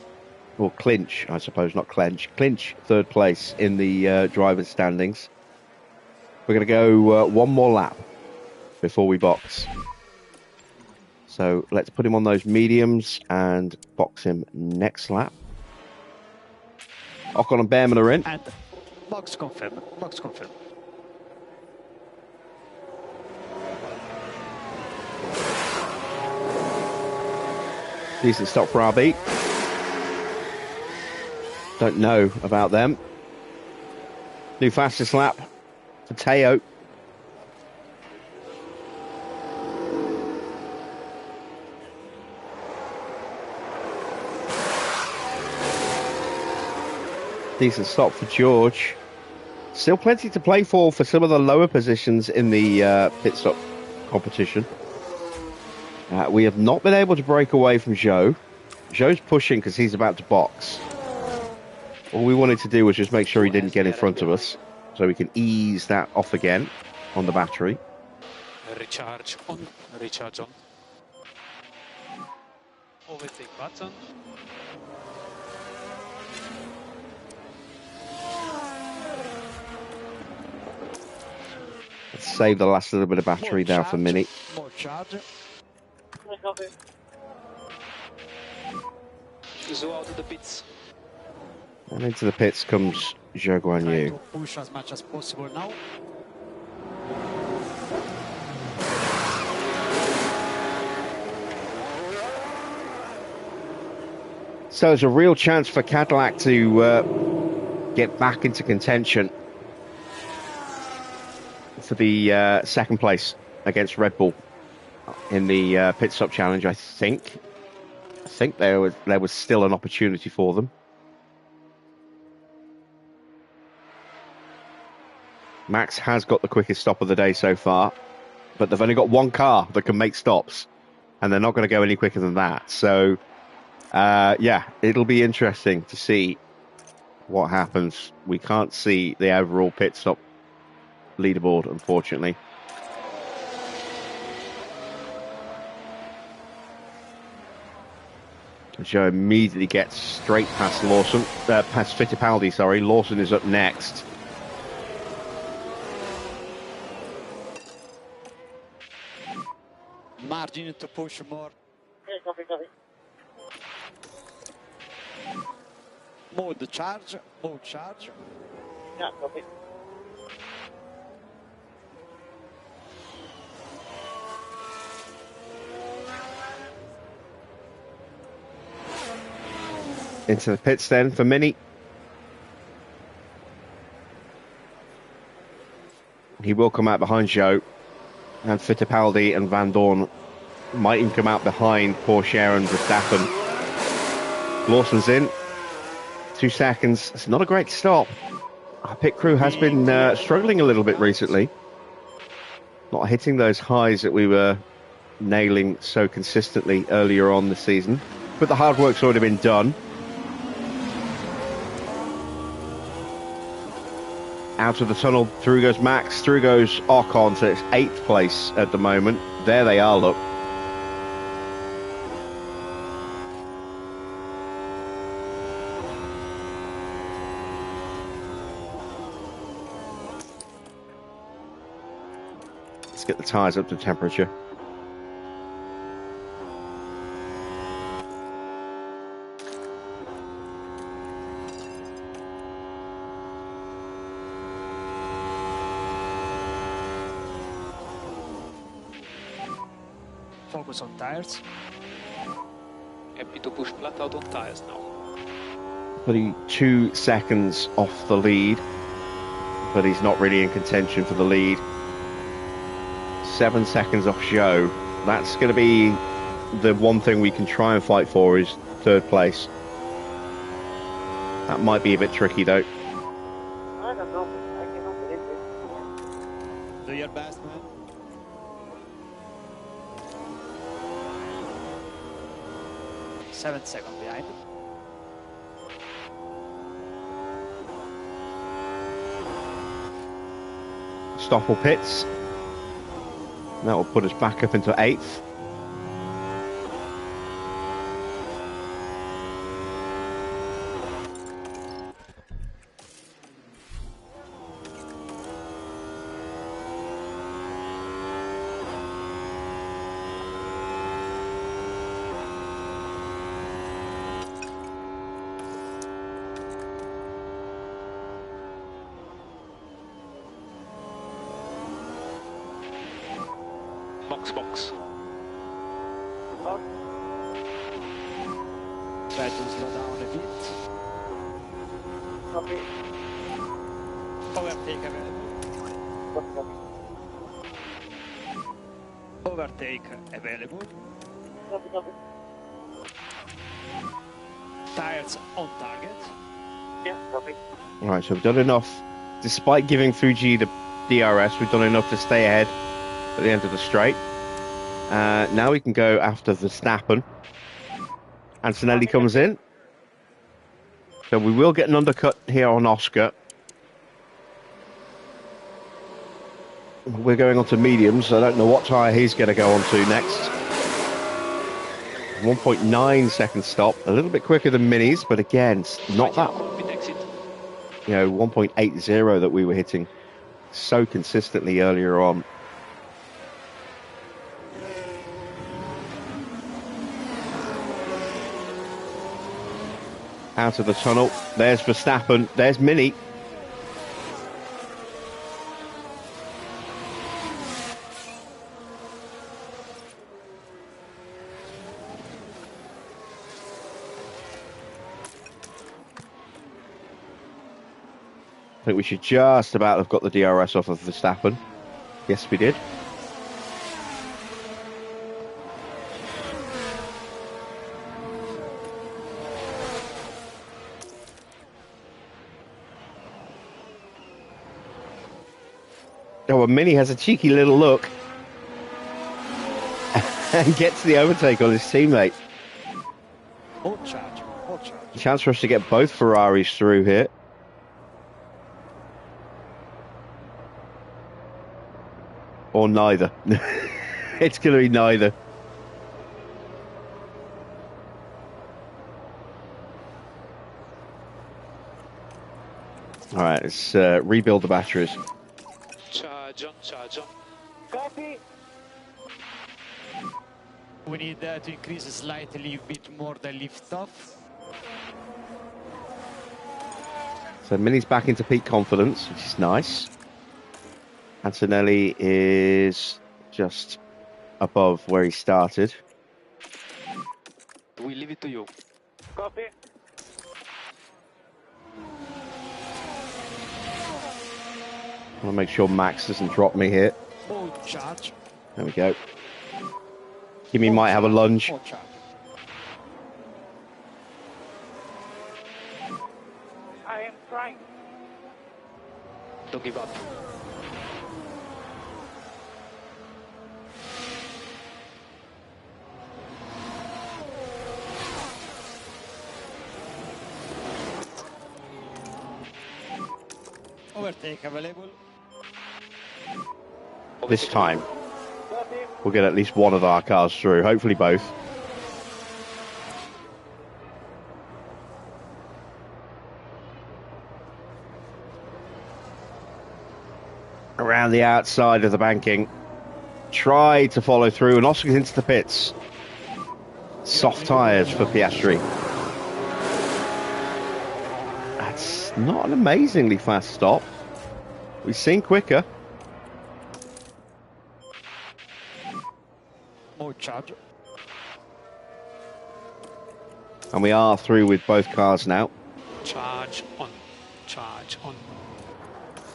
I suppose, not clinch 3rd place in the driver's standings. We're going to go one more lap before we box. So let's put him on those mediums and box him next lap. Ocon and Behrman are in. And box confirm. Box confirm. Decent stop for RB. Don't know about them. New fastest lap for Teo. Decent stop for George. Still plenty to play for some of the lower positions in the pit stop competition. We have not been able to break away from Joe. Joe's pushing because he's about to box. All we wanted to do was just make sure he didn't get in front of us, so we can ease that off again on the battery. Recharge on. Recharge on. Overtake button. Let's save the last little bit of battery now for Mini. More charge. Zo out of the pits. And into the pits comes Zhou Try Guanyu. to push as much as possible now. So it's a real chance for Cadillac to get back into contention for the second place against Red Bull in the pit stop challenge. I think there was still an opportunity for them. Max has got the quickest stop of the day so far, but they've only got one car that can make stops, and they're not going to go any quicker than that. So, yeah, it'll be interesting to see what happens. We can't see the overall pit stop leaderboard, unfortunately. Joe immediately gets straight past past Fittipaldi, sorry. Lawson is up next. Margin to push more. Copy, copy. Mode charge. Mode charge. Yeah, copy. Into the pits then for Mini. He will come out behind Joe. And Fittipaldi and Van Dorn might even come out behind Porsche and Verstappen. Lawson's in. 2 seconds. It's not a great stop. Our pit crew has been struggling a little bit recently. Not hitting those highs that we were nailing so consistently earlier on this season. But the hard work's already been done. Out of the tunnel, through goes Max, through goes Ocon, so it's 8th place at the moment. There they are, look. Let's get the tyres up to temperature. Focus on tires. Happy to push flat out on tires now. 32 seconds off the lead, but he's not really in contention for the lead. 7 seconds off Joe. That's going to be the one thing we can try and fight for, is 3rd place. That might be a bit tricky though. I don't know. I cannot believe it. Do your best, man. Seven seconds behind. Stoffel pits. That will put us back up into 8th. Box. Try to slow down a bit. Copy. Overtake available. Copy, copy. Overtake available. Copy, copy. Tires on target. Yeah, copy. All right, so we've done enough. Despite giving Fuji the DRS, we've done enough to stay ahead at the end of the straight. Now we can go after Verstappen. Antonelli comes in. So we will get an undercut here on Oscar. We're going on to mediums. So I don't know what tyre he's going to go on to next. 1.9 second stop. A little bit quicker than minis, but again, not that. 1.80 that we were hitting so consistently earlier on. Out of the tunnel. There's Verstappen. There's Mini. I think we should just about have got the DRS off of Verstappen. Yes, we did. Oh, and Mini has a cheeky little look and gets the overtake on his teammate. Hold charge. Chance for us to get both Ferraris through here. Or neither. It's going to be neither. All right, let's rebuild the batteries. Charge on. Copy. We need to increase slightly bit more the lift off. So Mini's back into peak confidence, which is nice. Antonelli is just above where he started. We leave it to you. Copy. I want to make sure Max doesn't drop me here. Hold charge. There we go. Kimi might have a lunge. Hold charge. I am trying. Don't give up. Overtake available. This time, we'll get at least one of our cars through. Hopefully both. Around the outside of the banking. Try to follow through, and Oscar's into the pits. Soft tyres for Piastri. That's not an amazingly fast stop. We've seen quicker. More charge. And we are through with both cars now. Charge on. Charge on.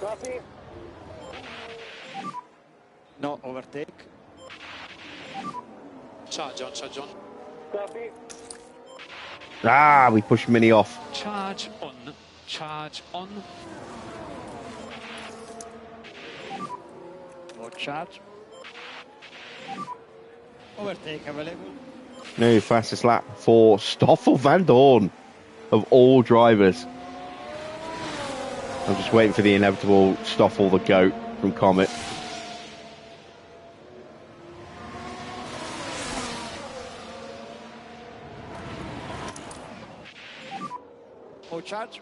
Copy. No overtake. Charge on. Copy. Ah, we pushed Mini off. Charge on. Charge on. More charge. Overtake available. New fastest lap for Stoffel Van Dorn, of all drivers. I'm just waiting for the inevitable Stoffel the GOAT from Comet. More charge.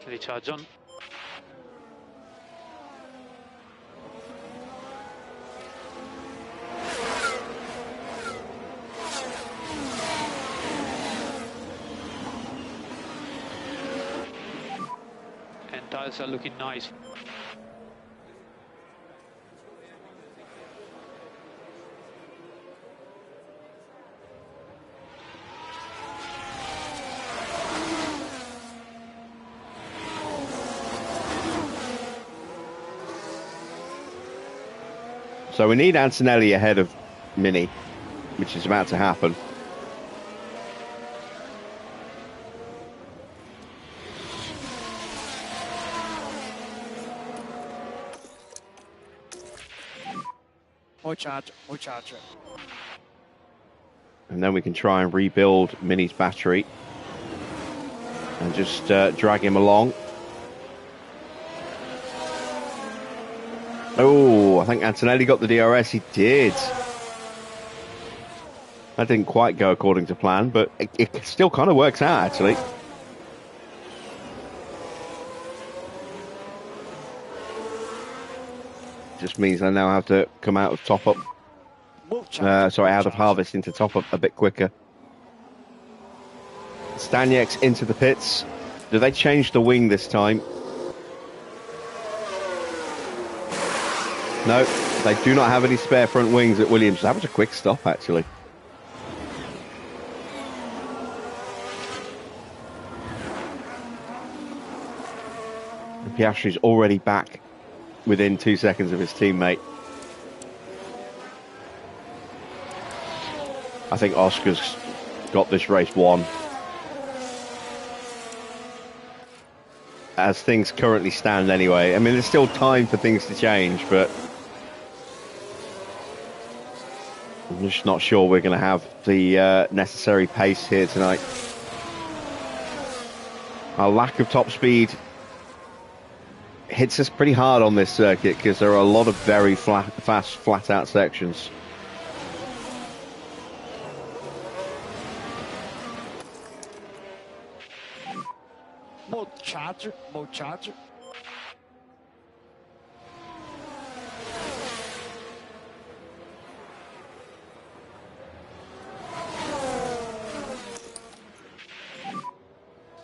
Recharge on. And Tires are looking nice. So we need Antonelli ahead of Mini, which is about to happen. More charge, more charge. And then we can try and rebuild Mini's battery and just drag him along. Oh, I think Antonelli got the DRS. He did. That didn't quite go according to plan, but it still kind of works out, actually. Just means I now have to come out of top up. Sorry, out of harvest into top up a bit quicker. Staniek's into the pits. Do they change the wing this time? No, they do not have any spare front wings at Williams. That was a quick stop, actually. And Piastri's already back within 2 seconds of his teammate. I think Oscar's got this race won. As things currently stand anyway. I mean, there's still time for things to change, but I'm just not sure we're going to have the necessary pace here tonight. Our lack of top speed hits us pretty hard on this circuit because there are a lot of very fast, flat-out sections. More charge, more charge.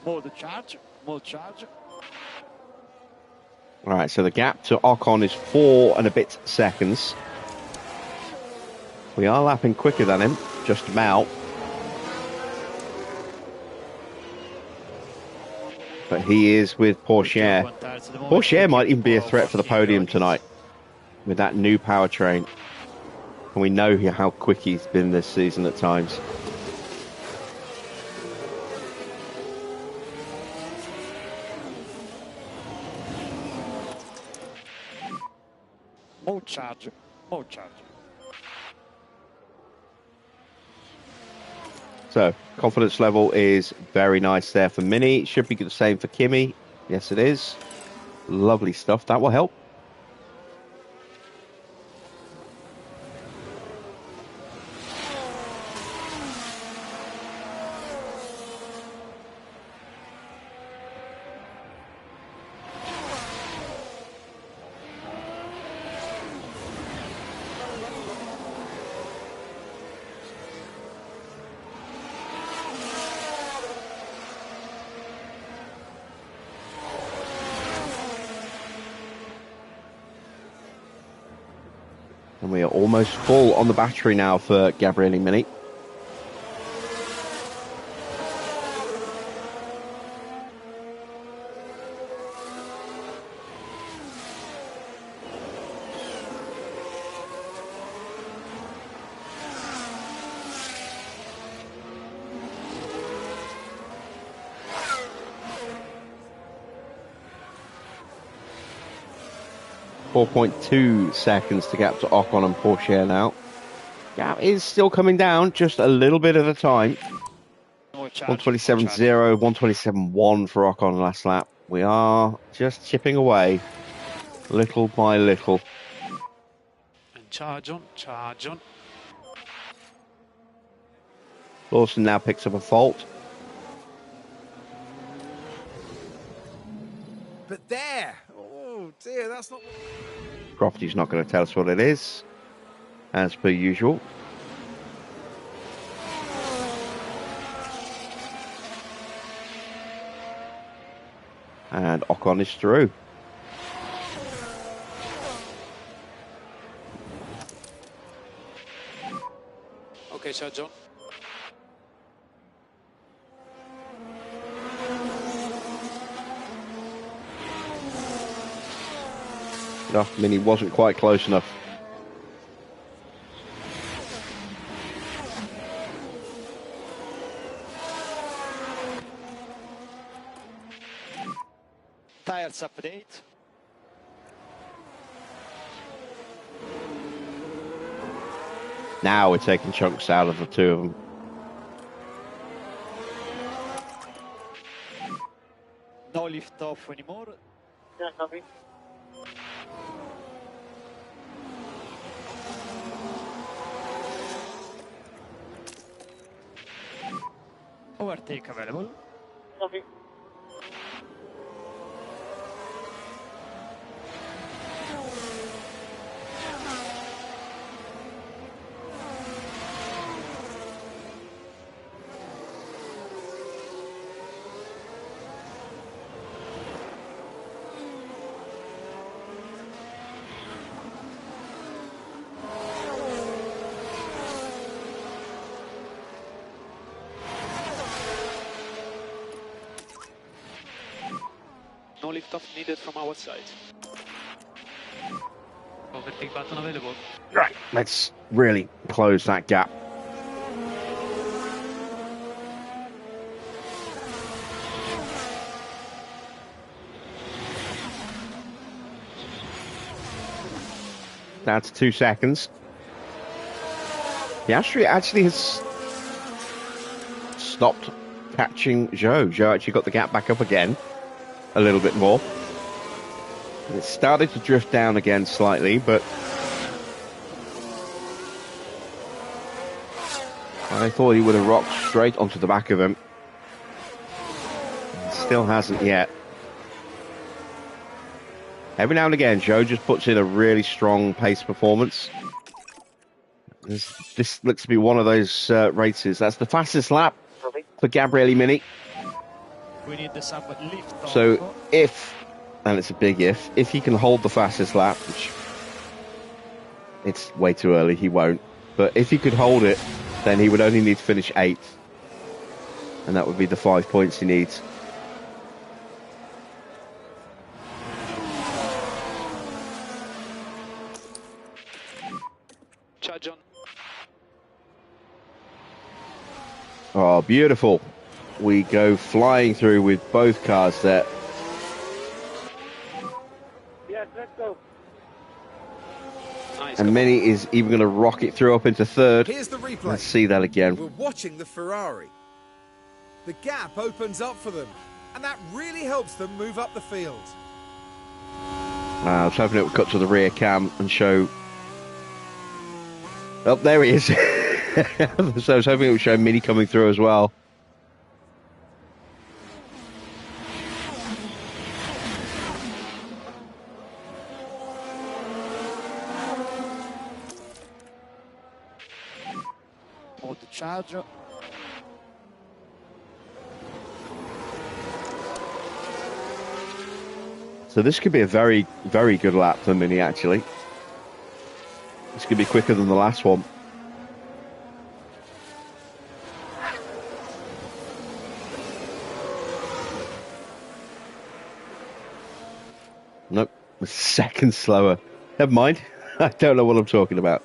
More the charge, more charge. All right, so the gap to Ocon is 4 and a bit seconds. We are lapping quicker than him, just about. But he is with Porsche. Porsche might even be a threat for the podium tonight with that new powertrain. And we know how quick he's been this season at times. More charge, more charge. So, confidence level is very nice there for Mini. Should be the same for Kimi. Yes, it is. Lovely stuff. That will help. And we are almost full on the battery now for Gabriele Mini. .2 seconds to gap to Ocon and Porsche now. Gap is still coming down, just a little bit at a time. 127.0, 127.1 for Ocon last lap. We are just chipping away, little by little. And charge on, charge on. Lawson now picks up a fault. But there! Oh dear, that's not... Crofty's not going to tell us what it is, as per usual. And Ocon is through. Okay, charge on. No, Mini wasn't quite close enough. Tires update. Now we're taking chunks out of the two of them. No lift off anymore. Yeah, copy. Overtake available. Copy. No lift off needed from our side. Overtake button available. Right, let's really close that gap. Down to 2 seconds. Piastri actually has stopped catching Zhou. Zhou actually got the gap back up again a little bit more. It started to drift down again slightly, but I thought he would have rocked straight onto the back of him. Still hasn't yet. Every now and again, Zhou just puts in a really strong pace performance. This looks to be one of those races. That's the fastest lap for Gabriele Mini. We need some lift off. So if, and it's a big if he can hold the fastest lap, which it's way too early, he won't. But if he could hold it, then he would only need to finish 8th. And that would be the 5 points he needs. Charge on. Oh, beautiful. We go flying through with both cars there. Yes, let's go. Nice. And Mini is even going to rocket through up into 3rd. Here's the replay. Let's see that again. We're watching the Ferrari. The gap opens up for them, and that really helps them move up the field. I was hoping it would cut to the rear cam and show... Oh, there he is. So I was hoping it would show Mini coming through as well. Hold the charger. So this could be a very, very good lap for Mini, actually. This could be quicker than the last one. Nope, a second slower. Never mind. I don't know what I'm talking about.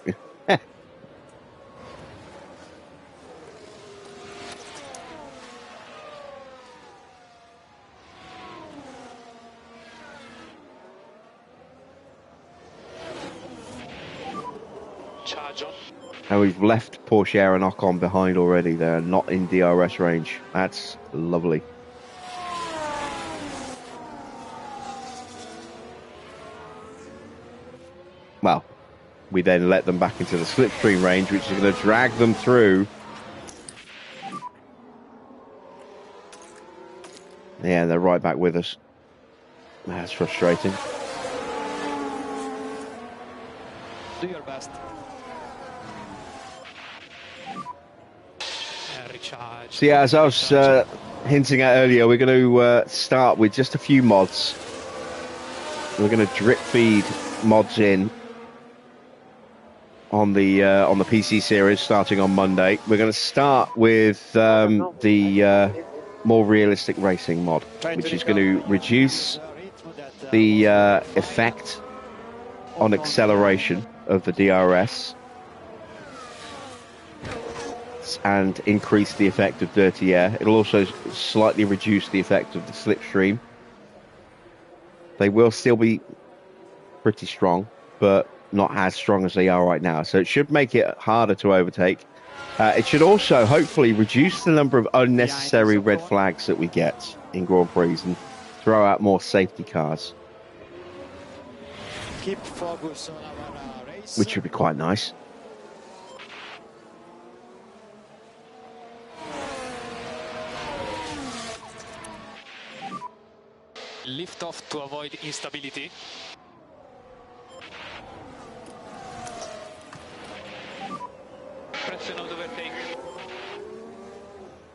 Charge on. And we've left Porsche and Ocon behind already. They're not in DRS range. That's lovely. Well, we then let them back into the slipstream range, which is going to drag them through. Yeah, they're right back with us. That's frustrating. Do your best. So yeah, as I was hinting at earlier, we're going to start with just a few mods. We're going to drip feed mods in on the PC series starting on Monday. We're going to start with the more realistic racing mod, which is going to reduce the effect on acceleration of the DRS and increase the effect of dirty air. It'll also slightly reduce the effect of the slipstream. They will still be pretty strong, but not as strong as they are right now. So it should make it harder to overtake. It should also hopefully reduce the number of unnecessary red flags that we get in Grand Prix and throw out more safety cars. Keep focus on our race. Which would be quite nice. Lift off to avoid instability. Press and overtake.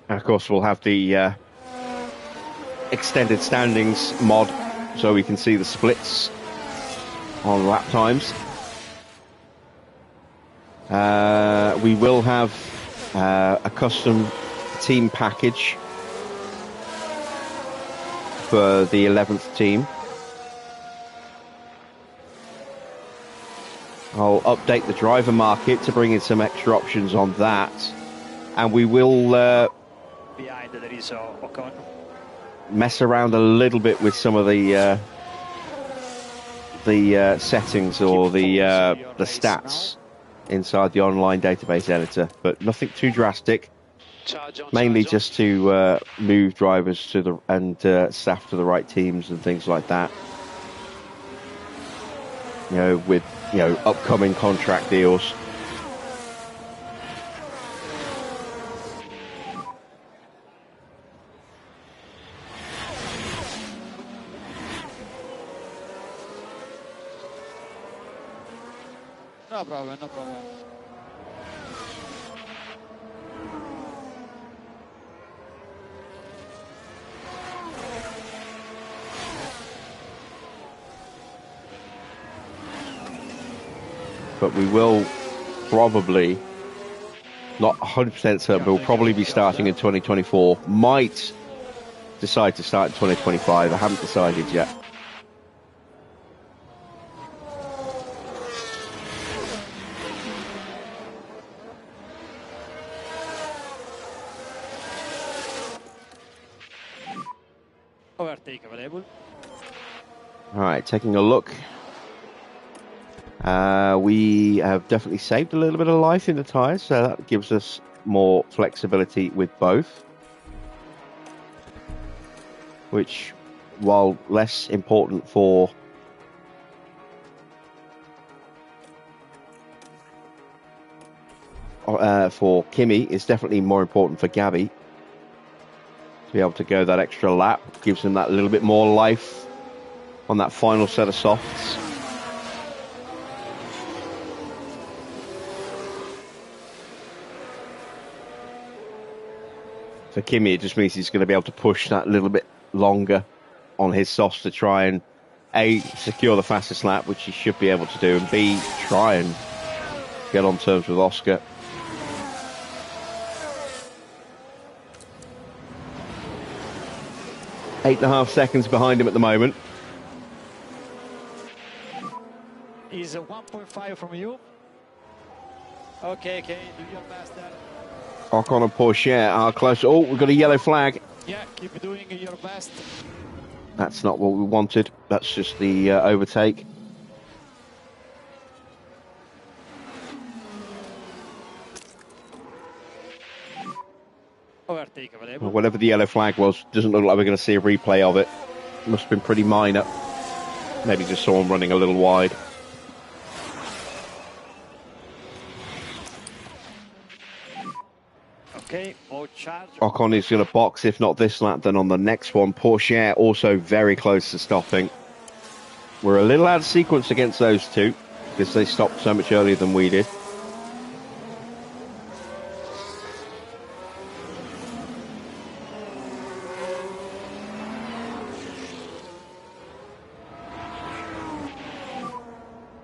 And of course, we'll have the extended standings mod, so we can see the splits on lap times. We will have a custom team package for the 11th team. I'll update the driver market to bring in some extra options on that, and we will Behind there is Ocon. mess around a little bit with some of the settings or the stats inside the online database editor, but nothing too drastic. Mainly just to move drivers to the and staff to the right teams and things like that. You know, with upcoming contract deals. No problem, no problem. But we will probably, not 100% certain, but we'll probably be starting in 2024. Might decide to start in 2025. I haven't decided yet. Overtake available. All right, taking a look. We have definitely saved a little bit of life in the tyres, so that gives us more flexibility with both. Which, while less important for Kimi, is definitely more important for Gabby. To be able to go that extra lap gives him that little bit more life on that final set of softs. For Kimi, it just means he's going to be able to push that little bit longer on his softs to try and A, secure the fastest lap, which he should be able to do, and B, try and get on terms with Oscar. 8.5 seconds behind him at the moment. Is 1.5 from you. Okay, do your best there. Ocon and Porsche are close. Oh, we've got a yellow flag. Yeah, keep doing your best. That's not what we wanted. That's just the overtake. Overtake available. Whatever the yellow flag was, doesn't look like we're going to see a replay of it. Must have been pretty minor. Maybe just saw him running a little wide. Okay, more charge. Ocon is going to box, if not this lap, then on the next one. Porsche also very close to stopping. We're a little out of sequence against those two, because they stopped so much earlier than we did.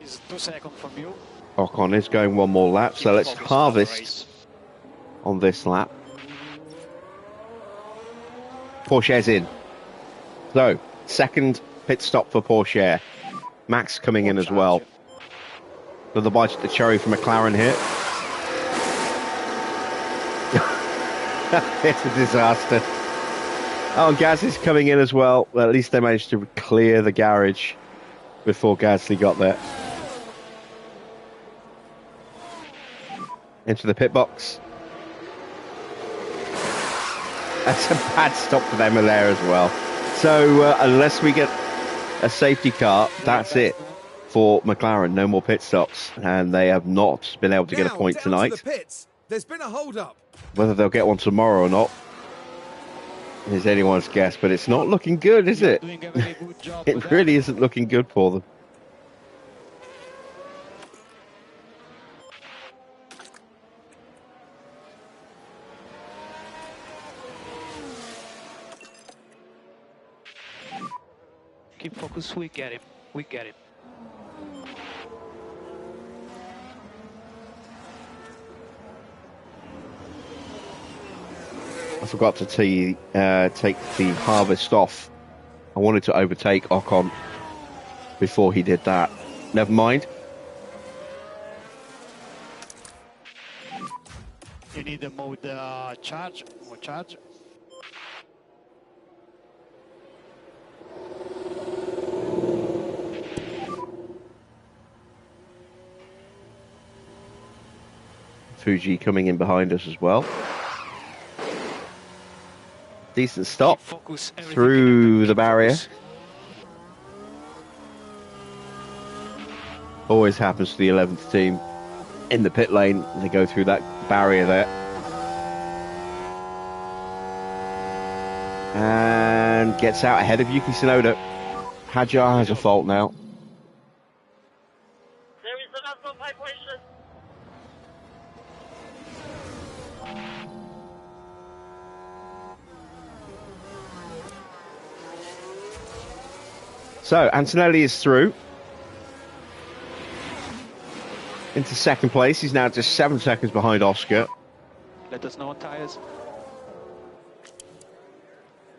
is 2 seconds from you. Ocon is going one more lap, so let's harvest on this lap. Porsche's in. So, second pit stop for Porsche. Max coming in as well. Another bite at the cherry for McLaren here. It's a disaster. Oh, Gaz is coming in as well. Well, at least they managed to clear the garage before Gasly got there. Into the pit box. That's a bad stop for them there as well. So unless we get a safety car, that's it for McLaren. No more pit stops, and they have not been able to get a point tonight. To the pits. There's been a hold-up. Whether they'll get one tomorrow or not is anyone's guess, but it's not looking good, is it? It really isn't looking good for them. Keep focus, we get him. We get him. I forgot to take the harvest off. I wanted to overtake Ocon before he did that. Never mind. You need the mode charge, more charge. Fuji coming in behind us as well. Decent stop through the barrier. Always happens to the 11th team in the pit lane. They go through that barrier there. And gets out ahead of Yuki Tsunoda. Hajar has a fault now. There is another vibration. So, Antonelli is through into second place. He's now just 7 seconds behind Oscar. Let us know on tires.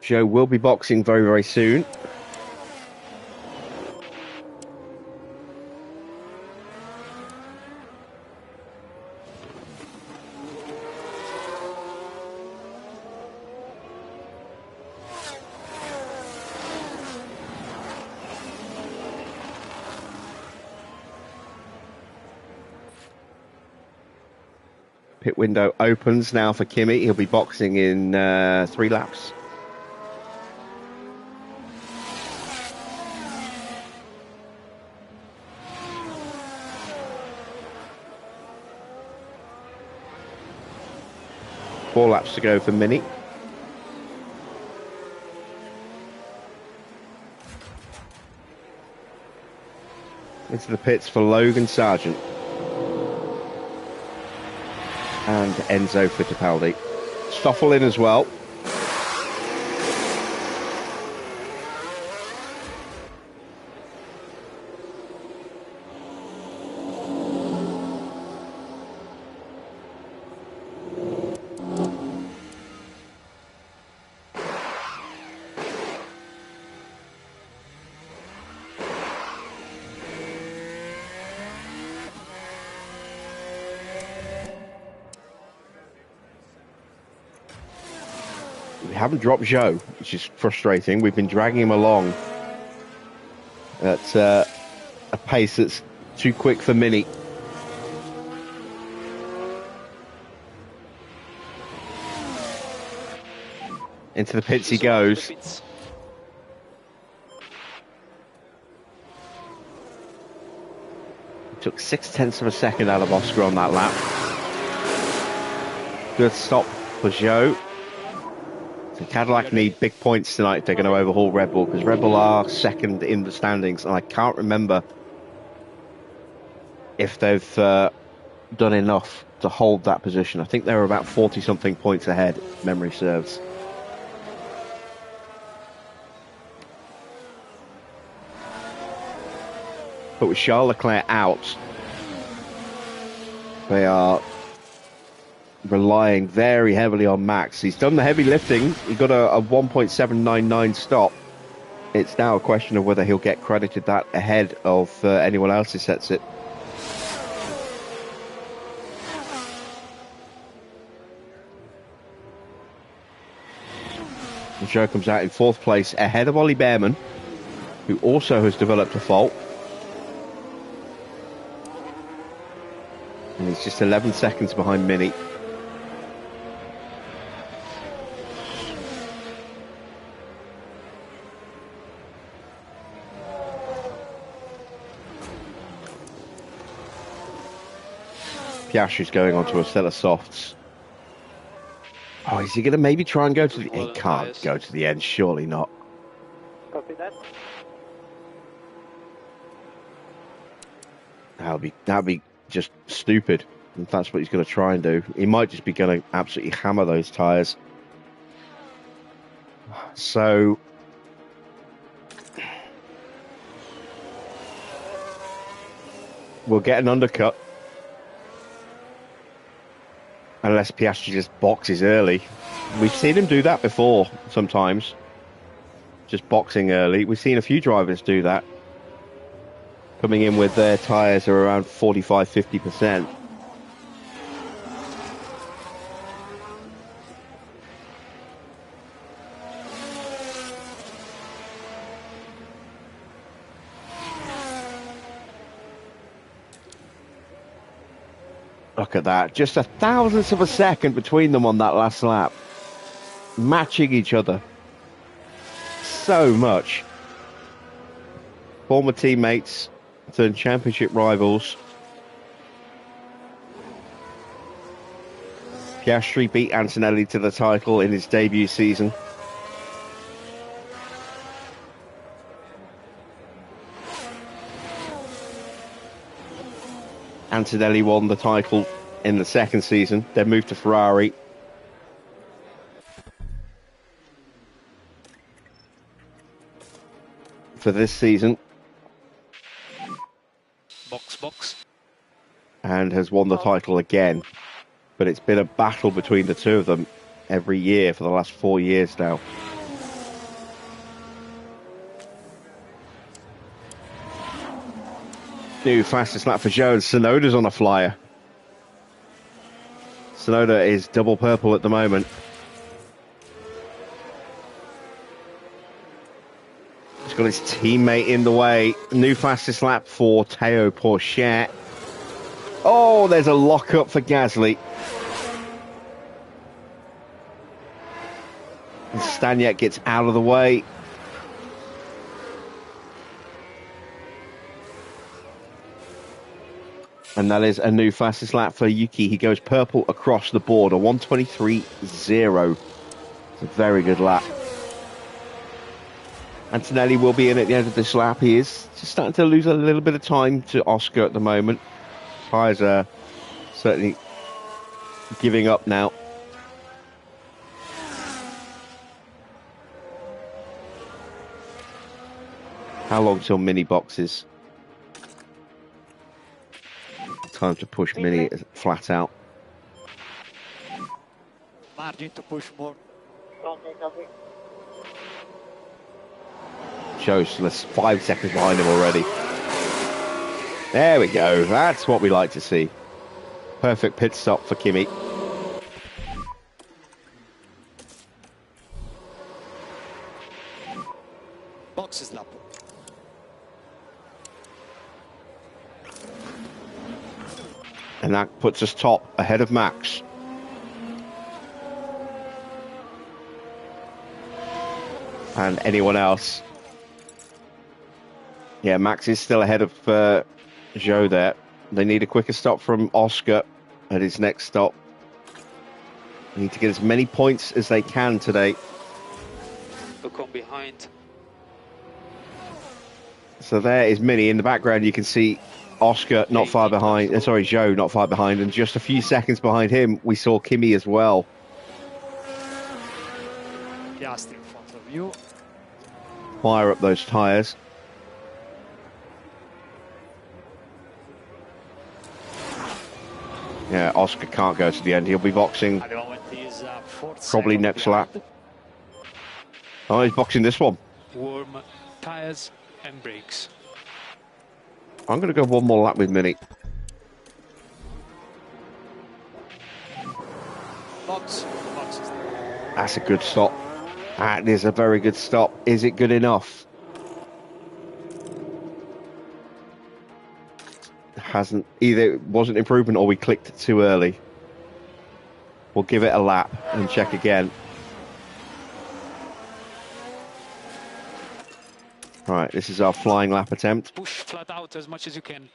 Joe will be boxing very, very soon. Pit window opens now for Kimi. He'll be boxing in 3 laps. Four laps to go for Mini. Into the pits for Logan Sargent. And Enzo Fittipaldi. Stoffel in as well. We haven't dropped Joe, which is frustrating. We've been dragging him along at a pace that's too quick for Mini. Into the pits he goes. Took 0.6 of a second out of Oscar on that lap. Good stop for Joe. So Cadillac need big points tonight if they're going to overhaul Red Bull, because Red Bull are second in the standings, and I can't remember if they've done enough to hold that position. I think they were about 40-something points ahead, if memory serves. But with Charles Leclerc out, they are relying very heavily on Max. He's done the heavy lifting. He got a 1.799 stop. It's now a question of whether he'll get credited that ahead of anyone else who sets it. And Joe comes out in 4th place ahead of Ollie Behrman, who also has developed a fault. And he's just 11 seconds behind Mini. Piastri's going on to a set of softs. Oh, is he going to maybe try and go to the... He can't go to the end, surely not. Copy that. That'd be just stupid if that's what he's going to try and do. He might just be going to absolutely hammer those tyres. So... we'll get an undercut. Unless Piastri just boxes early. We've seen him do that before, sometimes. Just boxing early. We've seen a few drivers do that. Coming in with their tyres are around 45-50%. Look at that. Just a thousandth of a second between them on that last lap. Matching each other. So much. Former teammates turned championship rivals. Piastri beat Antonelli to the title in his debut season. Antonelli won the title in the second season, then moved to Ferrari. For this season. Box. And has won the title again. But it's been a battle between the two of them every year for the last 4 years now. New fastest lap for Joe, and Tsunoda's on a flyer. Tsunoda is double purple at the moment. He's got his teammate in the way. New fastest lap for Théo Pourchaire. Oh, there's a lock-up for Gasly. And Staniak gets out of the way. And that is a new fastest lap for Yuki. He goes purple across the board, a 1:23.0. It's a very good lap. Antonelli will be in at the end of this lap. He is just starting to lose a little bit of time to Oscar at the moment. Tyres are certainly giving up now. How long till mini boxes? Time to push Mini flat out. Margin to push more. Okay, copy. Shows 5 seconds behind him already. There we go. That's what we like to see. Perfect pit stop for Kimi. Boxes lap. And that puts us top, ahead of Max. And anyone else. Yeah, Max is still ahead of Joe there. They need a quicker stop from Oscar at his next stop. They need to get as many points as they can today. Look on behind. So there is Mini. In the background, you can see Oscar not far behind. Sorry, Joe not far behind. And just a few seconds behind him, we saw Kimi as well. Piastri in front of you. Fire up those tyres. Yeah, Oscar can't go to the end. He'll be boxing At the moment, he's probably next lap. Oh, he's boxing this one. Warm tires and brakes. I'm going to go one more lap with Mini. Box. That's a good stop. That is a very good stop. Is it good enough? Hasn't. Either it wasn't improvement or we clicked it too early. We'll give it a lap and check again. Right, this is our flying lap attempt. Push flat out as much as you can.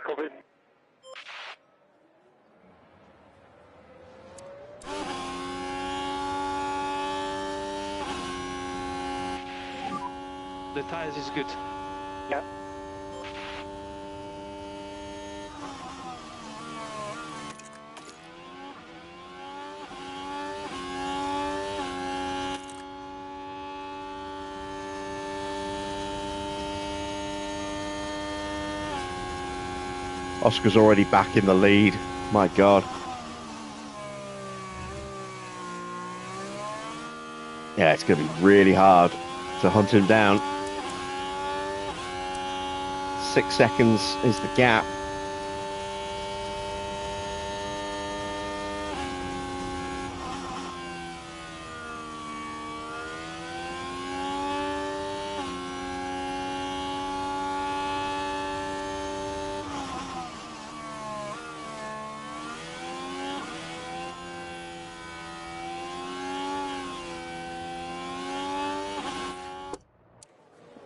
Copy. The tires is good. Yeah. Oscar's already back in the lead. My God. Yeah, it's going to be really hard to hunt him down. 6 seconds is the gap.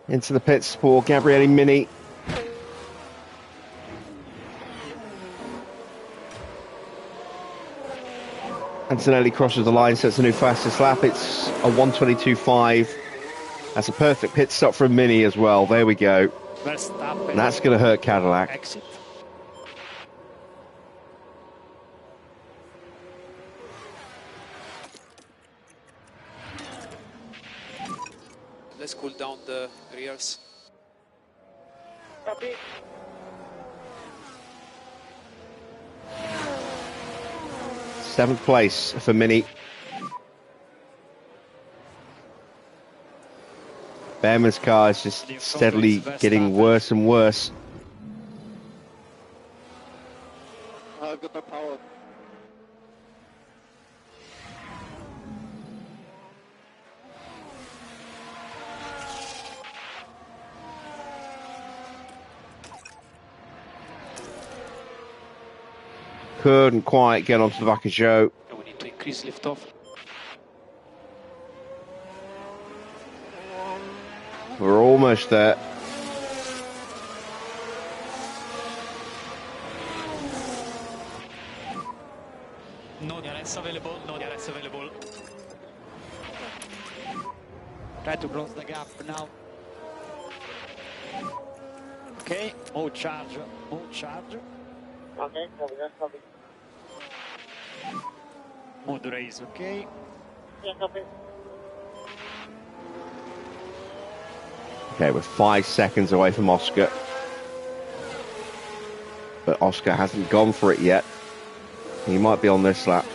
Into the pits for Gabriele Mini. Antonelli crosses the line, sets a new fastest lap. It's a 1:22.5. That's a perfect pit stop from Mini as well. There we go. And that's going to hurt Cadillac. Exit. Let's cool down the rears. Copy. Seventh place for Mini. Behrman's car is just steadily getting worse and worse. I've got no power. Couldn't quite get onto the back of Joe. We need to increase liftoff. We're almost there. No DRS available, no DRS available. Try to close the gap now. Okay, more charge, more charge. Okay, copy that, copy. Mode race, okay. Yeah, copy. Okay, we're 5 seconds away from Oscar. But Oscar hasn't gone for it yet. He might be on this lap.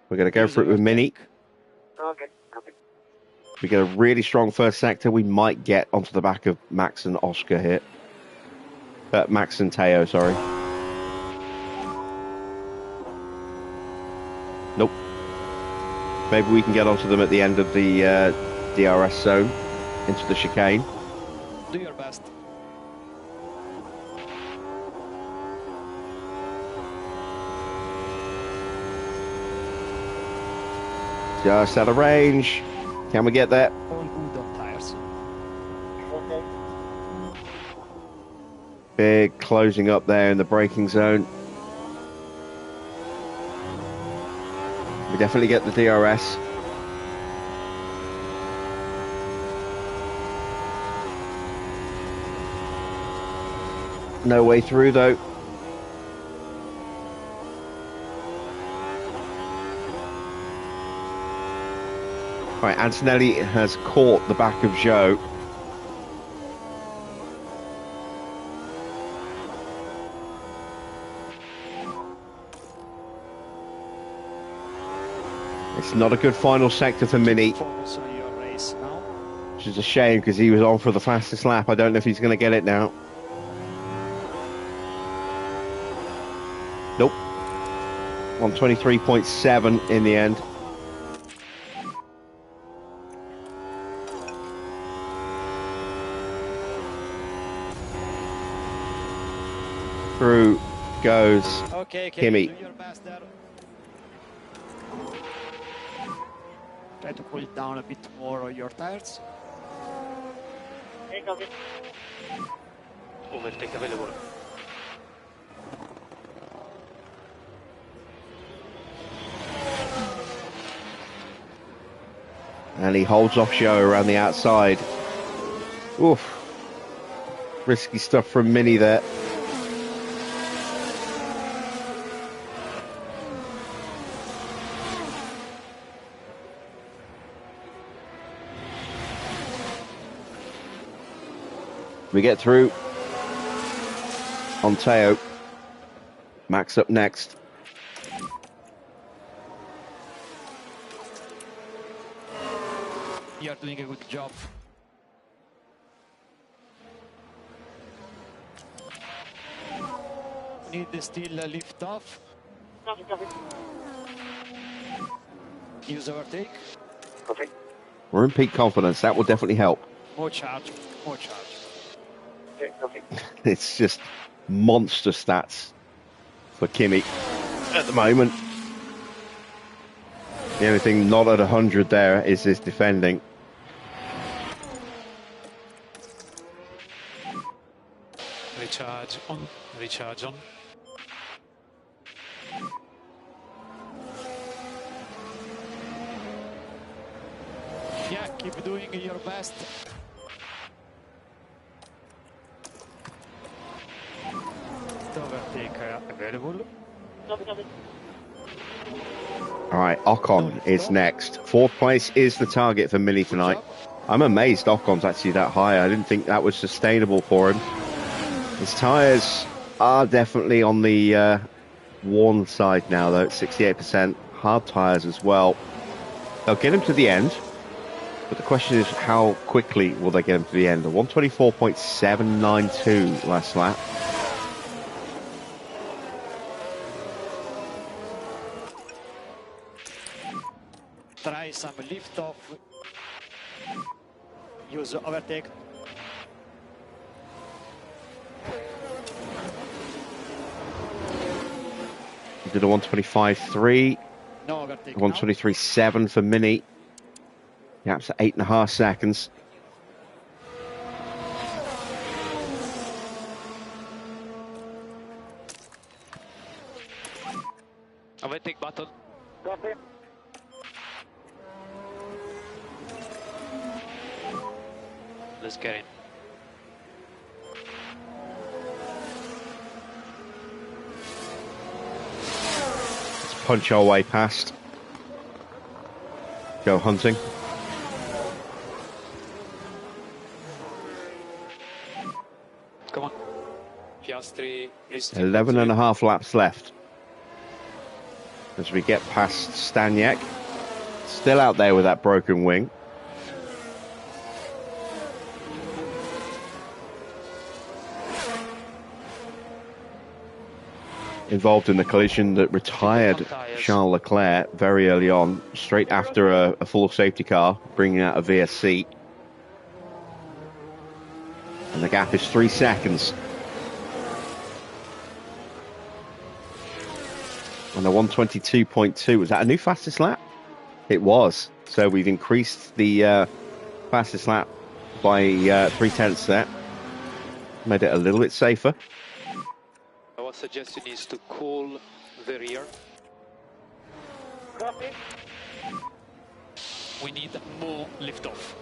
We're going to go for it with Mini. Okay, copy. We get a really strong first sector. We might get onto the back of Max and Oscar here. Max and Teo, sorry. Nope. Maybe we can get onto them at the end of the DRS zone into the chicane. Do your best. Just out of range. Can we get there? All good on tires. Okay. Big closing up there in the braking zone. We definitely get the DRS. No way through though. Right, Antonelli has caught the back of Joe. It's not a good final sector for Mini, Focus on your race now. which is a shame because he was on for the fastest lap. I don't know if he's going to get it now. Nope. 123.7 in the end. Through goes Okay, Kimi. do your best there. Try to cool down a bit more on your tires. Hey, copy. Overtake available. And he holds off show around the outside. Oof. Risky stuff from Mini there. We get through on Teo. Max up next. You're doing a good job. Need still a lift off. Copy, copy. Use overtake. Copy. We're in peak confidence. That will definitely help. More charge. More charge. Okay, copy. It's just monster stats for Kimi at the moment. The only thing not at 100 there is his defending. Recharge on. Recharge on. Yeah, keep doing your best. Overtake available. Copy, copy. All right, Ocon is next. Fourth place is the target for Mini tonight. I'm amazed Ocon's actually that high. I didn't think that was sustainable for him. His tyres are definitely on the worn side now, though, at 68%. Hard tyres as well. They'll get him to the end, but the question is how quickly will they get him to the end? A 124.792 last lap. Try some lift off. Use overtake. He did a 125.3, No overtake. 123.7 for Mini. Gaps at 8.5 seconds. Overtake button. Copy. Let's get in. Let's punch our way past. Go hunting. Come on. Piastri is 11 and a half laps left. As we get past Staniek. Still out there with that broken wing. Involved in the collision that retired Charles Leclerc very early on, straight after a full safety car, bringing out a VSC. And the gap is 3 seconds. And a 122.2, was that a new fastest lap? It was. So we've increased the fastest lap by 0.3 there. Made it a little bit safer. Our suggestion is to cool the rear. Copy. We need more lift off.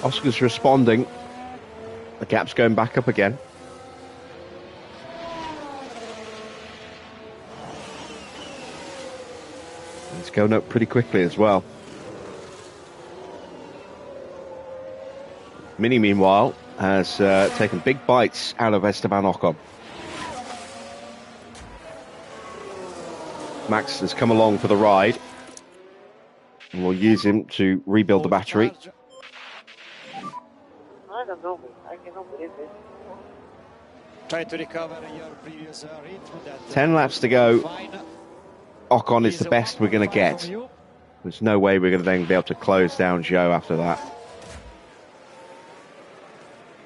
Oscar's responding. Gap's going back up again. It's going up pretty quickly as well. Mini, meanwhile, has taken big bites out of Esteban Ocon. Max has come along for the ride. And we'll use him to rebuild the battery. I don't know. I cannot believe this. Try to recover your previous read. 10 laps to go. Fine. Ocon is the best we're going to get. From you. There's no way we're going to then be able to close down Joe after that.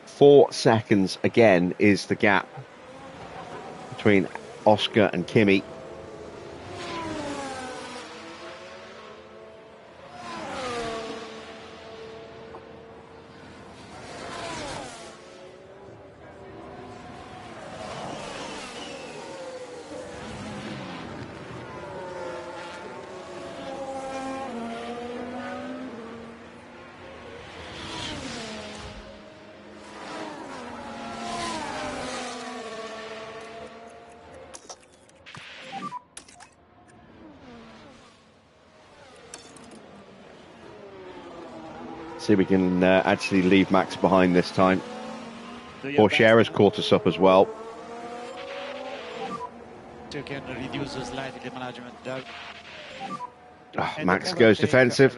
4 seconds again is the gap between Oscar and Kimi. See if we can actually leave Max behind this time. Porsche has caught us up as well. You can reduce slightly the management there. Max goes defensive.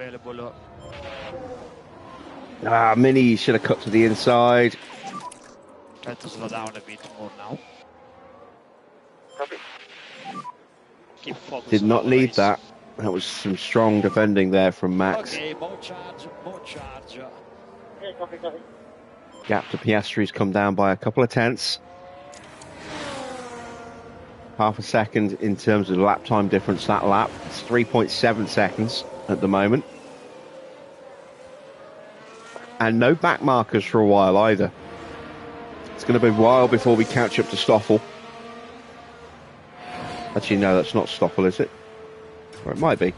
Mini should have cut to the inside. Try to slow down a bit more now. Keep focus. Did not on the need race. that. That was some strong defending there from Max. Okay, more charge, more charge. Okay, copy, copy. Gap to Piastri's come down by a couple of tenths. Half a second in terms of the lap time difference that lap. It's 3.7 seconds at the moment. And no back markers for a while either. It's going to be a while before we catch up to Stoffel. Actually, no, that's not Stoffel, is it? Or it might be.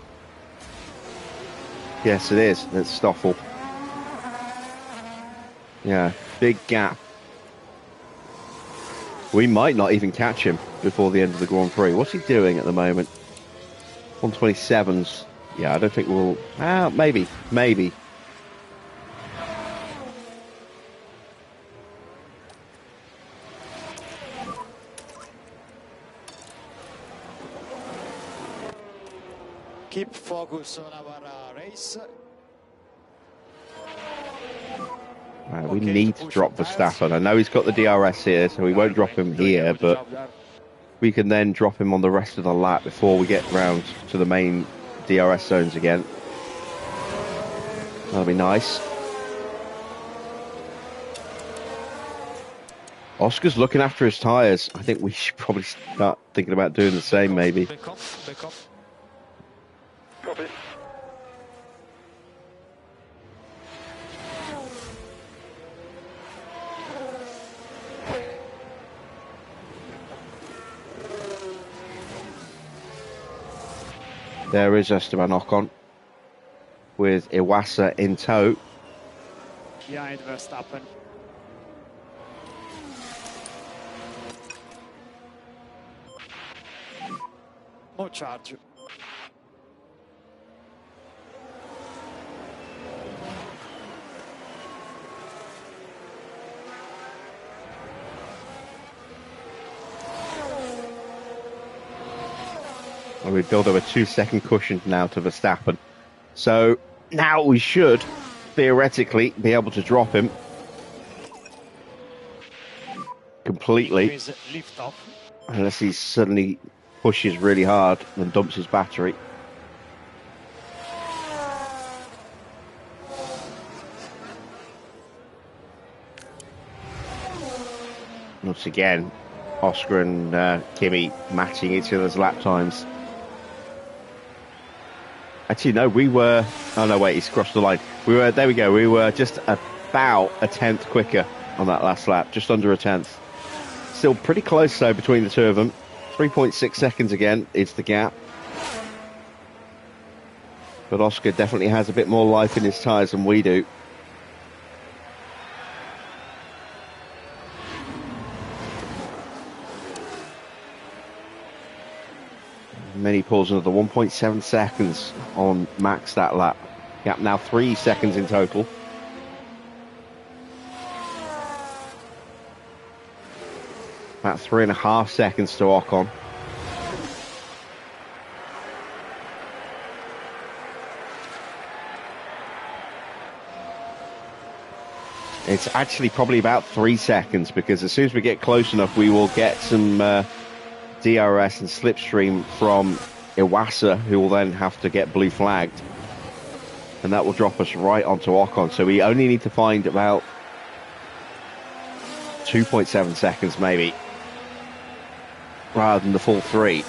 Yes, it is. It's Stoffel. Yeah, big gap. We might not even catch him before the end of the Grand Prix. What's he doing at the moment? 127s. Yeah, I don't think we'll... maybe. Maybe. Keep focus on our race. We need to drop Verstappen. I know he's got the DRS here, so we won't drop him here, but we can then drop him on the rest of the lap before we get round to the main DRS zones again. That'll be nice. Oscar's looking after his tyres. I think we should probably start thinking about doing the same, maybe. Back up. Copy. There is Esteban Ocon with Iwasa in tow. Behind Verstappen. More charge. And we build up a 2-second cushion now to Verstappen. So now we should theoretically be able to drop him completely. Increase lift off. Unless he suddenly pushes really hard and dumps his battery. Once again, Oscar and Kimi matching each other's lap times. Actually, no, we were... Oh, no, wait, he's crossed the line. We were... There we go. We were just about a tenth quicker on that last lap. Just under a tenth. Still pretty close, though, between the two of them. 3.6 seconds again is the gap. But Oscar definitely has a bit more life in his tyres than we do. And then he pulls another 1.7 seconds on Max that lap. Gap now 3 seconds in total. About 3.5 seconds to Ocon. It's actually probably about 3 seconds, because as soon as we get close enough, we will get some DRS and slipstream from Iwasa, who will then have to get blue flagged. And that will drop us right onto Ocon. So we only need to find about 2.7 seconds maybe, rather than the full 3.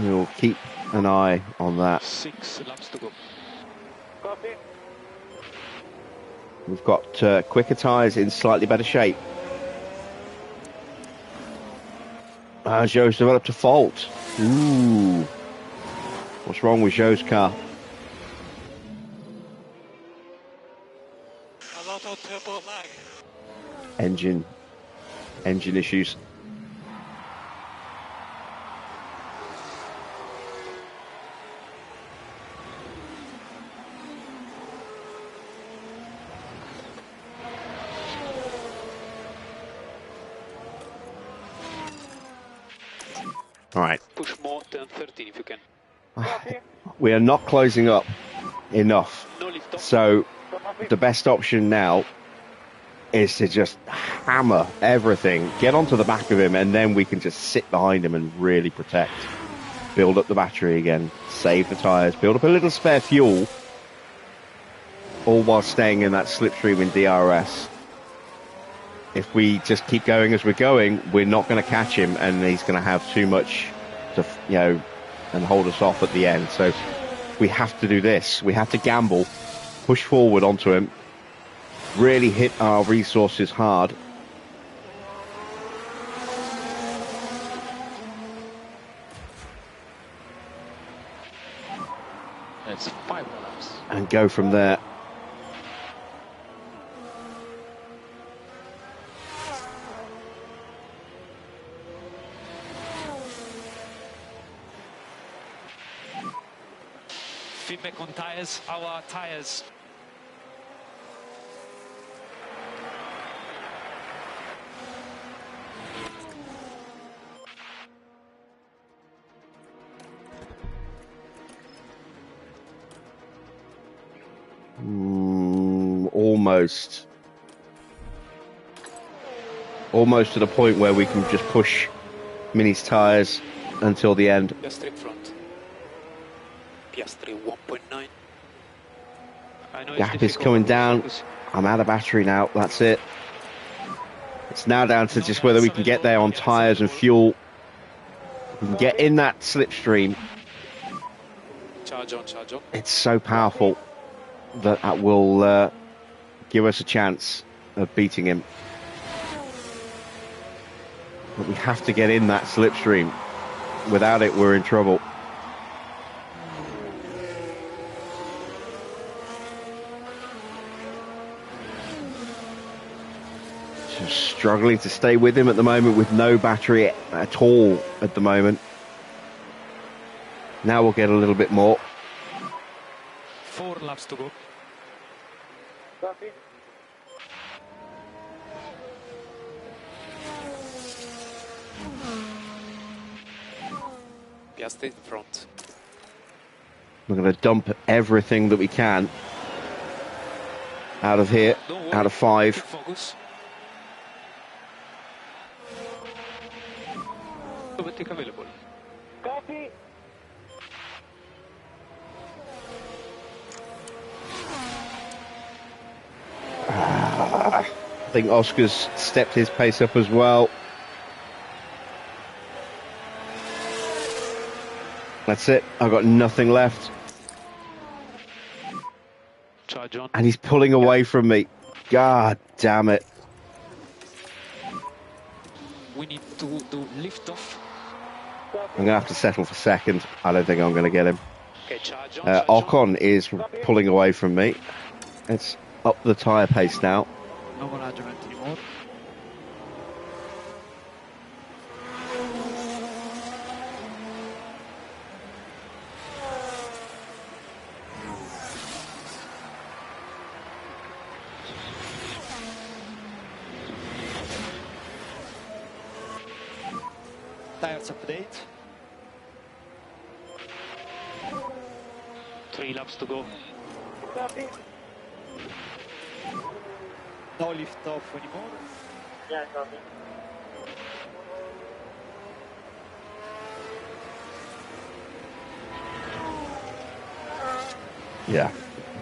We'll keep an eye on that. 6 laps to go. Copy. We've got quicker tyres in slightly better shape. Zhou's developed a fault. Ooh. What's wrong with Zhou's car? A lot of turbo lag. Engine issues. All right. Push more than 13 if you can. We are not closing up enough. No lift off. So the best option now is to just hammer everything, get onto the back of him, and then we can just sit behind him and really protect. Build up the battery again, save the tyres, build up a little spare fuel, all while staying in that slipstream in DRS. If we just keep going as we're going, we're not going to catch him, and he's going to have too much to, and hold us off at the end. So we have to do this. We have to gamble, push forward onto him, really hit our resources hard. That's 5 laps. And go from there. Feedback on tires. Our tires. Almost to the point where we can just push Mini's tyres until the end. Piastri front. Piastri 1.9. I know Gap is coming down. I'm out of battery now. That's it. It's now down to just whether we can get there on tyres and fuel. We can get in that slipstream. Charge on, charge on. It's so powerful that will give us a chance of beating him. But we have to get in that slipstream. Without it, we're in trouble. Just struggling to stay with him at the moment with no battery at all at the moment. Now we'll get a little bit more. 4 laps to go. Copy. Piastri front. We're going to dump everything that we can out of here, out of 5. Keep focus. Overtake available. Copy. I think Oscar's stepped his pace up as well. That's it. I've got nothing left. Charge on. And he's pulling away from me. God damn it. We need to do lift off. I'm going to have to settle for second. I don't think I'm going to get him. Okay, charge on. Charge on. Ocon is pulling away from me. It's up the tyre pace now. No management anymore. Tires update. 3 laps to go. No lift off anymore. Yeah, copy. Yeah,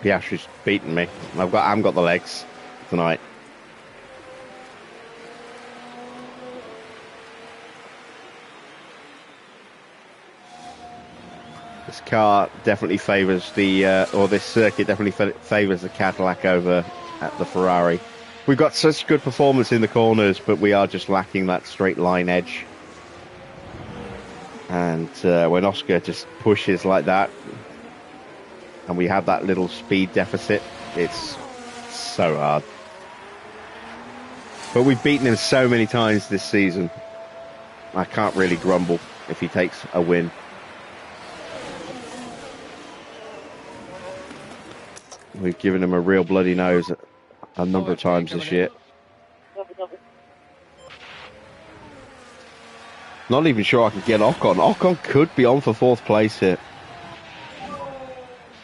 Piastri's beaten me. I haven't got the legs tonight. This car definitely favours or this circuit definitely favours the Cadillac over at the Ferrari. We've got such good performance in the corners, but we are just lacking that straight line edge. And when Oscar just pushes like that, and we have that little speed deficit, it's so hard. But we've beaten him so many times this season. I can't really grumble if he takes a win. We've given him a real bloody nose a number of times this year. Not even sure I can get Ocon. Ocon could be on for 4th place here.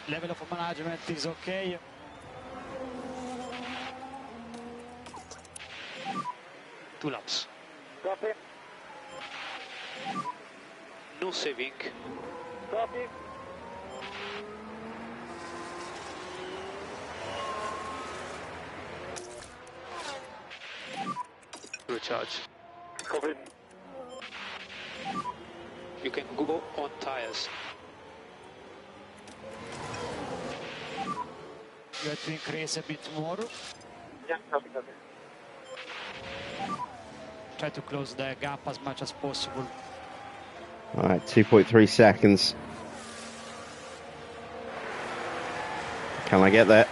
Level of management is okay. Two laps. Copy. No saving. Copy. Recharge. Copy. You can go on tires. You have to increase a bit more. Yeah, copy, copy. Try to close the gap as much as possible. All right, 2.3 seconds. Can I get there?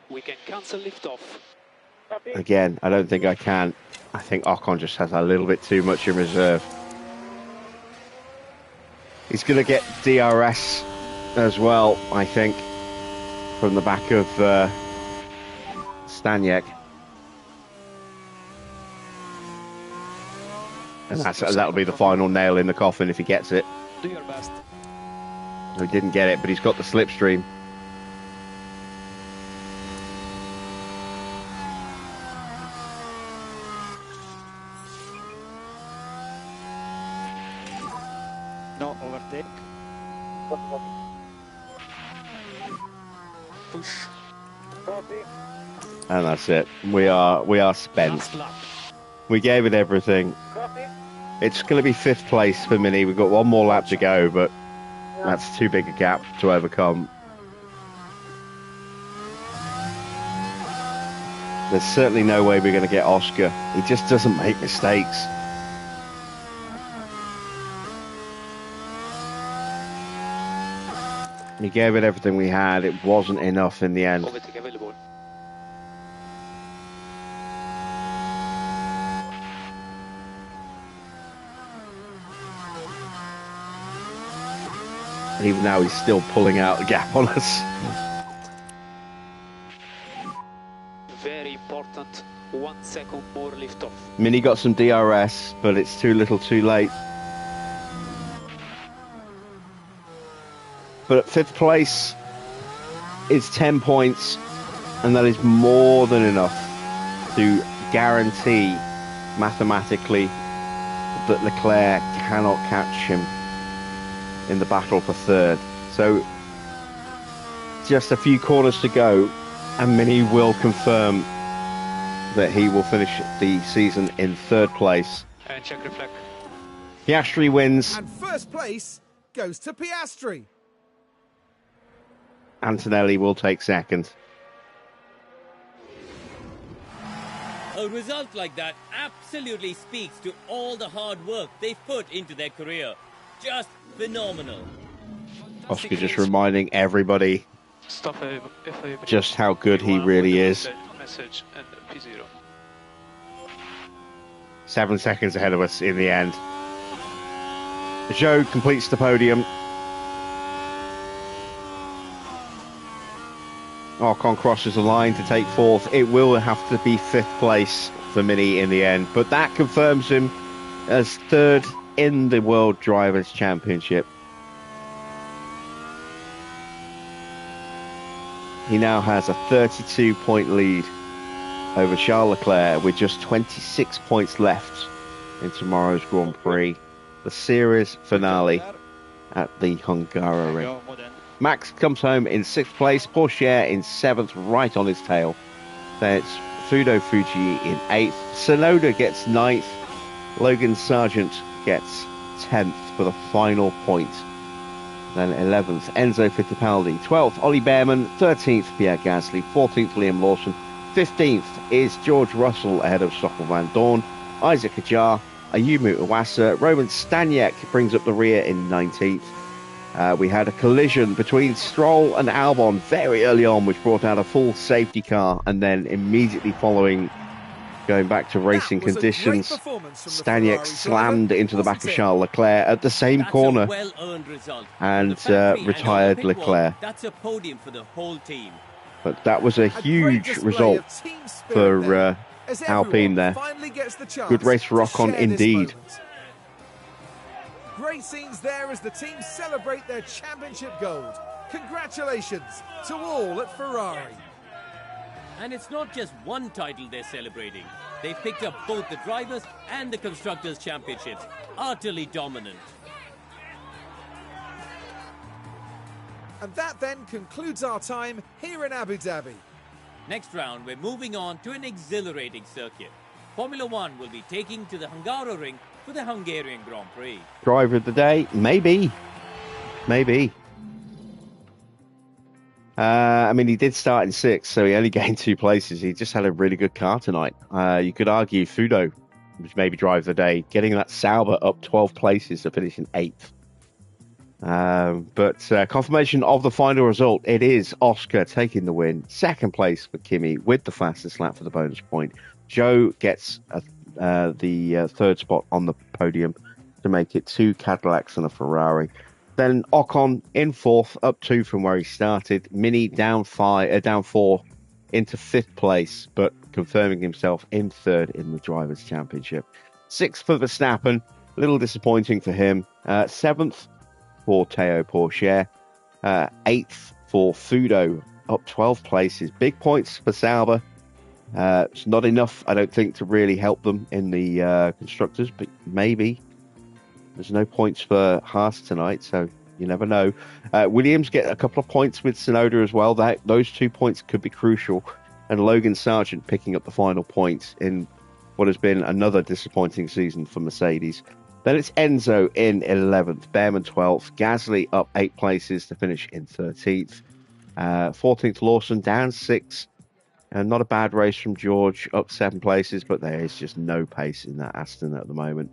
We can cancel liftoff. Copy. Again, I don't think I can. I think Ocon just has a little bit too much in reserve. He's going to get DRS as well, I think, from the back of Staniek. And that'll be the final nail in the coffin if he gets it. Do your best. He didn't get it, but he's got the slipstream. No overtake. Copy, copy. Push. Copy. And that's it. We are spent. Last lap. We gave it everything. Copy. It's going to be 5th place for Mini. We've got one more lap to go, but that's too big a gap to overcome. There's certainly no way we're going to get Oscar. He just doesn't make mistakes. We gave it everything we had. It wasn't enough in the end. Overtake available. And even now he's still pulling out the gap on us. Very important. 1 second more liftoff. Mini got some DRS, but it's too little too late. But at 5th place, it's 10 points, and that is more than enough to guarantee mathematically that Leclerc cannot catch him in the battle for 3rd. So just a few corners to go, and Mini will confirm that he will finish the season in 3rd place. And check reflect. Piastri wins. And 1st place goes to Piastri. Antonelli will take 2nd. A result like that absolutely speaks to all the hard work they've put into their career. Just phenomenal. Oscar just reminding everybody Stop F5. just how good he really is. Message and P0. 7 seconds ahead of us in the end. Zhou completes the podium. Ocon crosses the line to take fourth. It will have to be fifth place for Mini in the end, but that confirms him as third in the World Drivers' Championship. He now has a 32-point lead over Charles Leclerc with just 26 points left in tomorrow's Grand Prix, the series finale at the Hungaroring. Max comes home in 6th place, Porsche in 7th, right on his tail. Then it's Fudo Fuji in 8th, Tsunoda gets 9th, Logan Sargent gets 10th for the final point. Then 11th, Enzo Fittipaldi, 12th, Ollie Behrman, 13th, Pierre Gasly, 14th, Liam Lawson, 15th is George Russell ahead of Stoffel Van Dorn, Isaac Hadjar, Ayumu Iwasa, Roman Staniek brings up the rear in 19th. We had a collision between Stroll and Albon very early on, which brought out a full safety car, and then immediately following, going back to racing conditions, Staniek slammed into the back of Charles Leclerc at the same corner and retired Leclerc. That's a podium for the whole team. But that was a huge result for Alpine there. Good race for Ocon indeed. Great scenes there as the teams celebrate their championship gold. Congratulations to all at Ferrari. And it's not just one title they're celebrating. They've picked up both the Drivers' and the Constructors' Championships. Utterly dominant. And that then concludes our time here in Abu Dhabi. Next round, we're moving on to an exhilarating circuit. Formula One will be taking to the Hungaroring for the Hungarian Grand Prix. Driver of the day, maybe. I mean, he did start in 6th, so he only gained 2 places. He just had a really good car tonight. You could argue Fudo was maybe driver of the day, getting that Sauber up 12 places to finish in 8th. But confirmation of the final result, it is Oscar taking the win. 2nd place for Kimi with the fastest lap for the bonus point. Zhou gets the 3rd spot on the podium to make it 2 Cadillacs and a Ferrari. Then Ocon in 4th, up 2 from where he started. Mini down 4 into 5th place, but confirming himself in 3rd in the Drivers' Championship. 6th for Verstappen, a little disappointing for him. 7th for Théo Pourchaire. 8th for Fudo, up 12 places. Big points for Sauber. It's not enough, I don't think, to really help them in the constructors, but maybe. There's no points for Haas tonight, so you never know. Williams get a couple of points with Tsunoda as well. Those 2 points could be crucial. And Logan Sargent picking up the final points in what has been another disappointing season for Mercedes. Then it's Enzo in 11th, Behrman 12th, Gasly up 8 places to finish in 13th. 14th Lawson down 6. Not a bad race from George, up 7 places, but there is just no pace in that Aston at the moment.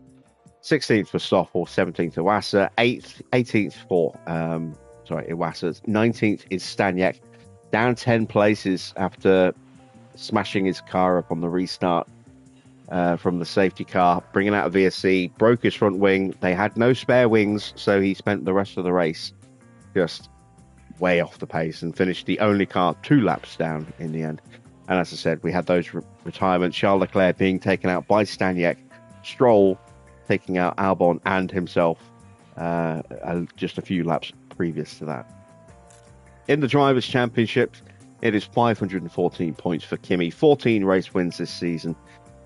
16th for Stoffel, 17th Iwasa, 18th for Iwasa, 19th is Staniek, down 10 places after smashing his car up on the restart from the safety car, bringing out a VSC, broke his front wing. They had no spare wings, so he spent the rest of the race just way off the pace and finished the only car 2 laps down in the end. And as I said, we had those retirements, Charles Leclerc being taken out by Staniek, Stroll taking out Albon and himself just a few laps previous to that. In the Drivers' Championship, it is 514 points for Kimi, 14 race wins this season.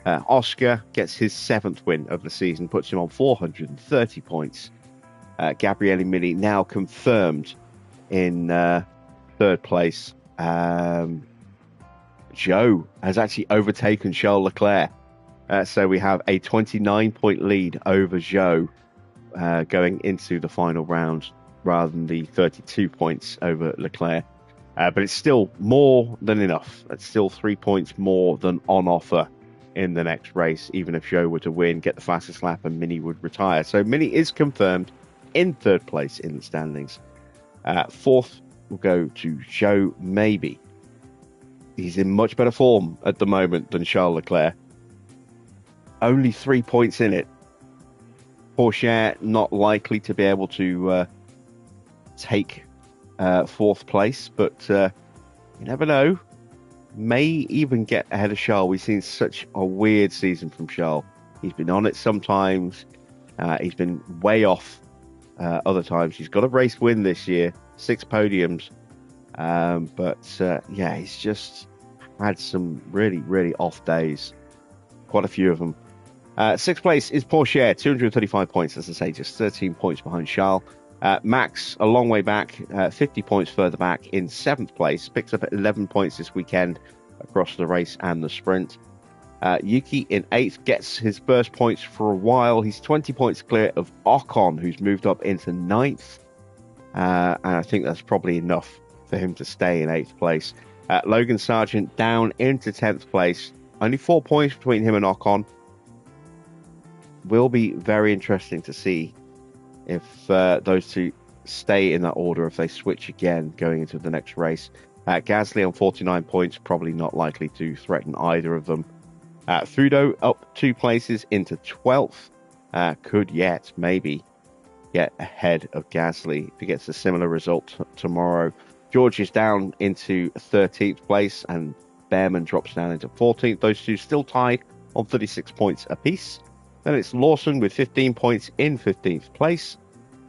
Oscar gets his 7th win of the season, puts him on 430 points. Gabriele Mini now confirmed in 3rd place. Zhou has actually overtaken Charles Leclerc. So we have a 29-point lead over Zhou going into the final round rather than the 32 points over Leclerc. But it's still more than enough. It's still 3 points more than on offer in the next race, even if Zhou were to win, get the fastest lap, and Mini would retire. So Mini is confirmed in third place in the standings. Fourth will go to Zhou, maybe. He's in much better form at the moment than Charles Leclerc. Only 3 points in it. Porsche not likely to be able to take fourth place, but you never know. May even get ahead of Charles. We've seen such a weird season from Charles. He's been on it sometimes. He's been way off other times. He's got a race win this year, 6 podiums. But he's just had some really, really off days. Quite a few of them. Sixth place is Porsche, 235 points, as I say, just 13 points behind Charles. Max, a long way back, 50 points further back in 7th place, picks up 11 points this weekend across the race and the sprint. Yuki in 8th, gets his first points for a while. He's 20 points clear of Ocon, who's moved up into 9th. And I think that's probably enough for him to stay in 8th place. Logan Sargent down into 10th place. Only 4 points between him and Ocon. Will be very interesting to see if those two stay in that order, if they switch again going into the next race. Gasly on 49 points, probably not likely to threaten either of them. Fudo up 2 places into 12th. Could yet, maybe, get ahead of Gasly if he gets a similar result tomorrow. George is down into 13th place, and Behrman drops down into 14th. Those two still tied on 36 points apiece. Then it's Lawson with 15 points in 15th place.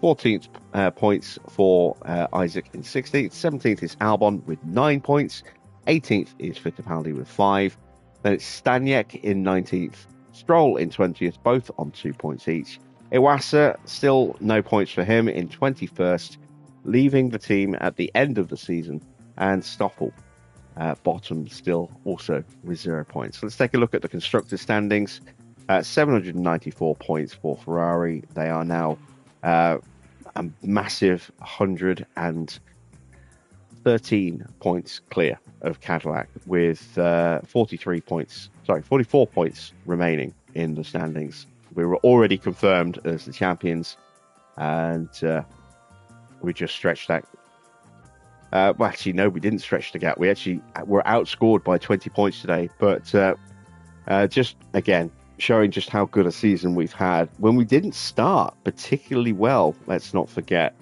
14th points for Isaac in 16th. 17th is Albon with 9 points. 18th is Fittipaldi with 5. Then it's Staniek in 19th. Stroll in 20th, both on 2 points each. Iwasa, still no points for him in 21st, leaving the team at the end of the season. And Stoffel, bottom still also with 0 points. So let's take a look at the constructor standings. 794 points for Ferrari. They are now a massive 113 points clear of Cadillac, with 44 points remaining in the standings. We were already confirmed as the champions, and we just stretched that. Well, actually, no, we didn't stretch the gap. We actually were outscored by 20 points today, but just again, showing just how good a season we've had when we didn't start particularly well. Let's not forget,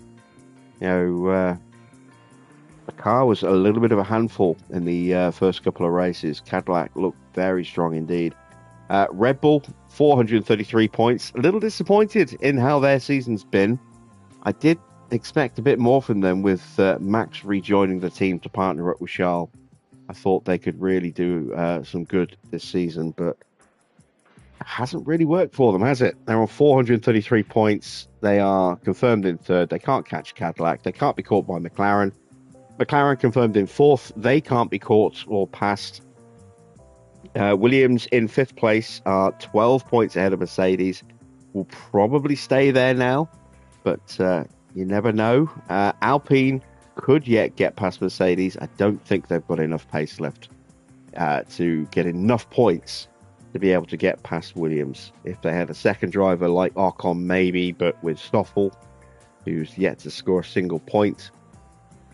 the car was a little bit of a handful in the first couple of races. Cadillac looked very strong indeed. Red Bull, 433 points. A little disappointed in how their season's been. I did expect a bit more from them with Max rejoining the team to partner up with Charles. I thought they could really do some good this season, but it hasn't really worked for them, has it? They're on 433 points. They are confirmed in 3rd. They can't catch Cadillac. They can't be caught by McLaren. McLaren confirmed in 4th. They can't be caught or passed. Williams in 5th place are 12 points ahead of Mercedes. Will probably stay there now, but you never know. Alpine could yet get past Mercedes. I don't think they've got enough pace left to get enough points to be able to get past Williams. If they had a second driver like Ocon, maybe, but with Stoffel, who's yet to score a single point,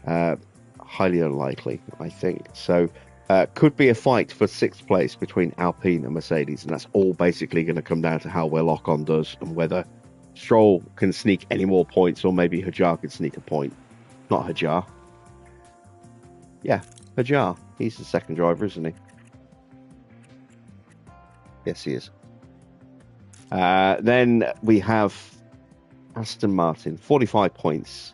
highly unlikely, I think. So could be a fight for 6th place between Alpine and Mercedes, and that's all basically going to come down to how well Ocon does and whether Stroll can sneak any more points, or maybe Hajar can sneak a point. Not Hajar. Yeah, Hajar. He's the second driver, isn't he? Yes, he is. Then we have Aston Martin, 45 points.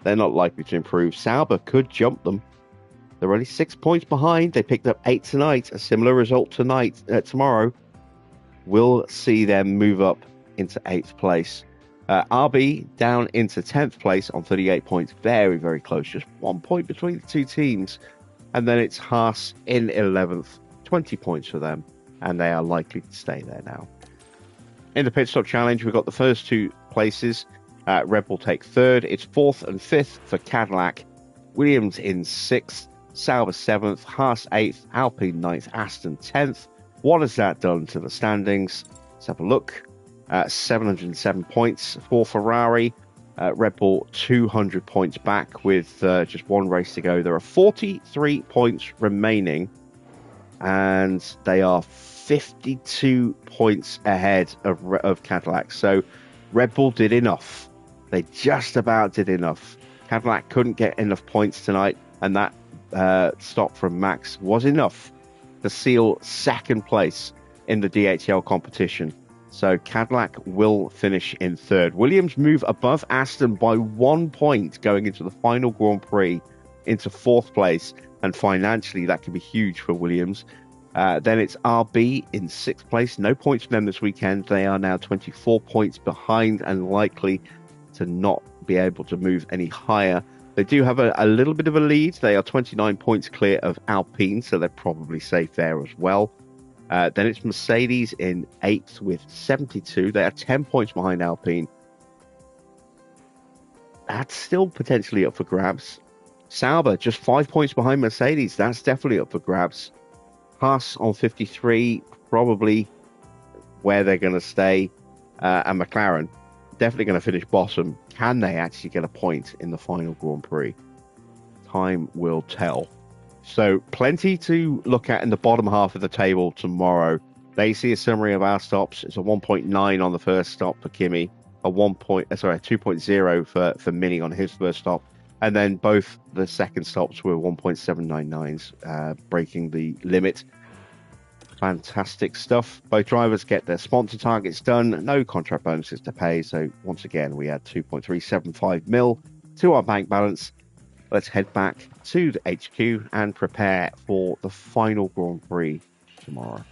They're not likely to improve. Sauber could jump them. They're only 6 points behind. They picked up 8 tonight. A similar result tomorrow will see them move up into 8th place. RB down into 10th place on 38 points. Very, very close. Just 1 point between the two teams. And then it's Haas in 11th. 20 points for them. And they are likely to stay there now. In the pit stop challenge, we've got the first 2 places. Red Bull take 3rd. It's 4th and 5th for Cadillac. Williams in 6th. Sauber 7th. Haas 8th. Alpine 9th. Aston 10th. What has that done to the standings? Let's have a look. 707 points for Ferrari. Red Bull 200 points back with just one race to go. There are 43 points remaining, and they are 52 points ahead of Cadillac. So Red Bull did enough. They just about did enough. Cadillac couldn't get enough points tonight, and that stop from Max was enough to seal second place in the DHL competition. So Cadillac will finish in third. Williams move above Aston by 1 point going into the final Grand Prix into fourth place. And financially, that could be huge for Williams. Then it's RB in sixth place. No points for them this weekend. They are now 24 points behind and likely to not be able to move any higher. They do have a little bit of a lead. They are 29 points clear of Alpine, so they're probably safe there as well. Then it's Mercedes in 8th with 72. They are 10 points behind Alpine. That's still potentially up for grabs. Sauber just 5 points behind Mercedes. That's definitely up for grabs. Haas on 53, probably where they're going to stay. And McLaren definitely going to finish bottom. Can they actually get a point in the final Grand Prix? Time will tell. So plenty to look at in the bottom half of the table tomorrow. They see a summary of our stops. It's a 1.9 on the first stop for Kimi, a 2.0 for Mini on his first stop, and then both the second stops were 1.799s, breaking the limit. Fantastic stuff. Both drivers get their sponsor targets done. No contract bonuses to pay. So once again, we add 2.375 mil to our bank balance. Let's head back to the HQ and prepare for the final Grand Prix tomorrow.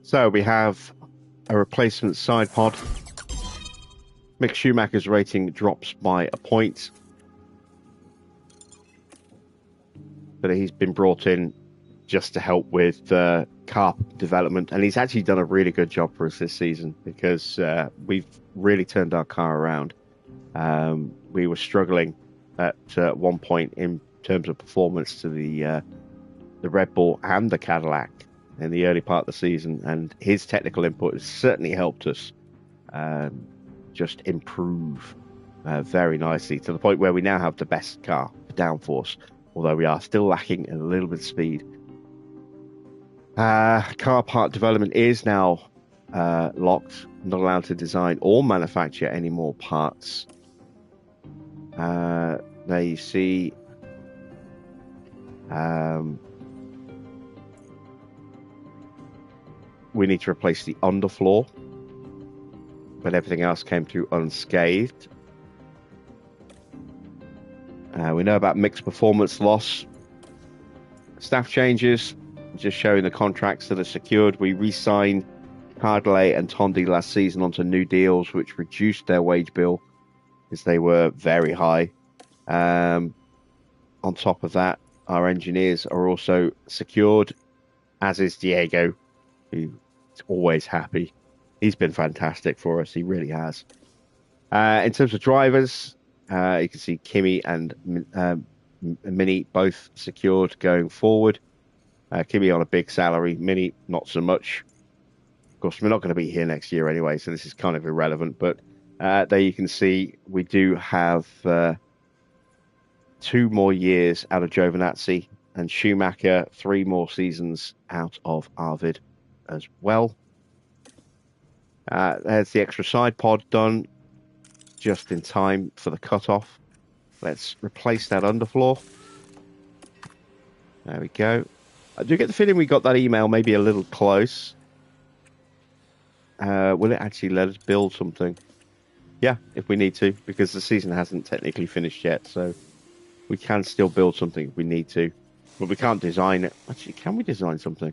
So we have a replacement side pod. Mick Schumacher's rating drops by a point, but he's been brought in just to help with car development, and he's actually done a really good job for us this season because we've really turned our car around. We were struggling at one point in terms of performance to the Red Bull and the Cadillac in the early part of the season, and his technical input has certainly helped us just improve very nicely to the point where we now have the best car for downforce, although we are still lacking in a little bit of speed. Car part development is now locked, not allowed to design or manufacture any more parts. There you see we need to replace the underfloor, but everything else came through unscathed. We know about mixed performance loss. Staff changes, just showing the contracts that are secured. We re-signed Cardelay and Tondi last season onto new deals, which reduced their wage bill because they were very high. On top of that, our engineers are also secured, as is Diego, who is always happy. He's been fantastic for us. He really has. In terms of drivers, you can see Kimi and Mini both secured going forward. Kimi on a big salary, Mini not so much. Of course, we're not going to be here next year anyway, so this is kind of irrelevant. But there you can see we do have 2 more years out of Giovinazzi, and Schumacher 3 more seasons out of Arvid as well. There's the extra side pod done just in time for the cutoff. Let's replace that underfloor. There we go. I do get the feeling we got that email maybe a little close. Will it actually let us build something? Yeah, if we need to, because the season hasn't technically finished yet. So We can still build something if we need to, but we can't design it. Actually, can we design something?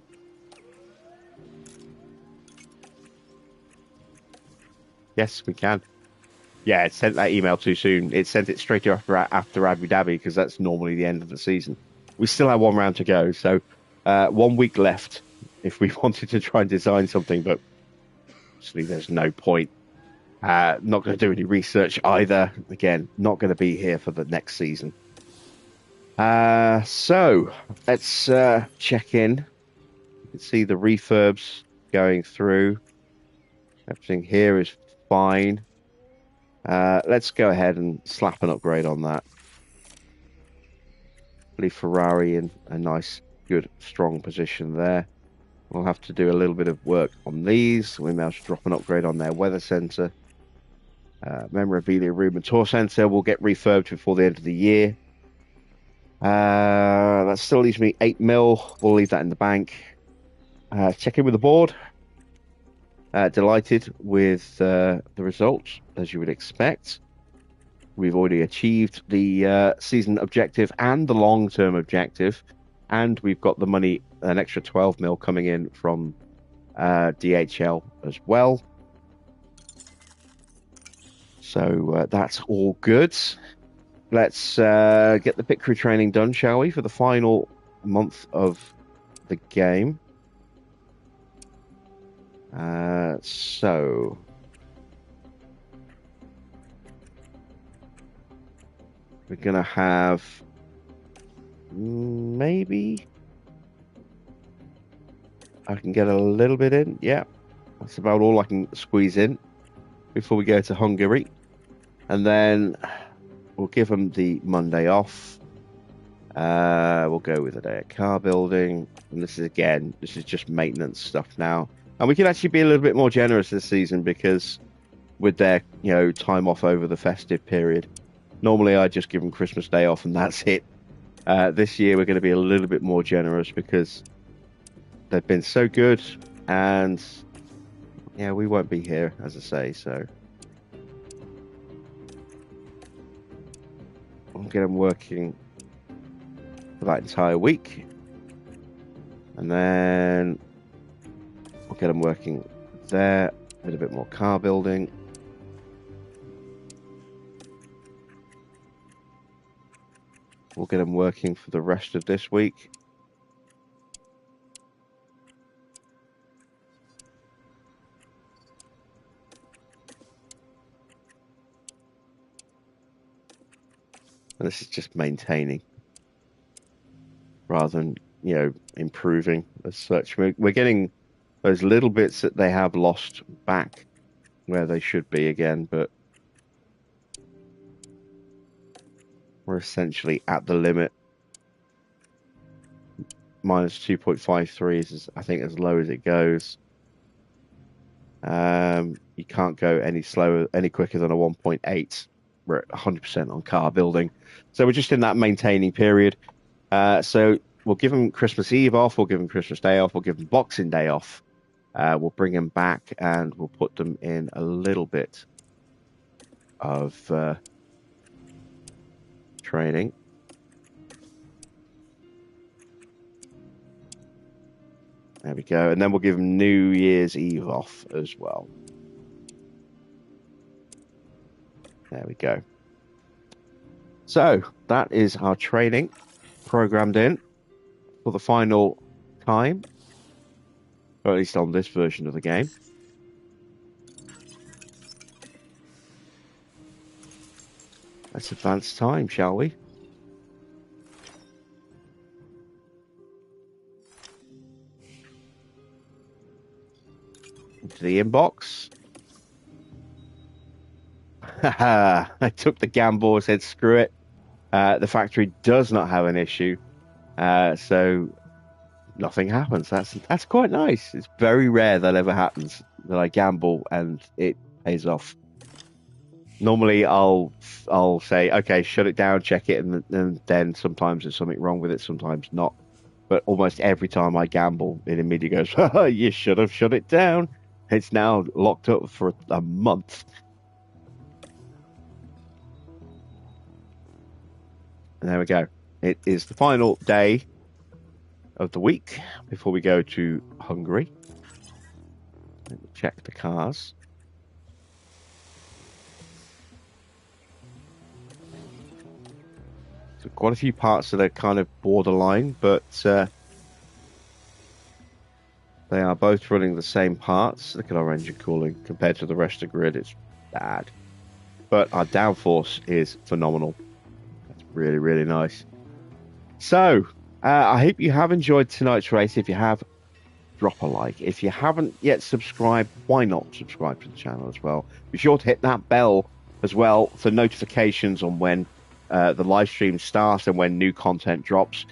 Yes, we can. Yeah, it sent that email too soon. It sent it straight after Abu Dhabi because that's normally the end of the season. We still have one round to go, so 1 week left if we wanted to try and design something, but obviously there's no point. Not going to do any research either. Again, not going to be here for the next season. So let's check in. You can see the refurbs going through. Everything here is fine. Let's go ahead and slap an upgrade on that. Leave Ferrari in a nice, good, strong position there. We'll have to do a little bit of work on these. We may have to drop an upgrade on their weather center. Memorabilia room and tour center will get refurbed before the end of the year. That still leaves me 8 mil. We'll leave that in the bank. Check in with the board. Delighted with the results, as you would expect. We've already achieved the season objective and the long-term objective, and we've got the money, an extra 12 mil coming in from DHL as well. So that's all good. Let's get the pit crew training done, shall we, for the final month of the game. So we're going to have maybe I can get a little bit in. Yeah, that's about all I can squeeze in before we go to Hungary. And then we'll give them the Monday off. We'll go with a day at car building. And this is just maintenance stuff now. And we can actually be a little bit more generous this season because with their, time off over the festive period, normally I just give them Christmas Day off and that's it. This year we're going to be a little bit more generous because they've been so good, and we won't be here, as I say, so I'll get them working for that entire week, and then I'll get them working there, a little bit more car building. We'll get them working for the rest of this week. And this is just maintaining rather than, improving as such. We're getting those little bits that they have lost back where they should be again, but we're essentially at the limit. Minus 2.53 is, I think, as low as it goes. You can't go any quicker than a 1.8. We're at 100% on car building. So we're just in that maintaining period. So we'll give them Christmas Eve off. We'll give them Christmas Day off. We'll give them Boxing Day off. We'll bring them back and we'll put them in a little bit of training. There we go. And then we'll give them New Year's Eve off as well. There we go. So that is our training programmed in for the final time, or at least on this version of the game. Let's advance time, shall we? Into the inbox. I took the gamble, said screw it. The factory does not have an issue, so nothing happens. That's quite nice. It's very rare that ever happens that I gamble and it pays off. Normally I'll say, okay, shut it down, check it, and then sometimes there's something wrong with it, sometimes not. But almost every time I gamble, it immediately goes, you should have shut it down. It's now locked up for a month. there we go. It is the final day of the week before we go to Hungary. Let me check the cars. So quite a few parts that are kind of borderline, but they are both running the same parts. Look at our engine cooling compared to the rest of the grid. It's bad. But our downforce is phenomenal. That's really, really nice. So, I hope you have enjoyed tonight's race. If you have, drop a like. If you haven't yet subscribed, why not subscribe to the channel as well? Be sure to hit that bell as well for notifications on when the live stream starts and when new content drops.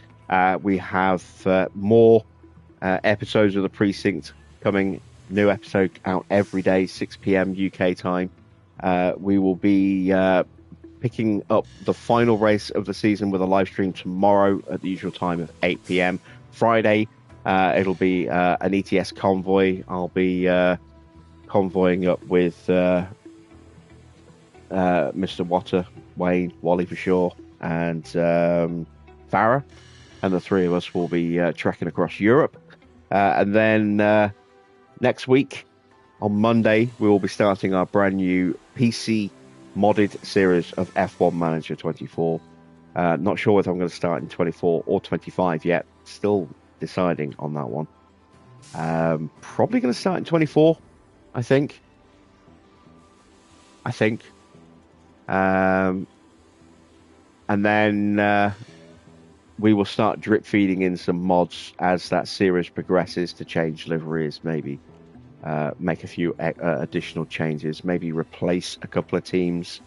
We have more episodes of the Precinct coming. New episode out every day, 6 p.m. UK time. We will be picking up the final race of the season with a live stream tomorrow at the usual time of 8 p.m. Friday, it'll be an ETS convoy. I'll be convoying up with Mr. Watter, Wayne, Wally for sure, and Farah, and the three of us will be trekking across Europe. And then next week, on Monday, we will be starting our brand new PC modded series of F1 Manager 24. Not sure whether I'm going to start in 24 or 25 yet. Still deciding on that one. Probably going to start in 24, I think. And then we will start drip feeding in some mods as that series progresses to change liveries, maybe make a few additional changes, maybe replace a couple of teams.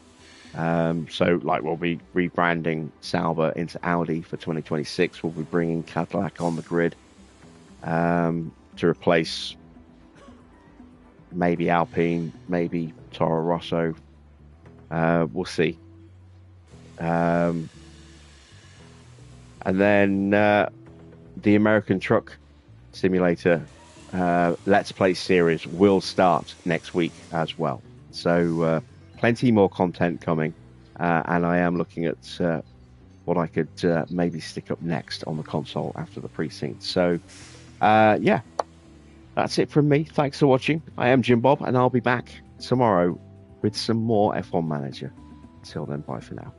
So, like, we'll be rebranding Sauber into Audi for 2026. We'll be bringing Cadillac on the grid to replace maybe Alpine, maybe Toro Rosso. We'll see. And then the American Truck Simulator Let's Play series will start next week as well. So plenty more content coming, and I am looking at what I could maybe stick up next on the console after the Precinct. So yeah, that's it from me. Thanks for watching. I am Jim Bob, and I'll be back tomorrow with some more F1 Manager. Until then, bye for now.